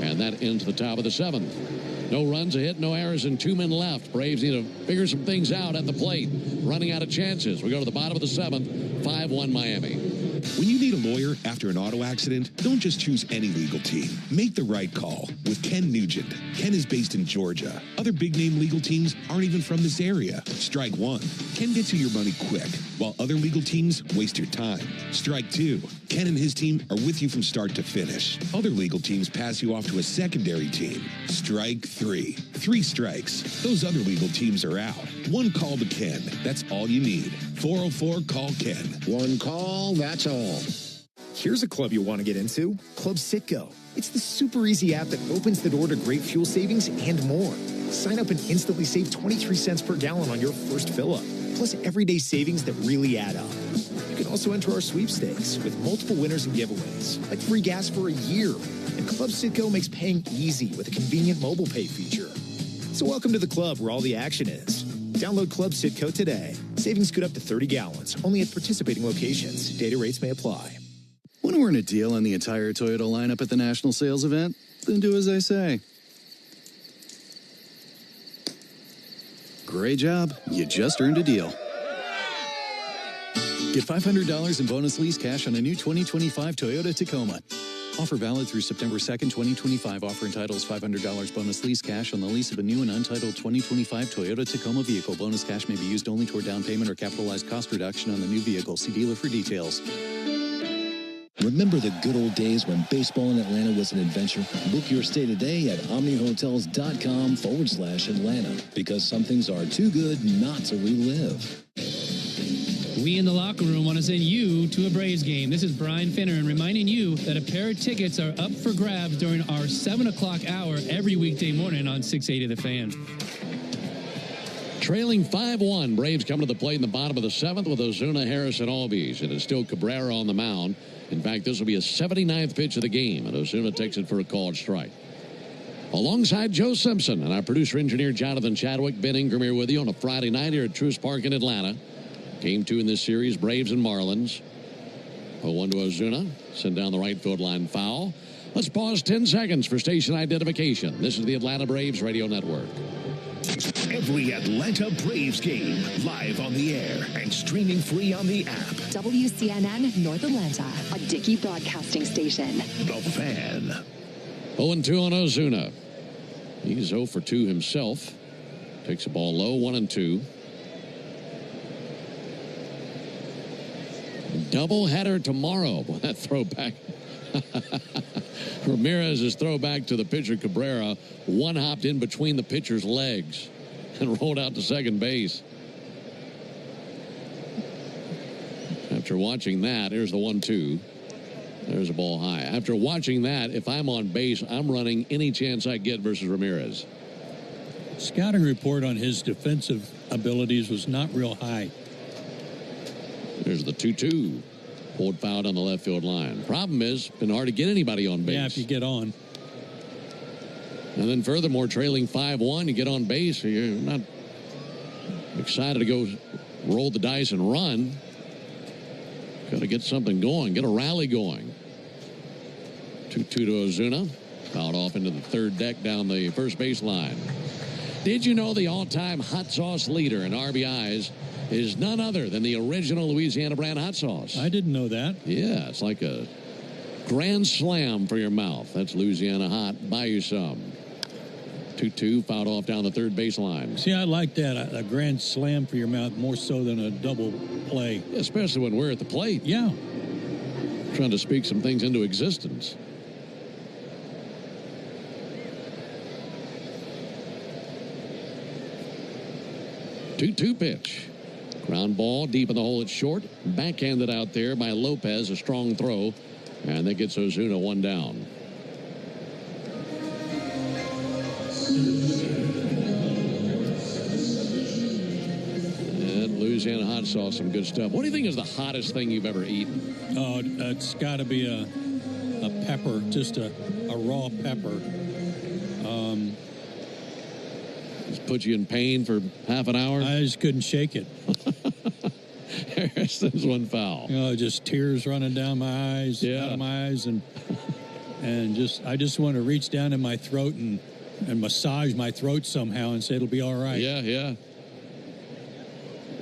And that ends the top of the 7th. No runs, a hit, no errors, and 2 men left. Braves need to figure some things out at the plate. Running out of chances. We go to the bottom of the 7th. 5-1 Miami. When you need a lawyer after an auto accident, don't just choose any legal team. Make the right call with Ken Nugent. Ken is based in Georgia. Other big-name legal teams aren't even from this area. Strike one. Ken gets you your money quick, while other legal teams waste your time. Strike two. Ken and his team are with you from start to finish. Other legal teams pass you off to a secondary team. Strike three. 3 strikes. Those other legal teams are out. One call to Ken. That's all you need. 404-CALL-KEN. One call, that's all. Here's a club you'll want to get into, Club Citgo. It's the super easy app that opens the door to great fuel savings and more. Sign up and instantly save 23 cents per gallon on your first fill-up, plus everyday savings that really add up. You can also enter our sweepstakes with multiple winners and giveaways, like free gas for a year. And Club Citgo makes paying easy with a convenient mobile pay feature. So welcome to the club where all the action is. Download Club Citgo today. Savings good up to 30 gallons, only at participating locations. Data rates may apply. Want to earn a deal on the entire Toyota lineup at the national sales event? Then do as I say. Great job. You just earned a deal. Get $500 in bonus lease cash on a new 2025 Toyota Tacoma. Offer valid through September 2nd, 2025. Offer entitles $500 bonus lease cash on the lease of a new and untitled 2025 Toyota Tacoma vehicle. Bonus cash may be used only toward down payment or capitalized cost reduction on the new vehicle. See dealer for details. Remember the good old days when baseball in Atlanta was an adventure? Book your stay today at omnihotels.com/Atlanta, because some things are too good not to relive. We in the locker room want to send you to a Braves game. This is Brian Finner, and reminding you that a pair of tickets are up for grabs during our 7 o'clock hour every weekday morning on 680 The Fan. Trailing 5-1, Braves come to the plate in the bottom of the 7th with Ozuna, Harris, and Albies. It is still Cabrera on the mound. In fact, this will be a 79th pitch of the game, and Ozuna takes it for a called strike. Alongside Joe Simpson and our producer-engineer Jonathan Chadwick, Ben Ingram here with you on a Friday night here at Truist Park in Atlanta. Game 2 in this series, Braves and Marlins. 0-1 to Ozuna. Send down the right field line foul. Let's pause 10 seconds for station identification. This is the Atlanta Braves Radio Network. Every Atlanta Braves game, live on the air and streaming free on the app. WCNN North Atlanta, a Dickey broadcasting station. The Fan. 0-2 on Ozuna. He's 0 for 2 himself. Takes the ball low, 1-2. Doubleheader tomorrow. Boy, that throwback. Ramirez's throwback to the pitcher Cabrera. One hopped in between the pitcher's legs and rolled out to second base. After watching that, here's the 1-2. There's a ball high. After watching that, if I'm on base, I'm running any chance I get versus Ramirez. Scouting report on his defensive abilities was not real high. There's the 2-2. Pulled foul on the left field line. Problem is, been hard to get anybody on base. Yeah, if you get on. And then furthermore, trailing 5-1, you get on base, you're not excited to go roll the dice and run. Got to get something going, get a rally going. 2-2 to Ozuna. Fouled off into the third deck down the first base line. Did you know the all-time hot sauce leader in RBIs is none other than the original Louisiana brand hot sauce? I didn't know that. Yeah, it's like a grand slam for your mouth. That's Louisiana hot. Buy you some. 2-2, fouled off down the third baseline. See, I like that. A grand slam for your mouth more so than a double play. Especially when we're at the plate. Yeah. Trying to speak some things into existence. Two pitch. Ground ball deep in the hole. It's short. Backhanded out there by Lopez. A strong throw. And that gets Ozuna one down. And Louisiana hot sauce, some good stuff. What do you think is the hottest thing you've ever eaten? Oh, it's got to be a pepper, just a raw pepper. Just put you in pain for half an hour? I just couldn't shake it. Harrison's one foul. You know, just tears running down my eyes, out of my eyes, and I just want to reach down in my throat and massage my throat somehow and say it'll be all right. Yeah.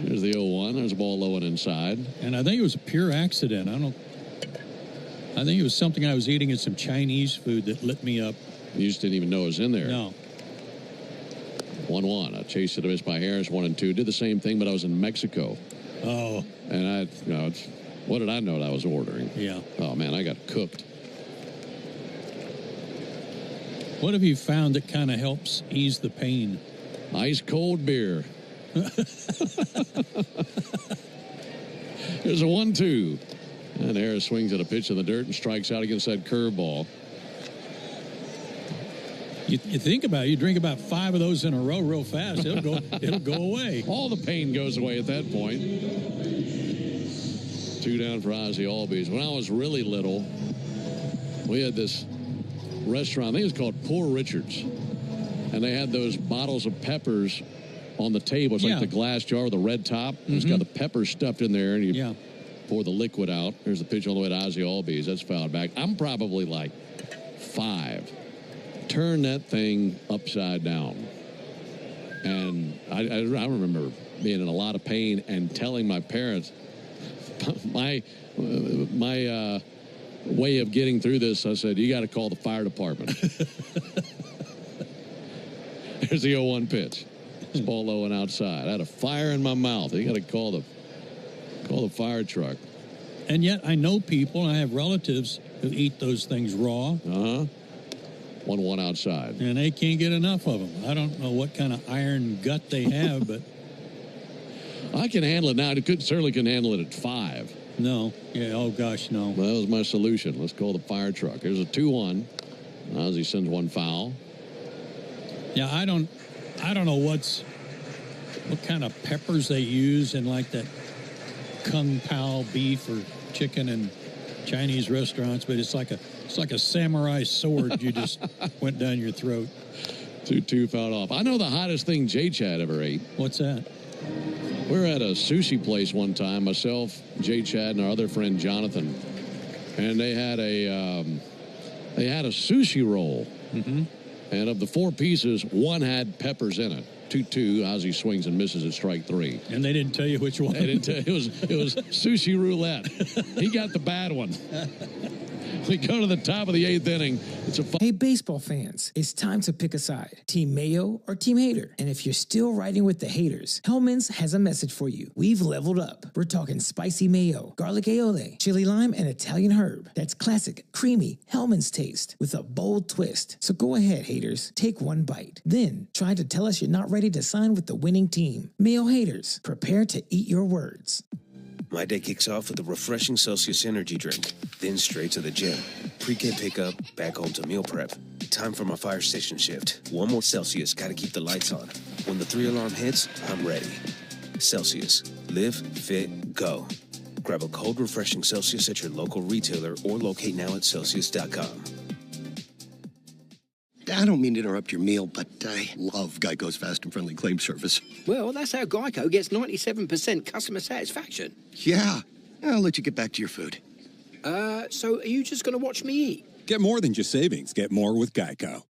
Here's the 0-1. There's a ball low and inside. And I think it was a pure accident. I don't I think it was something I was eating in some Chinese food that lit me up. You just didn't even know it was in there. No. 1-1. A chase to the miss by Harris, 1-2. Did the same thing, but I was in Mexico. Oh. And what did I know that I was ordering? Yeah. Oh, man, I got cooked. What have you found that kind of helps ease the pain? Ice cold beer. There's a 1-2. And Harris swings at a pitch in the dirt and strikes out against that curveball. You think about it, you drink about 5 of those in a row real fast, it'll go away. All the pain goes away at that point. 2 down for Ozzie Albies. When I was really little, we had this restaurant, I think it was called Poor Richard's. And they had those bottles of peppers on the table. It's like the glass jar with the red top. It's got the peppers stuffed in there, and you pour the liquid out. There's the pitch all the way to Ozzie Albies. That's fouled back. I'm probably like 5. Turn that thing upside down. And I remember being in a lot of pain and telling my parents, my way of getting through this, I said, you got to call the fire department. There's the 0-1 pitch. It's ball low and outside. I had a fire in my mouth. You got to call the fire truck. And yet I know people, and I have relatives who eat those things raw. 1-1 outside. And they can't get enough of them. I don't know what kind of iron gut they have, but I can handle it now. I certainly can handle it at 5. No. Yeah, oh gosh, no. Well, that was my solution. Let's call the fire truck. There's a 2-1. Ozzie sends one foul. Yeah, I don't know what kind of peppers they use in like that Kung Pao beef or chicken in Chinese restaurants, but it's like a samurai sword you just went down your throat. 2-2 fouled off. I know the hottest thing J-Chad ever ate. What's that? We were at a sushi place one time, myself, J-Chad, and our other friend Jonathan, and they had a sushi roll. Mm-hmm. And of the 4 pieces, 1 had peppers in it. 2-2. Ozzie swings and misses at strike 3. And they didn't tell you which one. They didn't tell, it was sushi roulette. He got the bad one. We go to the top of the 8th inning. Hey, baseball fans, it's time to pick a side. Team Mayo or Team Hater. And if you're still riding with the haters, Hellman's has a message for you. We've leveled up. We're talking spicy mayo, garlic aioli, chili lime, and Italian herb. That's classic, creamy Hellman's taste with a bold twist. So go ahead, haters. Take one bite. Then try to tell us you're not ready to sign with the winning team. Mayo haters, prepare to eat your words. My day kicks off with a refreshing Celsius energy drink, then straight to the gym. Pre-K pickup, back home to meal prep. Time for my fire station shift. 1 more Celsius, gotta keep the lights on. When the 3-alarm hits, I'm ready. Celsius. Live, fit, go. Grab a cold, refreshing Celsius at your local retailer or locate now at Celsius.com. I don't mean to interrupt your meal, but I love Geico's fast and friendly claim service. Well, that's how Geico gets 97% customer satisfaction. Yeah. I'll let you get back to your food. So are you just going to watch me eat? Get more than just savings. Get more with Geico.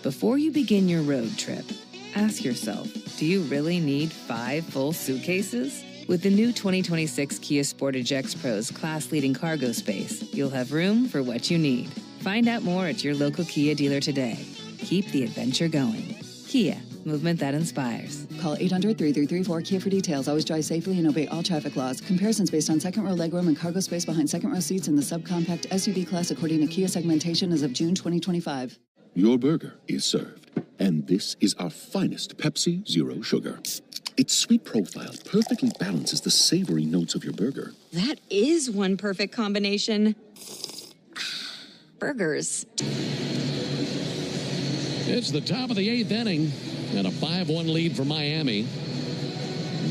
Before you begin your road trip, ask yourself, do you really need 5 full suitcases? With the new 2026 Kia Sportage X Pro's class-leading cargo space, you'll have room for what you need. Find out more at your local Kia dealer today. Keep the adventure going. Kia, movement that inspires. Call 800-3334-KIA for details. Always drive safely and obey all traffic laws. Comparisons based on second row legroom and cargo space behind second row seats in the subcompact SUV class according to Kia segmentation as of June 2025. Your burger is served. And this is our finest Pepsi Zero Sugar. Its sweet profile perfectly balances the savory notes of your burger. That is one perfect combination. Burgers. It's the top of the 8th inning and a 5-1 lead for Miami.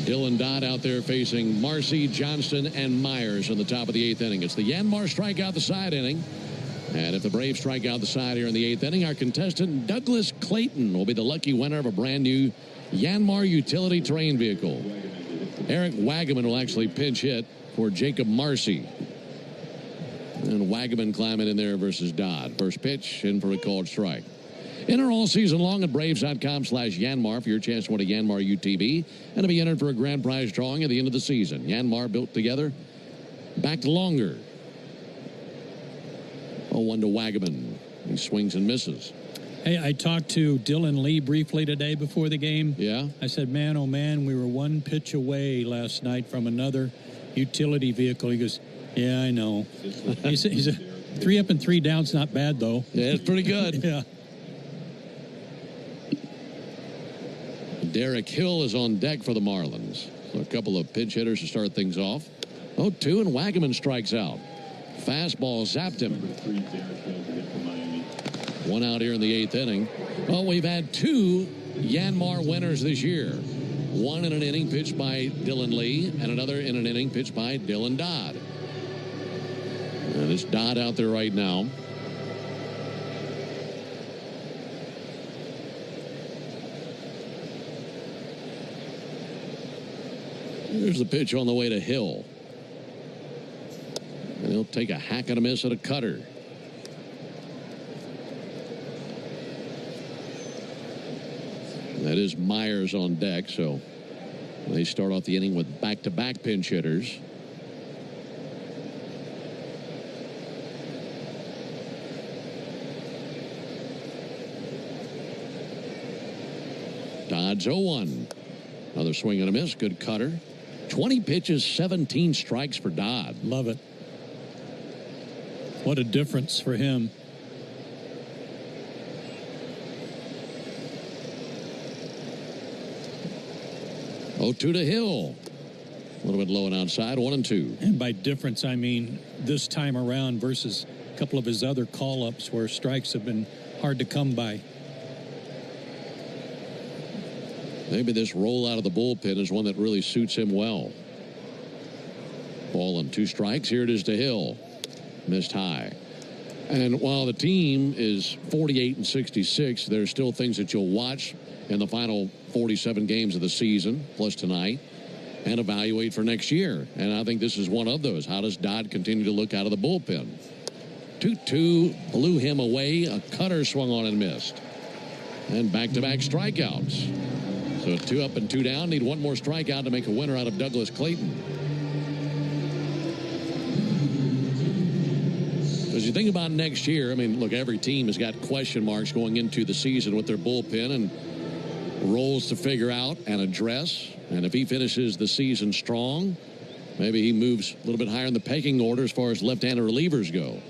Dylan Dodd out there facing Marcy, Johnston, and Myers in the top of the 8th inning. It's the Yanmar strikeout the side inning. And if the Braves strike out the side here in the 8th inning, our contestant Douglas Clayton will be the lucky winner of a brand new Yanmar utility terrain vehicle. Eric Wagaman will actually pinch hit for Jacob Marcy. And Wagaman climbing in there versus Dodd. First pitch, in for a called strike. Enter all season long at Braves.com/Yanmar for your chance to win a Yanmar UTV and to be entered for a grand prize drawing at the end of the season. Yanmar built together, backed longer. 0-1 to Wagaman. He swings and misses. Hey, I talked to Dylan Lee briefly today before the game. Yeah? I said, man, oh man, we were one pitch away last night from another utility vehicle. He goes, yeah, I know. He's a 3 up and 3 down's not bad, though. Yeah, it's pretty good. Yeah. Derek Hill is on deck for the Marlins. So a couple of pinch hitters to start things off. 0-2, and Wagaman strikes out. Fastball zapped him. One out here in the 8th inning. Well, we've had 2 Yanmar winners this year. One in an inning pitched by Dylan Lee, and another in an inning pitched by Dylan Dodd. And it's Dodd out there right now. Here's the pitch on the way to Hill. And he'll take a hack and a miss at a cutter. That is Myers on deck, so they start off the inning with back-to-back pinch hitters. Dodd's 0-1. Another swing and a miss. Good cutter. 20 pitches, 17 strikes for Dodd. Love it. What a difference for him. Oh, 2 to Hill. A little bit low and outside, 1-2. And by difference, I mean this time around versus a couple of his other call-ups where strikes have been hard to come by. Maybe this roll out of the bullpen is one that really suits him well. Ball and 2 strikes. Here it is to Hill. Missed high. And while the team is 48-66, there's still things that you'll watch in the final 47 games of the season, plus tonight, and evaluate for next year. And I think this is one of those. How does Dodd continue to look out of the bullpen? 2-2 blew him away. A cutter swung on and missed. And back-to-back strikeouts. So 2 up and 2 down. Need one more strikeout to make a winner out of Douglas Clayton. As you think about next year, I mean, look, every team has got question marks going into the season with their bullpen and roles to figure out and address. And if he finishes the season strong, maybe he moves a little bit higher in the pecking order as far as left-handed relievers go.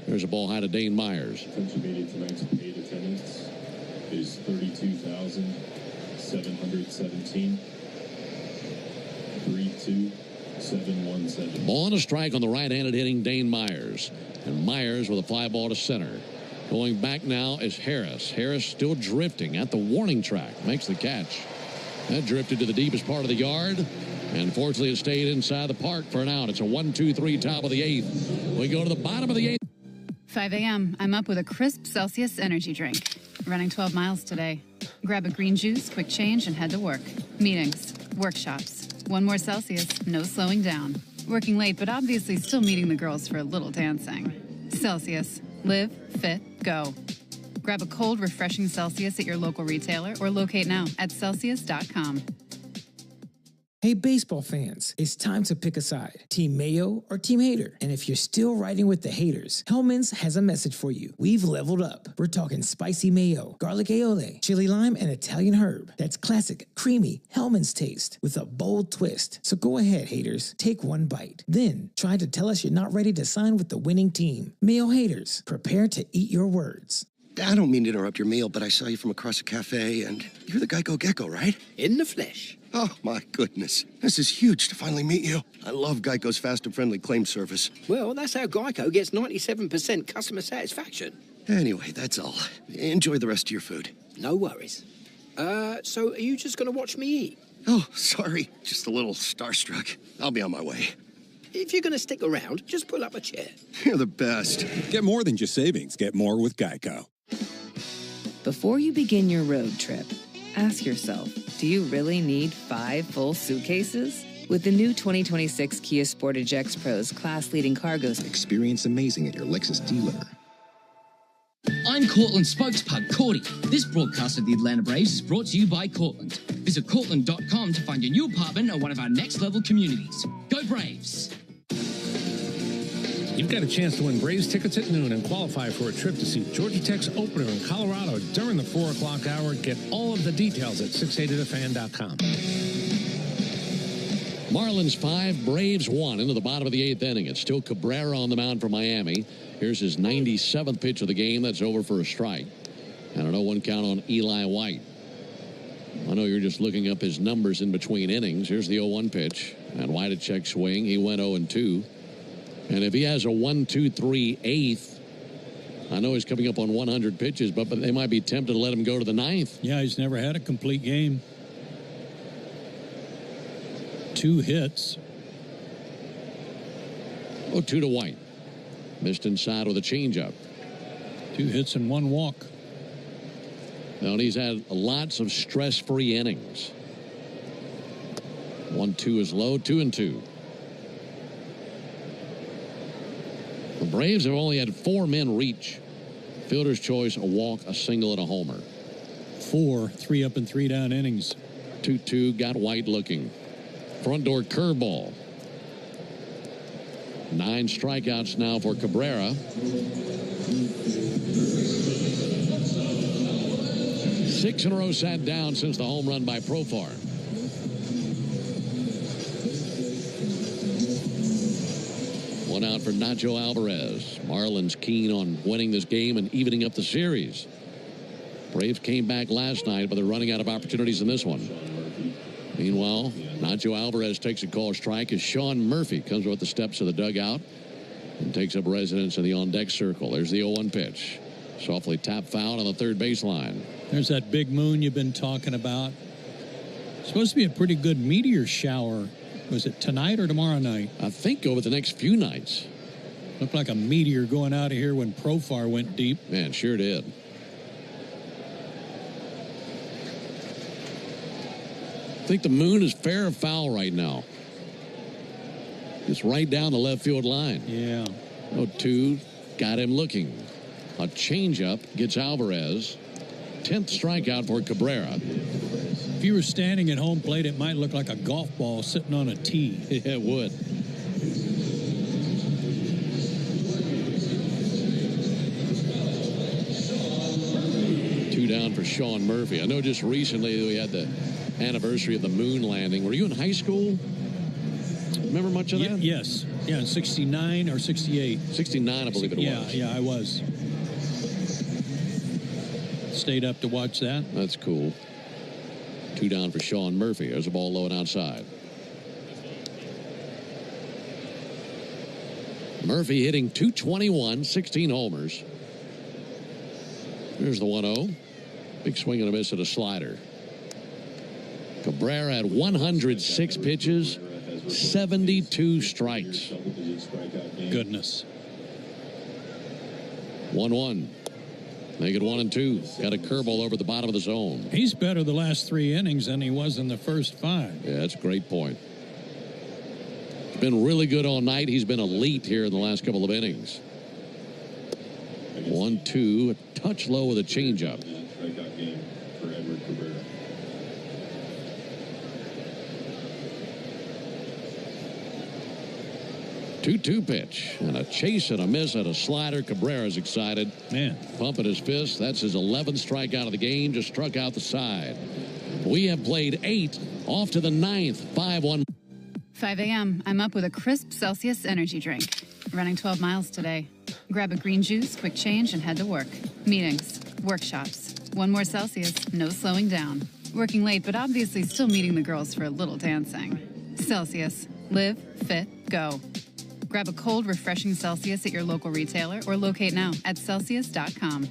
There's a ball high to Dane Myers. Tonight's paid attendance is 32,717. 32717. Ball and a strike on the right-handed hitting Dane Myers. And Myers with a fly ball to center. Going back now is Harris. Harris still drifting at the warning track. Makes the catch. That drifted to the deepest part of the yard. And fortunately it stayed inside the park for an out. It's a 1-2-3 top of the 8th. We go to the bottom of the 8th. 5 a.m. I'm up with a crisp Celsius energy drink. Running 12 miles today. Grab a green juice, quick change, and head to work. Meetings, workshops. One more Celsius, no slowing down. Working late, but obviously still meeting the girls for a little dancing. Celsius. Live, fit, go. Grab a cold, refreshing Celsius at your local retailer or locate now at Celsius.com. Hey, baseball fans, it's time to pick a side. Team Mayo or Team Hater? And if you're still riding with the haters, Hellman's has a message for you. We've leveled up. We're talking spicy mayo, garlic aioli, chili lime, and Italian herb. That's classic, creamy Hellman's taste with a bold twist. So go ahead, haters. Take one bite. Then try to tell us you're not ready to sign with the winning team. Mayo haters, prepare to eat your words. I don't mean to interrupt your meal, but I saw you from across a cafe, and you're the Geico Gecko, right? In the flesh. Oh, my goodness. This is huge to finally meet you. I love Geico's fast and friendly claim service. Well, that's how Geico gets 97% customer satisfaction. Anyway, that's all. Enjoy the rest of your food. No worries. So are you just going to watch me eat? Oh, sorry. Just a little starstruck. I'll be on my way. If you're going to stick around, just pull up a chair. You're the best. Get more than just savings. Get more with Geico. Before you begin your road trip, ask yourself, do you really need 5 full suitcases? With the new 2026 Kia Sportage X-Pro's class-leading cargos. Experience amazing at your Lexus dealer. I'm Cortland spokespug, Cordy. This broadcast of the Atlanta Braves is brought to you by Cortland. Visit Cortland.com to find your new apartment or one of our next-level communities. Go Braves! You've got a chance to win Braves tickets at noon and qualify for a trip to see Georgia Tech's opener in Colorado during the 4 o'clock hour. Get all of the details at 680thefan.com. Marlins 5, Braves 1 into the bottom of the 8th inning. It's still Cabrera on the mound for Miami. Here's his 97th pitch of the game. That's over for a strike. And a 0-1 count on Eli White. I know you're just looking up his numbers in between innings. Here's the 0-1 pitch. And White a check swing. He went 0-2. And if he has a 1-2-3 eighth, I know he's coming up on 100 pitches, but they might be tempted to let him go to the 9th. Yeah, he's never had a complete game. 2 hits. 0-2 to White. Missed inside with a changeup. 2 hits and 1 walk. Now, he's had lots of stress-free innings. 1-2 is low, 2-2. The Braves have only had 4 men reach. Fielder's choice, a walk, a single, and a homer. 4 3 up and 3 down innings. 2-2, got White looking. Front door curveball. 9 strikeouts now for Cabrera. 6 in a row sat down since the home run by Profar. One out for Nacho Alvarez. Marlins keen on winning this game and evening up the series. Braves came back last night, but they're running out of opportunities in this one. Meanwhile, Nacho Alvarez takes a call strike as Sean Murphy comes up the steps of the dugout and takes up residence in the on-deck circle. There's the 0-1 pitch. Softly tapped foul on the third baseline. There's that big moon you've been talking about. It's supposed to be a pretty good meteor shower. Was it tonight or tomorrow night? I think over the next few nights. Looked like a meteor going out of here when Profar went deep. Man, sure did. I think the moon is fair or foul right now. It's right down the left field line. Yeah. 0-2, got him looking. A changeup gets Alvarez. 10th strikeout for Cabrera. If you were standing at home plate, it might look like a golf ball sitting on a tee. Yeah, it would. Two down for Sean Murphy. I know just recently we had the anniversary of the moon landing. Were you in high school? Remember much of that? Yes. Yeah, in 69 or 68. 69, I believe it was. Yeah, I was. Stayed up to watch that. That's cool. 2 down for Sean Murphy. There's a ball low and outside. Murphy hitting .221, 16 homers. Here's the 1-0. Big swing and a miss at a slider. Cabrera had 106 pitches, 72 strikes. Goodness. 1-1. Make it 1-2. Got a curveball over the bottom of the zone. He's better the last 3 innings than he was in the first 5. Yeah, that's a great point. He's been really good all night. He's been elite here in the last couple of innings. 1-2. A touch low with a changeup. 2-2 pitch and a chase and a miss at a slider. Cabrera's excited. Man. Pumping his fist. That's his 11th strikeout of the game. Just struck out the side. We have played 8. Off to the 9th. 5-1. 5 a.m. I'm up with a crisp Celsius energy drink. Running 12 miles today. Grab a green juice, quick change, and head to work. Meetings, workshops. 1 more Celsius, no slowing down. Working late, but obviously still meeting the girls for a little dancing. Celsius. Live, fit, go. Grab a cold, refreshing Celsius at your local retailer or locate now at Celsius.com.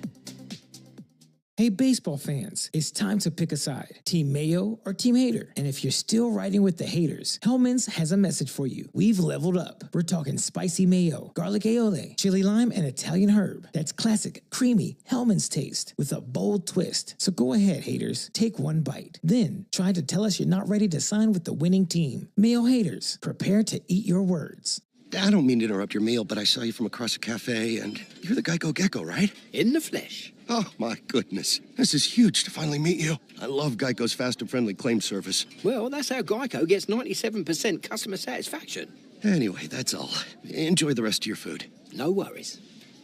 Hey, baseball fans, it's time to pick a side. Team Mayo or Team Hater. And if you're still riding with the haters, Hellman's has a message for you. We've leveled up. We're talking spicy mayo, garlic aioli, chili lime, and Italian herb. That's classic, creamy Hellman's taste with a bold twist. So go ahead, haters. Take 1 bite. Then try to tell us you're not ready to sign with the winning team. Mayo haters, prepare to eat your words. I don't mean to interrupt your meal, but I saw you from across a cafe, and you're the Geico Gecko, right? In the flesh. Oh, my goodness. This is huge to finally meet you. I love Geico's fast and friendly claim service. Well, that's how Geico gets 97% customer satisfaction. Anyway, that's all. Enjoy the rest of your food. No worries.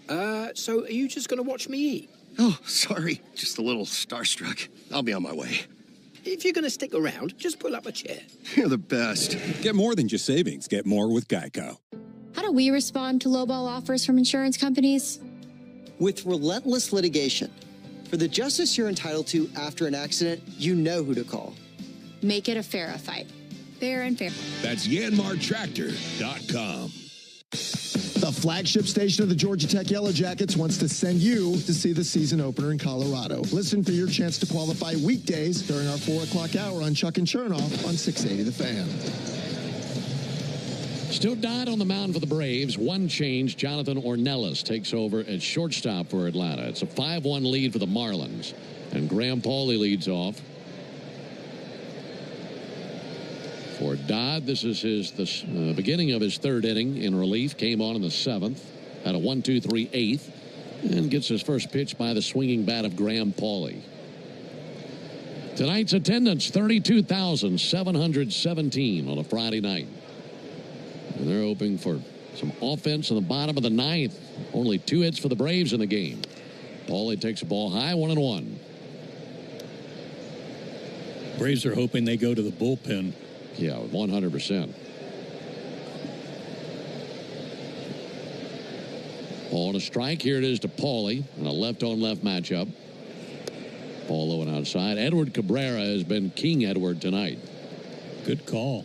So are you just going to watch me eat? Oh, sorry. Just a little starstruck. I'll be on my way. If you're going to stick around, just pull up a chair. You're the best. Get more than just savings. Get more with Geico. How do we respond to lowball offers from insurance companies? With relentless litigation. For the justice you're entitled to after an accident, you know who to call. Make it a fair fight. Fair and fair. That's YanmarTractor.com. The flagship station of the Georgia Tech Yellow Jackets wants to send you to see the season opener in Colorado. Listen for your chance to qualify weekdays during our 4 o'clock hour on Chuck and Chernoff on 680 The Fan. Still Dodd on the mound for the Braves. One change. Jonathan Ornelas takes over at shortstop for Atlanta. It's a 5-1 lead for the Marlins. And Graham Pauley leads off. For Dodd, this is the beginning of his third inning in relief. Came on in the 7th. Had a 1-2-3 8th. And gets his first pitch by the swinging bat of Graham Pauley. Tonight's attendance, 32,717 on a Friday night. And they're hoping for some offense in the bottom of the 9th. Only 2 hits for the Braves in the game. Pauley takes the ball high, 1-1. Braves are hoping they go to the bullpen. Yeah, 100%. Ball and a strike. Here it is to Pauley in a left-on-left matchup. Ball low and outside. Edward Cabrera has been King Edward tonight. Good call.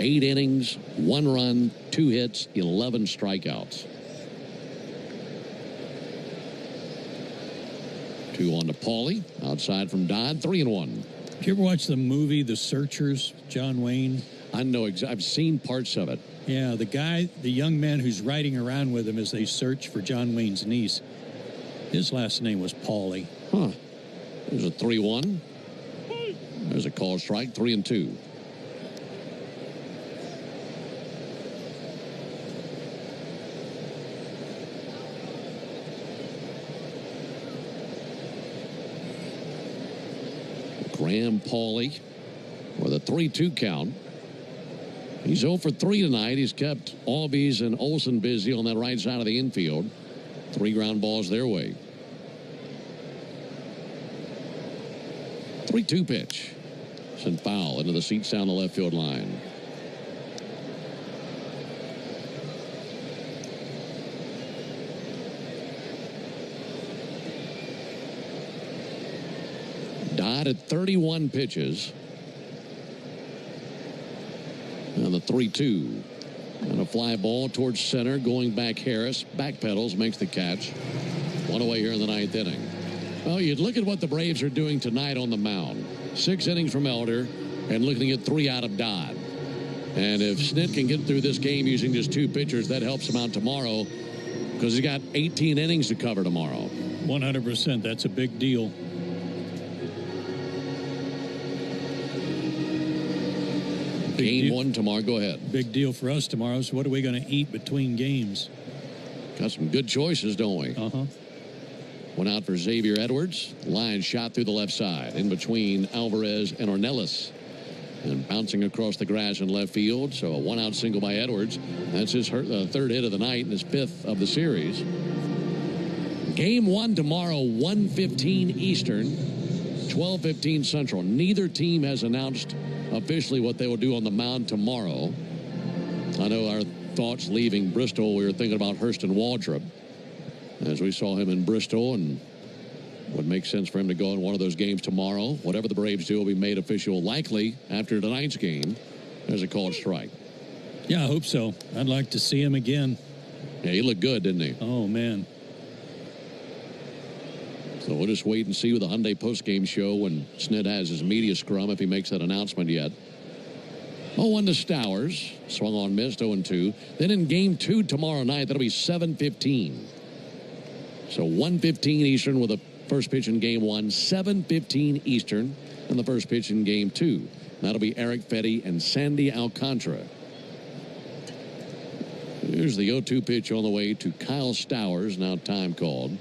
8 innings, 1 run, 2 hits, 11 strikeouts. 2 on to Pauley. Outside from Dodd, 3-1. Did you ever watch the movie The Searchers, John Wayne? I know. I've seen parts of it. Yeah, the young man who's riding around with him as they search for John Wayne's niece. His last name was Pauley. Huh. There's a 3-1. There's a call strike, 3-2. Graham Pauley with a 3-2 count. He's 0 for 3 tonight. He's kept Albies and Olsen busy on that right side of the infield. 3 ground balls their way. 3-2 pitch. Sent foul into the seats down the left field line. Dodd at 31 pitches. And the 3-2. And a fly ball towards center. Going back Harris. Back pedals. Makes the catch. 1 away here in the 9th inning. Well, you'd look at what the Braves are doing tonight on the mound. 6 innings from Elder. And looking at 3 out of Dodd. And if Snit can get through this game using just 2 pitchers, that helps him out tomorrow. Because he's got 18 innings to cover tomorrow. 100%. That's a big deal. Game 1 tomorrow. Go ahead. Big deal for us tomorrow. So what are we going to eat between games? Got some good choices, don't we? Uh-huh. One out for Xavier Edwards. Line shot through the left side. In between Alvarez and Ornelas. And bouncing across the grass in left field. So a 1-out single by Edwards. That's his 3rd hit of the night and his 5th of the series. Game 1 tomorrow, 1:15 Eastern, 12:15 Central. Neither team has announced officially what they will do on the mound tomorrow. I know our thoughts leaving Bristol, we were thinking about Hurston Waldrop, as we saw him in Bristol, and would make sense for him to go in one of those games tomorrow. Whatever the Braves do will be made official likely after tonight's game. There's a called strike. Yeah, I hope so. I'd like to see him again. Yeah, he looked good, didn't he? Oh, man. So we'll just wait and see with the Hyundai postgame show when Snit has his media scrum, if he makes that announcement yet. 0-1 to Stowers. Swung on, missed, 0-2. Then in game 2 tomorrow night, that'll be 7:15. So 1:15 Eastern with the first pitch in game 1, 7:15 Eastern, and the first pitch in game 2. That'll be Eric Fetty and Sandy Alcantara. Here's the 0-2 pitch on the way to Kyle Stowers, now time called.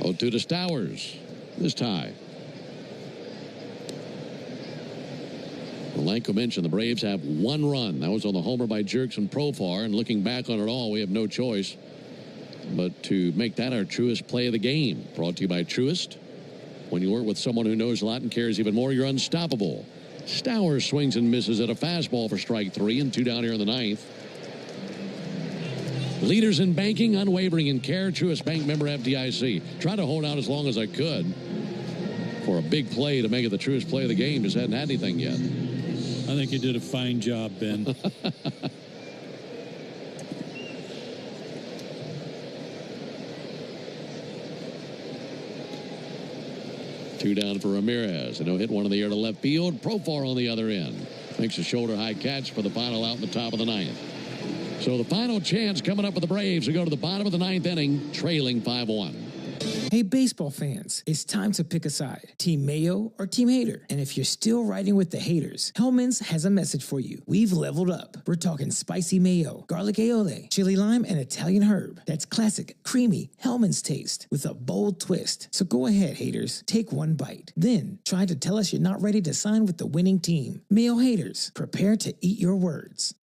0-2 to Stowers. This tie. Malenko mentioned the Braves have one run. That was on the homer by Jerks and Profar. And looking back on it all, we have no choice but to make that our Truist play of the game. Brought to you by Truist. When you work with someone who knows a lot and cares even more, you're unstoppable. Stowers swings and misses at a fastball for strike 3 and 2 down here in the ninth. Leaders in banking, unwavering in care. Truist Bank member FDIC. Tried to hold out as long as I could for a big play to make it the Truist play of the game. Just hadn't had anything yet. I think you did a fine job, Ben. Two down for Ramirez. And he'll hit one in the air to left field. Profar on the other end. Makes a shoulder-high catch for the final out in the top of the ninth. So the final chance coming up for the Braves to go to the bottom of the ninth inning, trailing 5-1. Hey, baseball fans, it's time to pick a side. Team Mayo or Team Hater. And if you're still riding with the haters, Hellman's has a message for you. We've leveled up. We're talking spicy mayo, garlic aioli, chili lime, and Italian herb. That's classic, creamy Hellman's taste with a bold twist. So go ahead, haters. Take one bite. Then try to tell us you're not ready to sign with the winning team. Mayo haters, prepare to eat your words.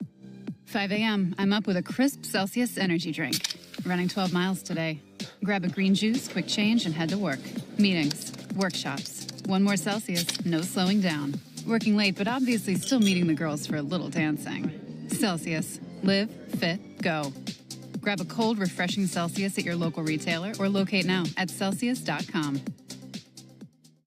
5 a.m. I'm up with a crisp Celsius energy drink. Running 12 miles today. Grab a green juice, quick change, and head to work. Meetings, workshops. One more Celsius, no slowing down. Working late, but obviously still meeting the girls for a little dancing. Celsius. Live, fit, go. Grab a cold, refreshing Celsius at your local retailer or locate now at Celsius.com.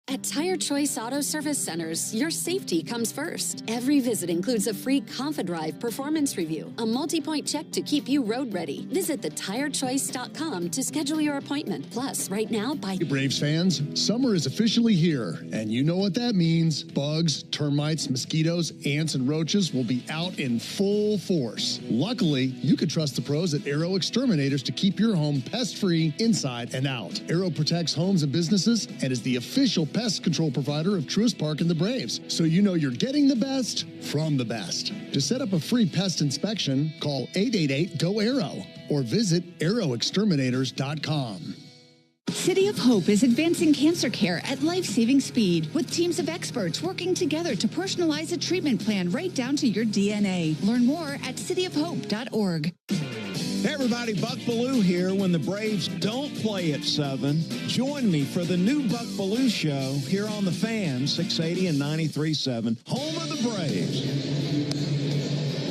At Tire Choice Auto Service Centers, your safety comes first. Every visit includes a free ConfiDrive performance review, a multi-point check to keep you road ready. Visit thetirechoice.com to schedule your appointment. Plus, right now, Hey, Braves fans, summer is officially here, and you know what that means. Bugs, termites, mosquitoes, ants, and roaches will be out in full force. Luckily, you can trust the pros at Aero Exterminators to keep your home pest-free inside and out. Aero protects homes and businesses and is the official pest control provider of Truist Park and the Braves, so you know you're getting the best from the best. To set up a free pest inspection, call 888-GO-AERO or visit aeroexterminators.com. City of Hope is advancing cancer care at life-saving speed with teams of experts working together to personalize a treatment plan right down to your DNA. Learn more at cityofhope.org. Hey everybody, Buck Bellew here. When the Braves don't play at 7, join me for the new Buck Bellew Show here on The Fan, 680 and 93.7, home of the Braves.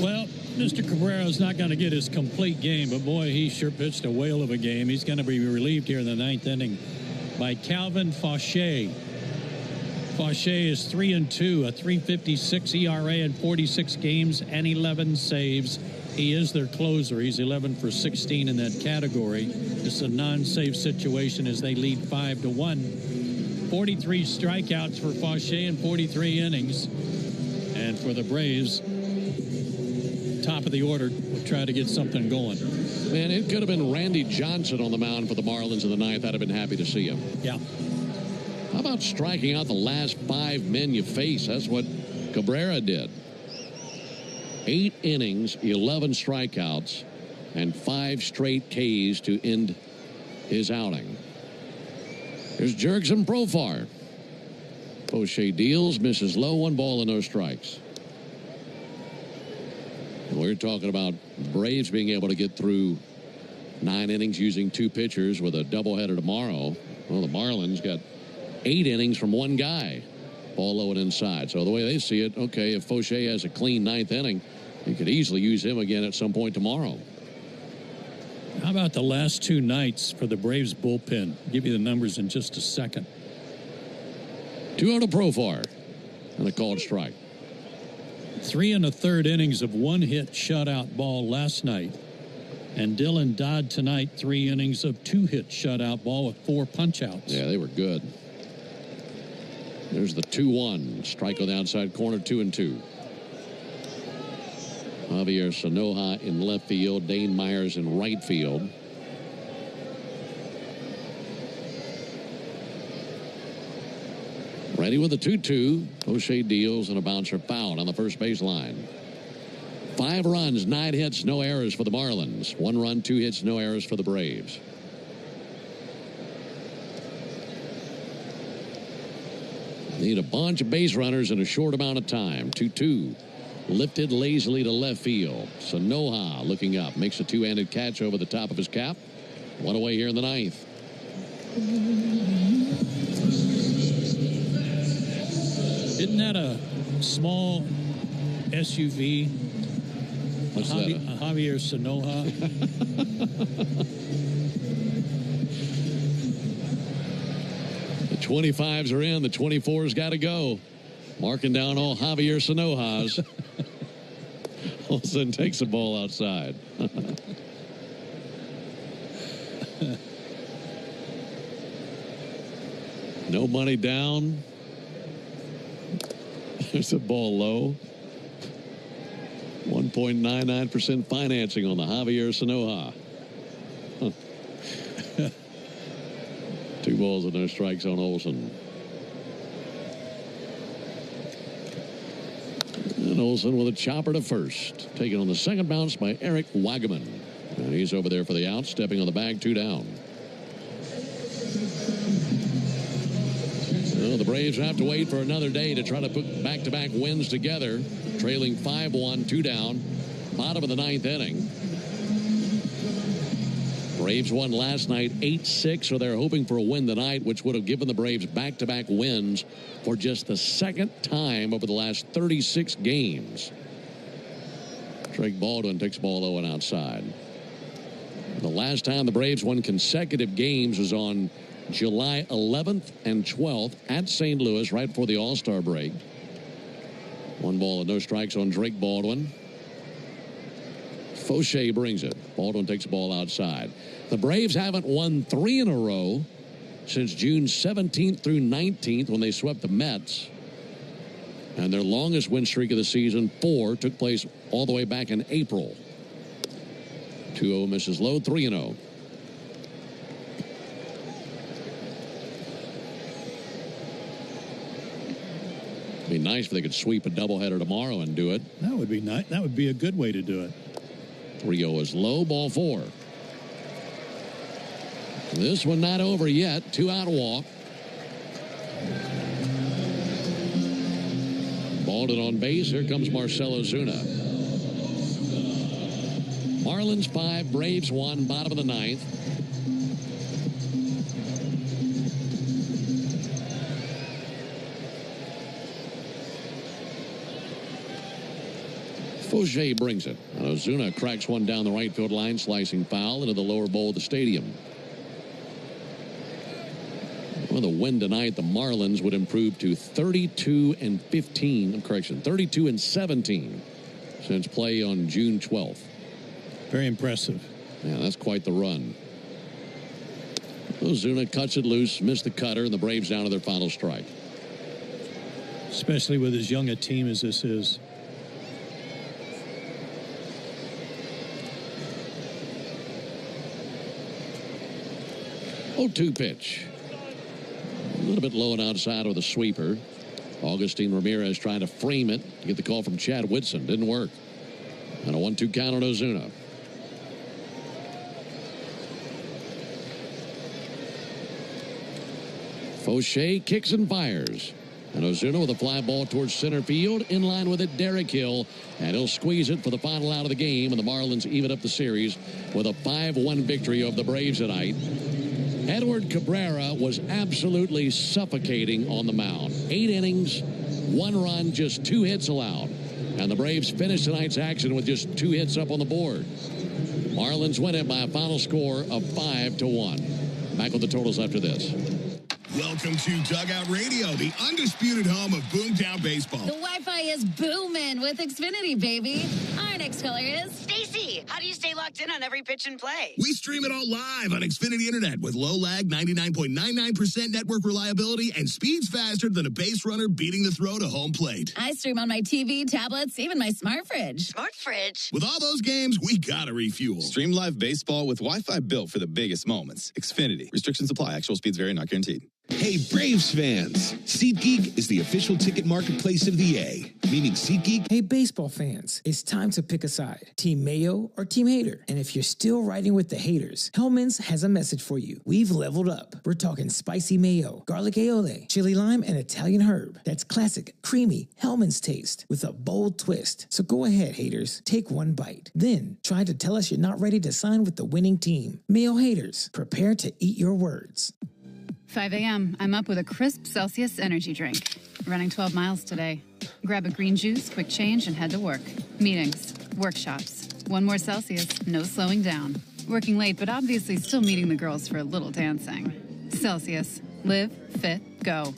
Well, Mr. Cabrera's not going to get his complete game, but boy, he sure pitched a whale of a game. He's going to be relieved here in the ninth inning by Calvin Fauché. Fauché is 3-2, a 3.56 ERA in 46 games and 11 saves. He is their closer. He's 11 for 16 in that category. It's a non-save situation as they lead 5-1. 43 strikeouts for Fauché in 43 innings. And for the Braves, top of the order, will try to get something going. Man, it could have been Randy Johnson on the mound for the Marlins in the ninth. I'd have been happy to see him. Yeah. How about striking out the last 5 men you face? That's what Cabrera did. 8 innings, 11 strikeouts, and 5 straight Ks to end his outing. Here's Jerks and Profar. Fauché deals, misses low, 1 ball and no strikes. And we're talking about Braves being able to get through 9 innings using 2 pitchers with a doubleheader tomorrow. Well, the Marlins got 8 innings from 1 guy. Ball low and inside. So the way they see it, okay, if Fauché has a clean 9th inning, you could easily use him again at some point tomorrow. How about the last 2 nights for the Braves bullpen? I'll give you the numbers in just a second. 2-0 to Profar and a called strike. 3 1/3 innings of 1-hit shutout ball last night. And Dylan Dodd tonight, 3 innings of 2-hit shutout ball with 4 punch-outs. Yeah, they were good. There's the 2-1. Strike on the outside corner, 2-2. Javier Sanoja in left field. Dane Myers in right field. Ready with a 2-2. Fauché deals and a bouncer foul on the first baseline. 5 runs, 9 hits, no errors for the Marlins. 1 run, 2 hits, no errors for the Braves. Need a bunch of base runners in a short amount of time. 2-2. Lifted lazily to left field. Sanoha looking up. Makes a two-handed catch over the top of his cap. One away here in the ninth. Isn't that a small SUV? What's that? A Javier Sanoha. The 25s are in. The 24s got to go. Marking down all Javier Sanojas. Olsen takes the ball outside. No money down. There's a ball low. 1.99% financing on the Javier Sanoja. Huh. 2 balls and no strikes on Olsen. And Olsen with a chopper to first. Taken on the second bounce by Eric Wagaman. And he's over there for the out, stepping on the bag, 2 down. So the Braves have to wait for another day to try to put back-to-back wins together. Trailing 5-1, 2 down. Bottom of the ninth inning. Braves won last night 8-6, so they're hoping for a win tonight, which would have given the Braves back-to-back wins for just the second time over the last 36 games. Drake Baldwin takes ball low and outside. The last time the Braves won consecutive games was on July 11th and 12th at St. Louis right before the All-Star break. 1 ball and no strikes on Drake Baldwin. Fauché brings it. Baldwin takes the ball outside. The Braves haven't won 3 in a row since June 17th through 19th when they swept the Mets. And their longest win streak of the season, 4, took place all the way back in April. 2-0 misses low, 3-0. It'd be nice if they could sweep a doubleheader tomorrow and do it. That would be nice. That would be a good way to do it. 3-0 is low, ball 4. This one not over yet. 2-out walk. Baldwin on base. Here comes Marcell Ozuna. Marlins 5, Braves 1, bottom of the ninth. Fauché brings it. And Ozuna cracks one down the right field line, slicing foul into the lower bowl of the stadium. With a win tonight, the Marlins would improve to 32-15. Correction, 32-17 since play on June 12th. Very impressive. Yeah, that's quite the run. Ozuna cuts it loose, missed the cutter, and the Braves down to their final strike. Especially with as young a team as this is. 0-2 pitch. A little bit low and outside with a sweeper. Augustine Ramirez trying to frame it to get the call from Chad Whitson. Didn't work. And a 1-2 count on Ozuna. Fauché kicks and fires. And Ozuna with a fly ball towards center field. In line with it, Derek Hill. And he'll squeeze it for the final out of the game. And the Marlins even up the series with a 5-1 victory over the Braves tonight. Edward Cabrera was absolutely suffocating on the mound. 8 innings, 1 run, just 2 hits allowed. And the Braves finished tonight's action with just 2 hits up on the board. Marlins win it by a final score of 5-1. Back with the totals after this. Welcome to Dugout Radio, the undisputed home of Boomtown Baseball. The Wi-Fi is booming with Xfinity, baby. Our next caller is Stacy. How do you stay locked in on every pitch and play? We stream it all live on Xfinity Internet with low lag, 99.99% network reliability, and speeds faster than a base runner beating the throw to home plate. I stream on my TV, tablets, even my smart fridge. Smart fridge? With all those games, we gotta refuel. Stream live baseball with Wi-Fi built for the biggest moments. Xfinity. Restrictions apply. Actual speeds vary, not guaranteed. Hey, Braves fans! SeatGeek is the official ticket marketplace of the A, meaning SeatGeek. Hey, baseball fans, it's time to pick a side. Team Mayo or Team Hater? And if you're still riding with the haters, Hellman's has a message for you. We've leveled up. We're talking spicy mayo, garlic aioli, chili lime, and Italian herb. That's classic, creamy Hellman's taste with a bold twist. So go ahead, haters, take one bite. Then try to tell us you're not ready to sign with the winning team. Mayo haters, prepare to eat your words. 5 a.m. I'm up with a crisp Celsius energy drink. Running 12 miles today. Grab a green juice, quick change, and head to work. Meetings, workshops. One more Celsius, no slowing down. Working late, but obviously still meeting the girls for a little dancing. Celsius. Live, fit, go.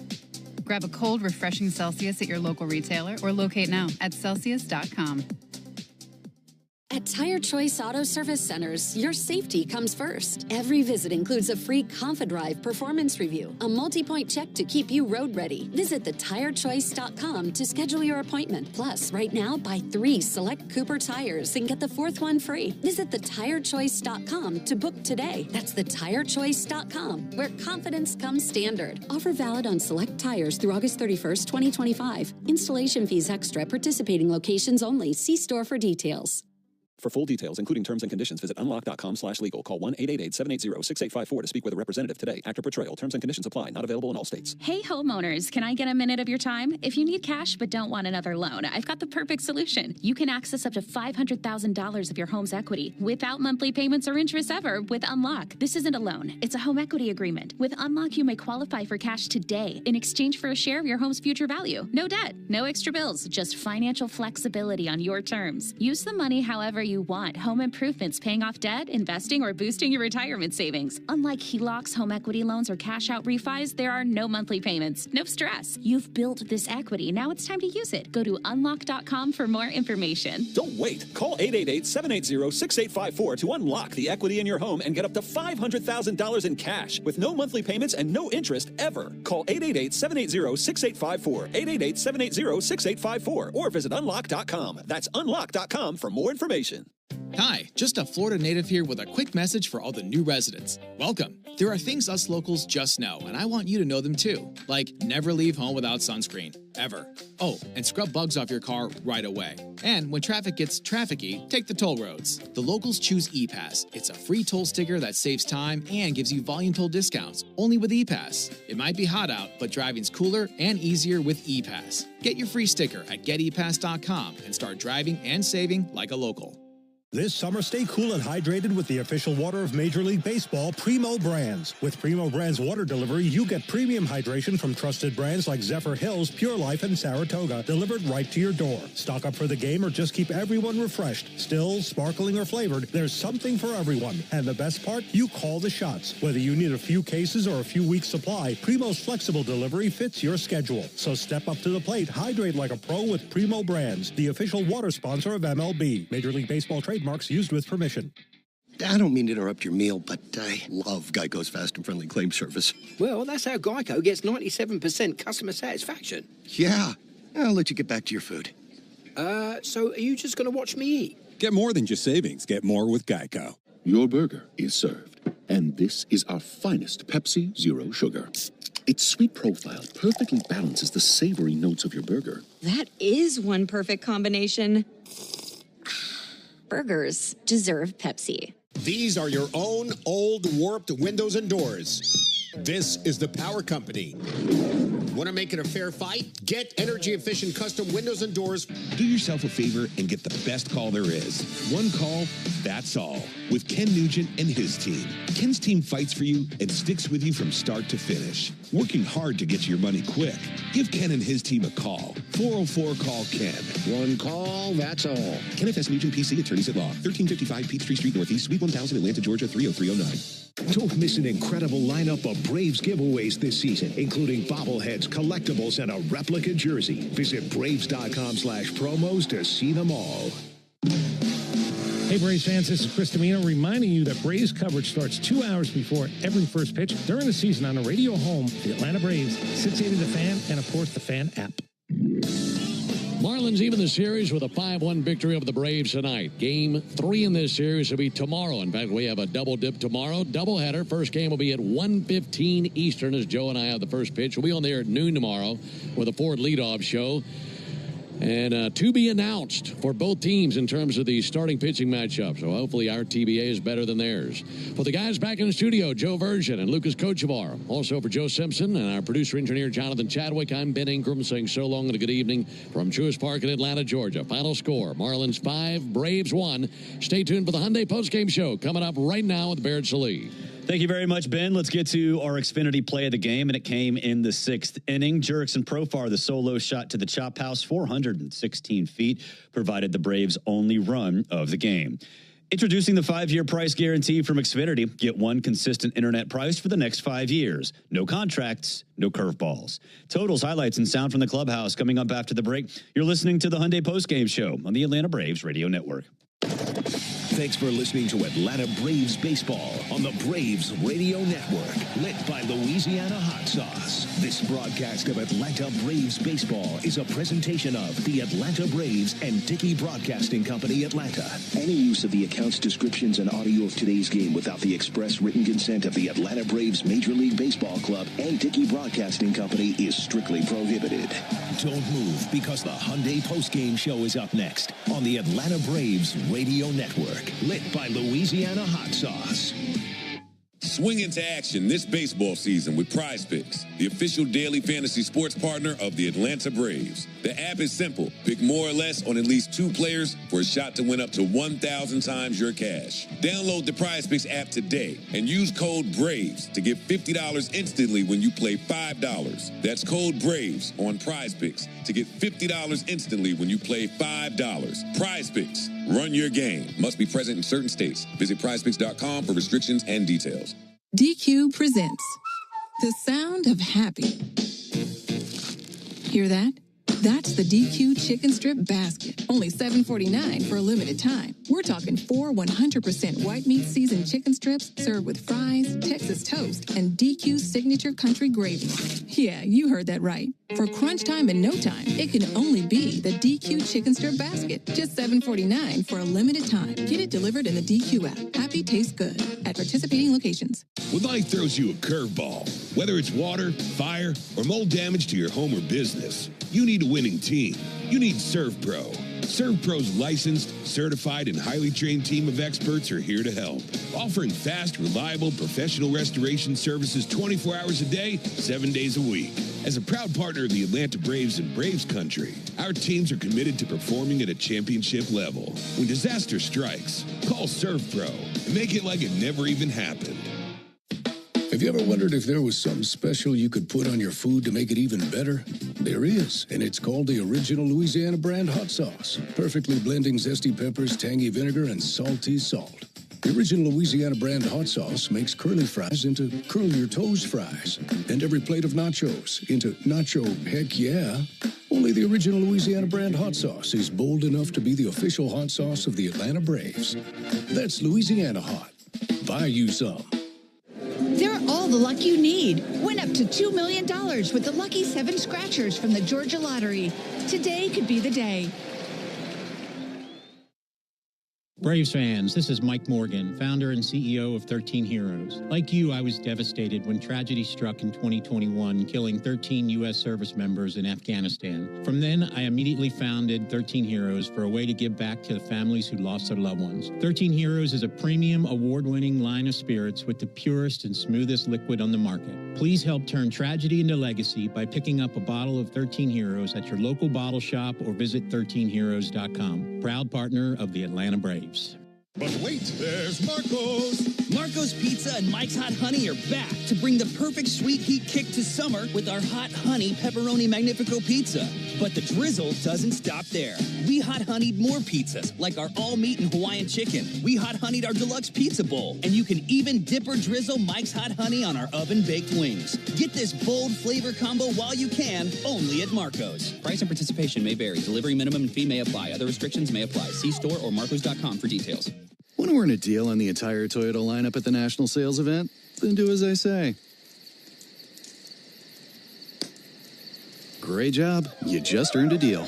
Grab a cold, refreshing Celsius at your local retailer or locate now at Celsius.com. At Tire Choice Auto Service Centers, your safety comes first. Every visit includes a free ConfiDrive performance review, a multi-point check to keep you road ready. Visit thetirechoice.com to schedule your appointment. Plus, right now, buy 3 select Cooper tires and get the 4th one free. Visit thetirechoice.com to book today. That's thetirechoice.com, where confidence comes standard. Offer valid on select tires through August 31st, 2025. Installation fees extra, participating locations only. See store for details. For full details, including terms and conditions, visit unlock.com/legal. Call 1-888-780-6854 to speak with a representative today. Actor portrayal. Terms and conditions apply. Not available in all states. Hey, homeowners, can I get a minute of your time? If you need cash but don't want another loan, I've got the perfect solution. You can access up to $500,000 of your home's equity without monthly payments or interest ever with Unlock. This isn't a loan. It's a home equity agreement. With Unlock, you may qualify for cash today in exchange for a share of your home's future value. No debt, no extra bills, just financial flexibility on your terms. Use the money however you want. Home improvements, paying off debt, investing, or boosting your retirement savings. Unlike HELOCs, home equity loans, or cash out refis, there are no monthly payments. No stress. You've built this equity. Now it's time to use it. Go to unlock.com for more information. Don't wait. Call 888-780-6854 to unlock the equity in your home and get up to $500,000 in cash with no monthly payments and no interest ever. Call 888-780-6854, 888-780-6854, or visit unlock.com. That's unlock.com for more information. Hi, just a Florida native here with a quick message for all the new residents. Welcome. There are things us locals just know, and I want you to know them too. Like never leave home without sunscreen, ever. Oh, and scrub bugs off your car right away. And when traffic gets trafficky, take the toll roads. The locals choose ePass. It's a free toll sticker that saves time and gives you volume toll discounts, only with ePass. It might be hot out, but driving's cooler and easier with ePass. Get your free sticker at getepass.com and start driving and saving like a local. This summer, stay cool and hydrated with the official water of Major League Baseball, Primo Brands. With Primo Brands water delivery, you get premium hydration from trusted brands like Zephyr Hills, Pure Life, and Saratoga, delivered right to your door. Stock up for the game or just keep everyone refreshed. Still, sparkling or flavored, there's something for everyone. And the best part, you call the shots. Whether you need a few cases or a few weeks' supply, Primo's flexible delivery fits your schedule. So step up to the plate, hydrate like a pro with Primo Brands, the official water sponsor of MLB. Major League Baseball trademarks used with permission. I don't mean to interrupt your meal, but I love Geico's fast and friendly claim service. Well, that's how Geico gets 97% customer satisfaction. Yeah. I'll let you get back to your food. So are you just going to watch me eat? Get more than just savings. Get more with Geico. Your burger is served. And this is our finest Pepsi Zero Sugar. Its sweet profile perfectly balances the savory notes of your burger. That is one perfect combination. Burgers deserve Pepsi. These are your own old warped windows and doors. This is the Power Company. Want to make it a fair fight? Get energy-efficient custom windows and doors. Do yourself a favor and get the best call there is. One call, that's all. With Ken Nugent and his team. Ken's team fights for you and sticks with you from start to finish. Working hard to get you your money quick. Give Ken and his team a call. 404-CALL-KEN. One call, that's all. Ken F.S. Nugent, P.C., Attorneys at Law. 1355 Peachtree Street Northeast, Suite 1000, Atlanta, Georgia, 30309. Don't miss an incredible lineup of Braves giveaways this season, including bobbleheads, collectibles, and a replica jersey. Visit Braves.com/promos to see them all. Hey, Braves fans, this is Chris Domino reminding you that Braves coverage starts 2 hours before every first pitch during the season on the radio home, the Atlanta Braves, 680 The Fan, and, of course, the Fan app. Marlins Marlins even the series with a 5-1 victory over the Braves tonight. Game 3 in this series will be tomorrow. In fact, we have a double dip tomorrow. Doubleheader. First game will be at 1:15 Eastern as Joe and I have the first pitch. We'll be on there at noon tomorrow with a Ford leadoff show. And to be announced for both teams in terms of the starting pitching matchup. So hopefully our TBA is better than theirs. For the guys back in the studio, Joe Version and Lucas Kochevar. Also for Joe Simpson and our producer-engineer Jonathan Chadwick, I'm Ben Ingram saying so long and a good evening from Truist Park in Atlanta, Georgia. Final score, Marlins 5, Braves 1. Stay tuned for the Hyundai postgame show coming up right now with Baird Salee. Thank you very much, Ben. Let's get to our Xfinity play of the game, and it came in the 6th inning. Jurickson Profar, the solo shot to the chop house, 416 feet, provided the Braves' only run of the game. Introducing the 5-year price guarantee from Xfinity. Get one consistent internet price for the next 5 years. No contracts, no curveballs. Totals, highlights, and sound from the clubhouse coming up after the break. You're listening to the Hyundai Postgame Show on the Atlanta Braves Radio Network. Thanks for listening to Atlanta Braves Baseball on the Braves Radio Network, lit by Louisiana Hot Sauce. This broadcast of Atlanta Braves Baseball is a presentation of the Atlanta Braves and Dickey Broadcasting Company, Atlanta. Any use of the accounts, descriptions, and audio of today's game without the express written consent of the Atlanta Braves Major League Baseball Club and Dickey Broadcasting Company is strictly prohibited. Don't move, because the Hyundai Postgame Show is up next on the Atlanta Braves Radio Network, lit by Louisiana Hot Sauce. Swing into action this baseball season with Prize Picks, the official daily fantasy sports partner of the Atlanta Braves. The app is simple. Pick more or less on at least 2 players for a shot to win up to 1,000 times your cash. Download the Prize Picks app today and use code BRAVES to get $50 instantly when you play $5. That's code BRAVES on Prize Picks to get $50 instantly when you play $5. Prize Picks. Run your game. Must be present in certain states. Visit prizepicks.com for restrictions and details. DQ presents the sound of happy. Hear that? That's the DQ chicken strip basket. Only $7.49 for a limited time. We're talking 4 100% white meat seasoned chicken strips served with fries, Texas toast, and DQ signature country gravy. Yeah, you heard that right. For crunch time in no time, it can only be the DQ chicken strip basket. Just $7.49 for a limited time. Get it delivered in the DQ app. Happy tastes good at participating locations. When life throws you a curveball, whether it's water, fire, or mold damage to your home or business, you need a winning team. You need ServPro. ServPro's licensed, certified, and highly trained team of experts are here to help, offering fast, reliable, professional restoration services 24 hours a day, 7 days a week. As a proud partner of the Atlanta Braves and Braves Country, our teams are committed to performing at a championship level. When disaster strikes, call ServPro and make it like it never even happened. Have you ever wondered if there was something special you could put on your food to make it even better? There is, and it's called the original Louisiana brand hot sauce, perfectly blending zesty peppers, tangy vinegar, and salty salt. The original Louisiana brand hot sauce makes curly fries into curl your toes fries, and every plate of nachos into nacho heck yeah. Only the original Louisiana brand hot sauce is bold enough to be the official hot sauce of the Atlanta Braves. That's Louisiana hot. Buy you some. They're all the luck you need. Win up to $2 million with the Lucky 7 Scratchers from the Georgia Lottery. Today could be the day. Braves fans, this is Mike Morgan, founder and CEO of 13 Heroes. Like you, I was devastated when tragedy struck in 2021, killing 13 U.S. service members in Afghanistan. From then, I immediately founded 13 Heroes for a way to give back to the families who lost their loved ones. 13 Heroes is a premium, award-winning line of spirits with the purest and smoothest liquid on the market. Please help turn tragedy into legacy by picking up a bottle of 13 Heroes at your local bottle shop or visit 13heroes.com. Proud partner of the Atlanta Braves. But wait, there's Marco's. Marco's Pizza and Mike's Hot Honey are back to bring the perfect sweet heat kick to summer with our Hot Honey Pepperoni Magnifico Pizza. But the drizzle doesn't stop there. We hot honeyed more pizzas, like our all-meat and Hawaiian chicken. We hot honeyed our deluxe pizza bowl, and you can even dip or drizzle Mike's Hot Honey on our oven-baked wings. Get this bold flavor combo while you can, only at Marco's. Price and participation may vary. Delivery minimum and fee may apply. Other restrictions may apply. See store or marcos.com for details. Want to earn a deal on the entire Toyota lineup at the national sales event? Then do as I say. Great job. You just earned a deal.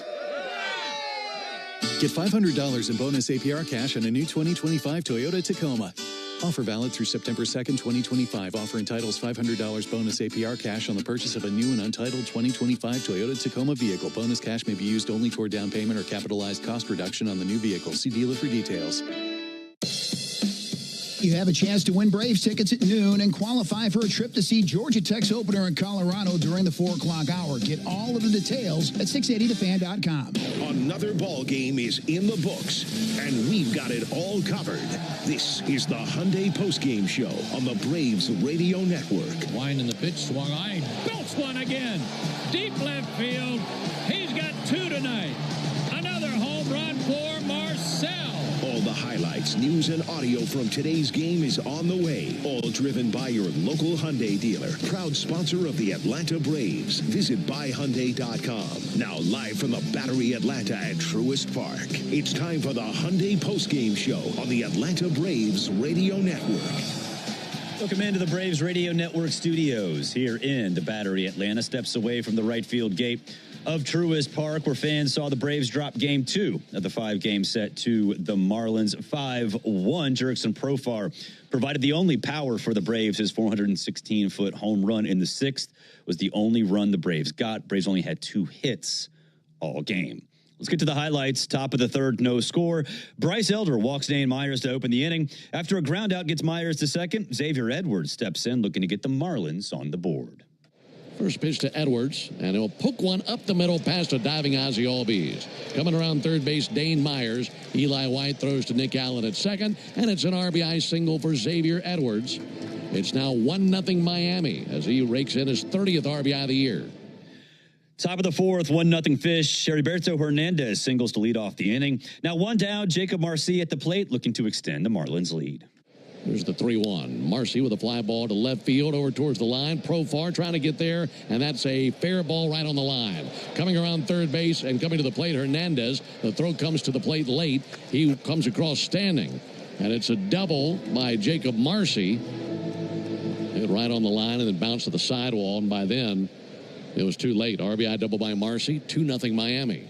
Get $500 in bonus APR cash on a new 2025 Toyota Tacoma. Offer valid through September 2nd, 2025. Offer entitles $500 bonus APR cash on the purchase of a new and untitled 2025 Toyota Tacoma vehicle. Bonus cash may be used only toward down payment or capitalized cost reduction on the new vehicle. See dealer for details. You have a chance to win Braves tickets at noon and qualify for a trip to see Georgia Tech's opener in Colorado during the 4 o'clock hour. Get all of the details at 680thefan.com. Another ball game is in the books, and we've got it all covered. This is the Hyundai postgame show on the Braves Radio Network. Winding the pitch, swung high, belts one again. Deep left field. He's got 2 tonight. Another home run for Marcel. All the highlights, news, and audio from today's game is on the way. All driven by your local Hyundai dealer. Proud sponsor of the Atlanta Braves. Visit buyhyundai.com. Now live from the Battery Atlanta at Truist Park. It's time for the Hyundai postgame show on the Atlanta Braves Radio Network. Welcome into the Braves Radio Network studios here in the Battery Atlanta. Steps away from the right field gate of Truist Park, where fans saw the Braves drop Game 2 of the 5-game set to the Marlins 5-1. Jurickson Profar provided the only power for the Braves. His 416-foot home run in the 6th was the only run the Braves got. Braves only had 2 hits all game. Let's get to the highlights. Top of the 3rd, no score. Bryce Elder walks Dane Myers to open the inning. After a ground out gets Myers to second, Xavier Edwards steps in, looking to get the Marlins on the board. First pitch to Edwards, and he'll poke one up the middle past a diving Ozzie Albies. Coming around third base, Dane Myers. Eli White throws to Nick Allen at second, and it's an RBI single for Xavier Edwards. It's now 1-0 Miami as he rakes in his 30th RBI of the year. Top of the 4th, 1-0 Fish. Heriberto Hernandez singles to lead off the inning. Now 1 down, Jacob Marcy at the plate, looking to extend the Marlins lead. Here's the 3-1. Marcy with a fly ball to left field over towards the line. Profar trying to get there, and that's a fair ball right on the line. Coming around third base and coming to the plate, Hernandez. The throw comes to the plate late. He comes across standing, and it's a double by Jacob Marcy. Hit right on the line and then bounced to the sidewall, and by then it was too late. RBI double by Marcy, 2-0 Miami.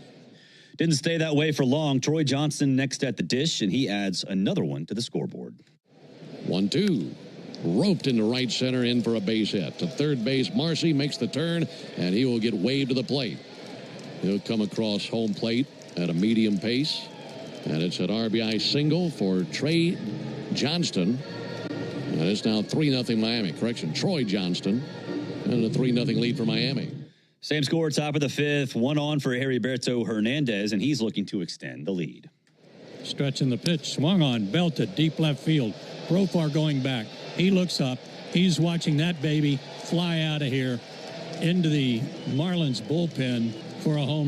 Didn't stay that way for long. Troy Johnston next at the dish, and he adds another one to the scoreboard. 1-2. Roped into right center, in for a base hit. To third base, Marcy makes the turn, and he will get waved to the plate. He'll come across home plate at a medium pace, and it's an RBI single for Trey Johnston. And it's now 3-0 Miami. Correction, Troy Johnston, and a 3-0 lead for Miami. Same score, top of the 5th. 1 on for Heriberto Hernandez, and he's looking to extend the lead. Stretching the pitch, swung on, belted, deep left field. Profar going back. He looks up. He's watching that baby fly out of here into the Marlins bullpen for a home run.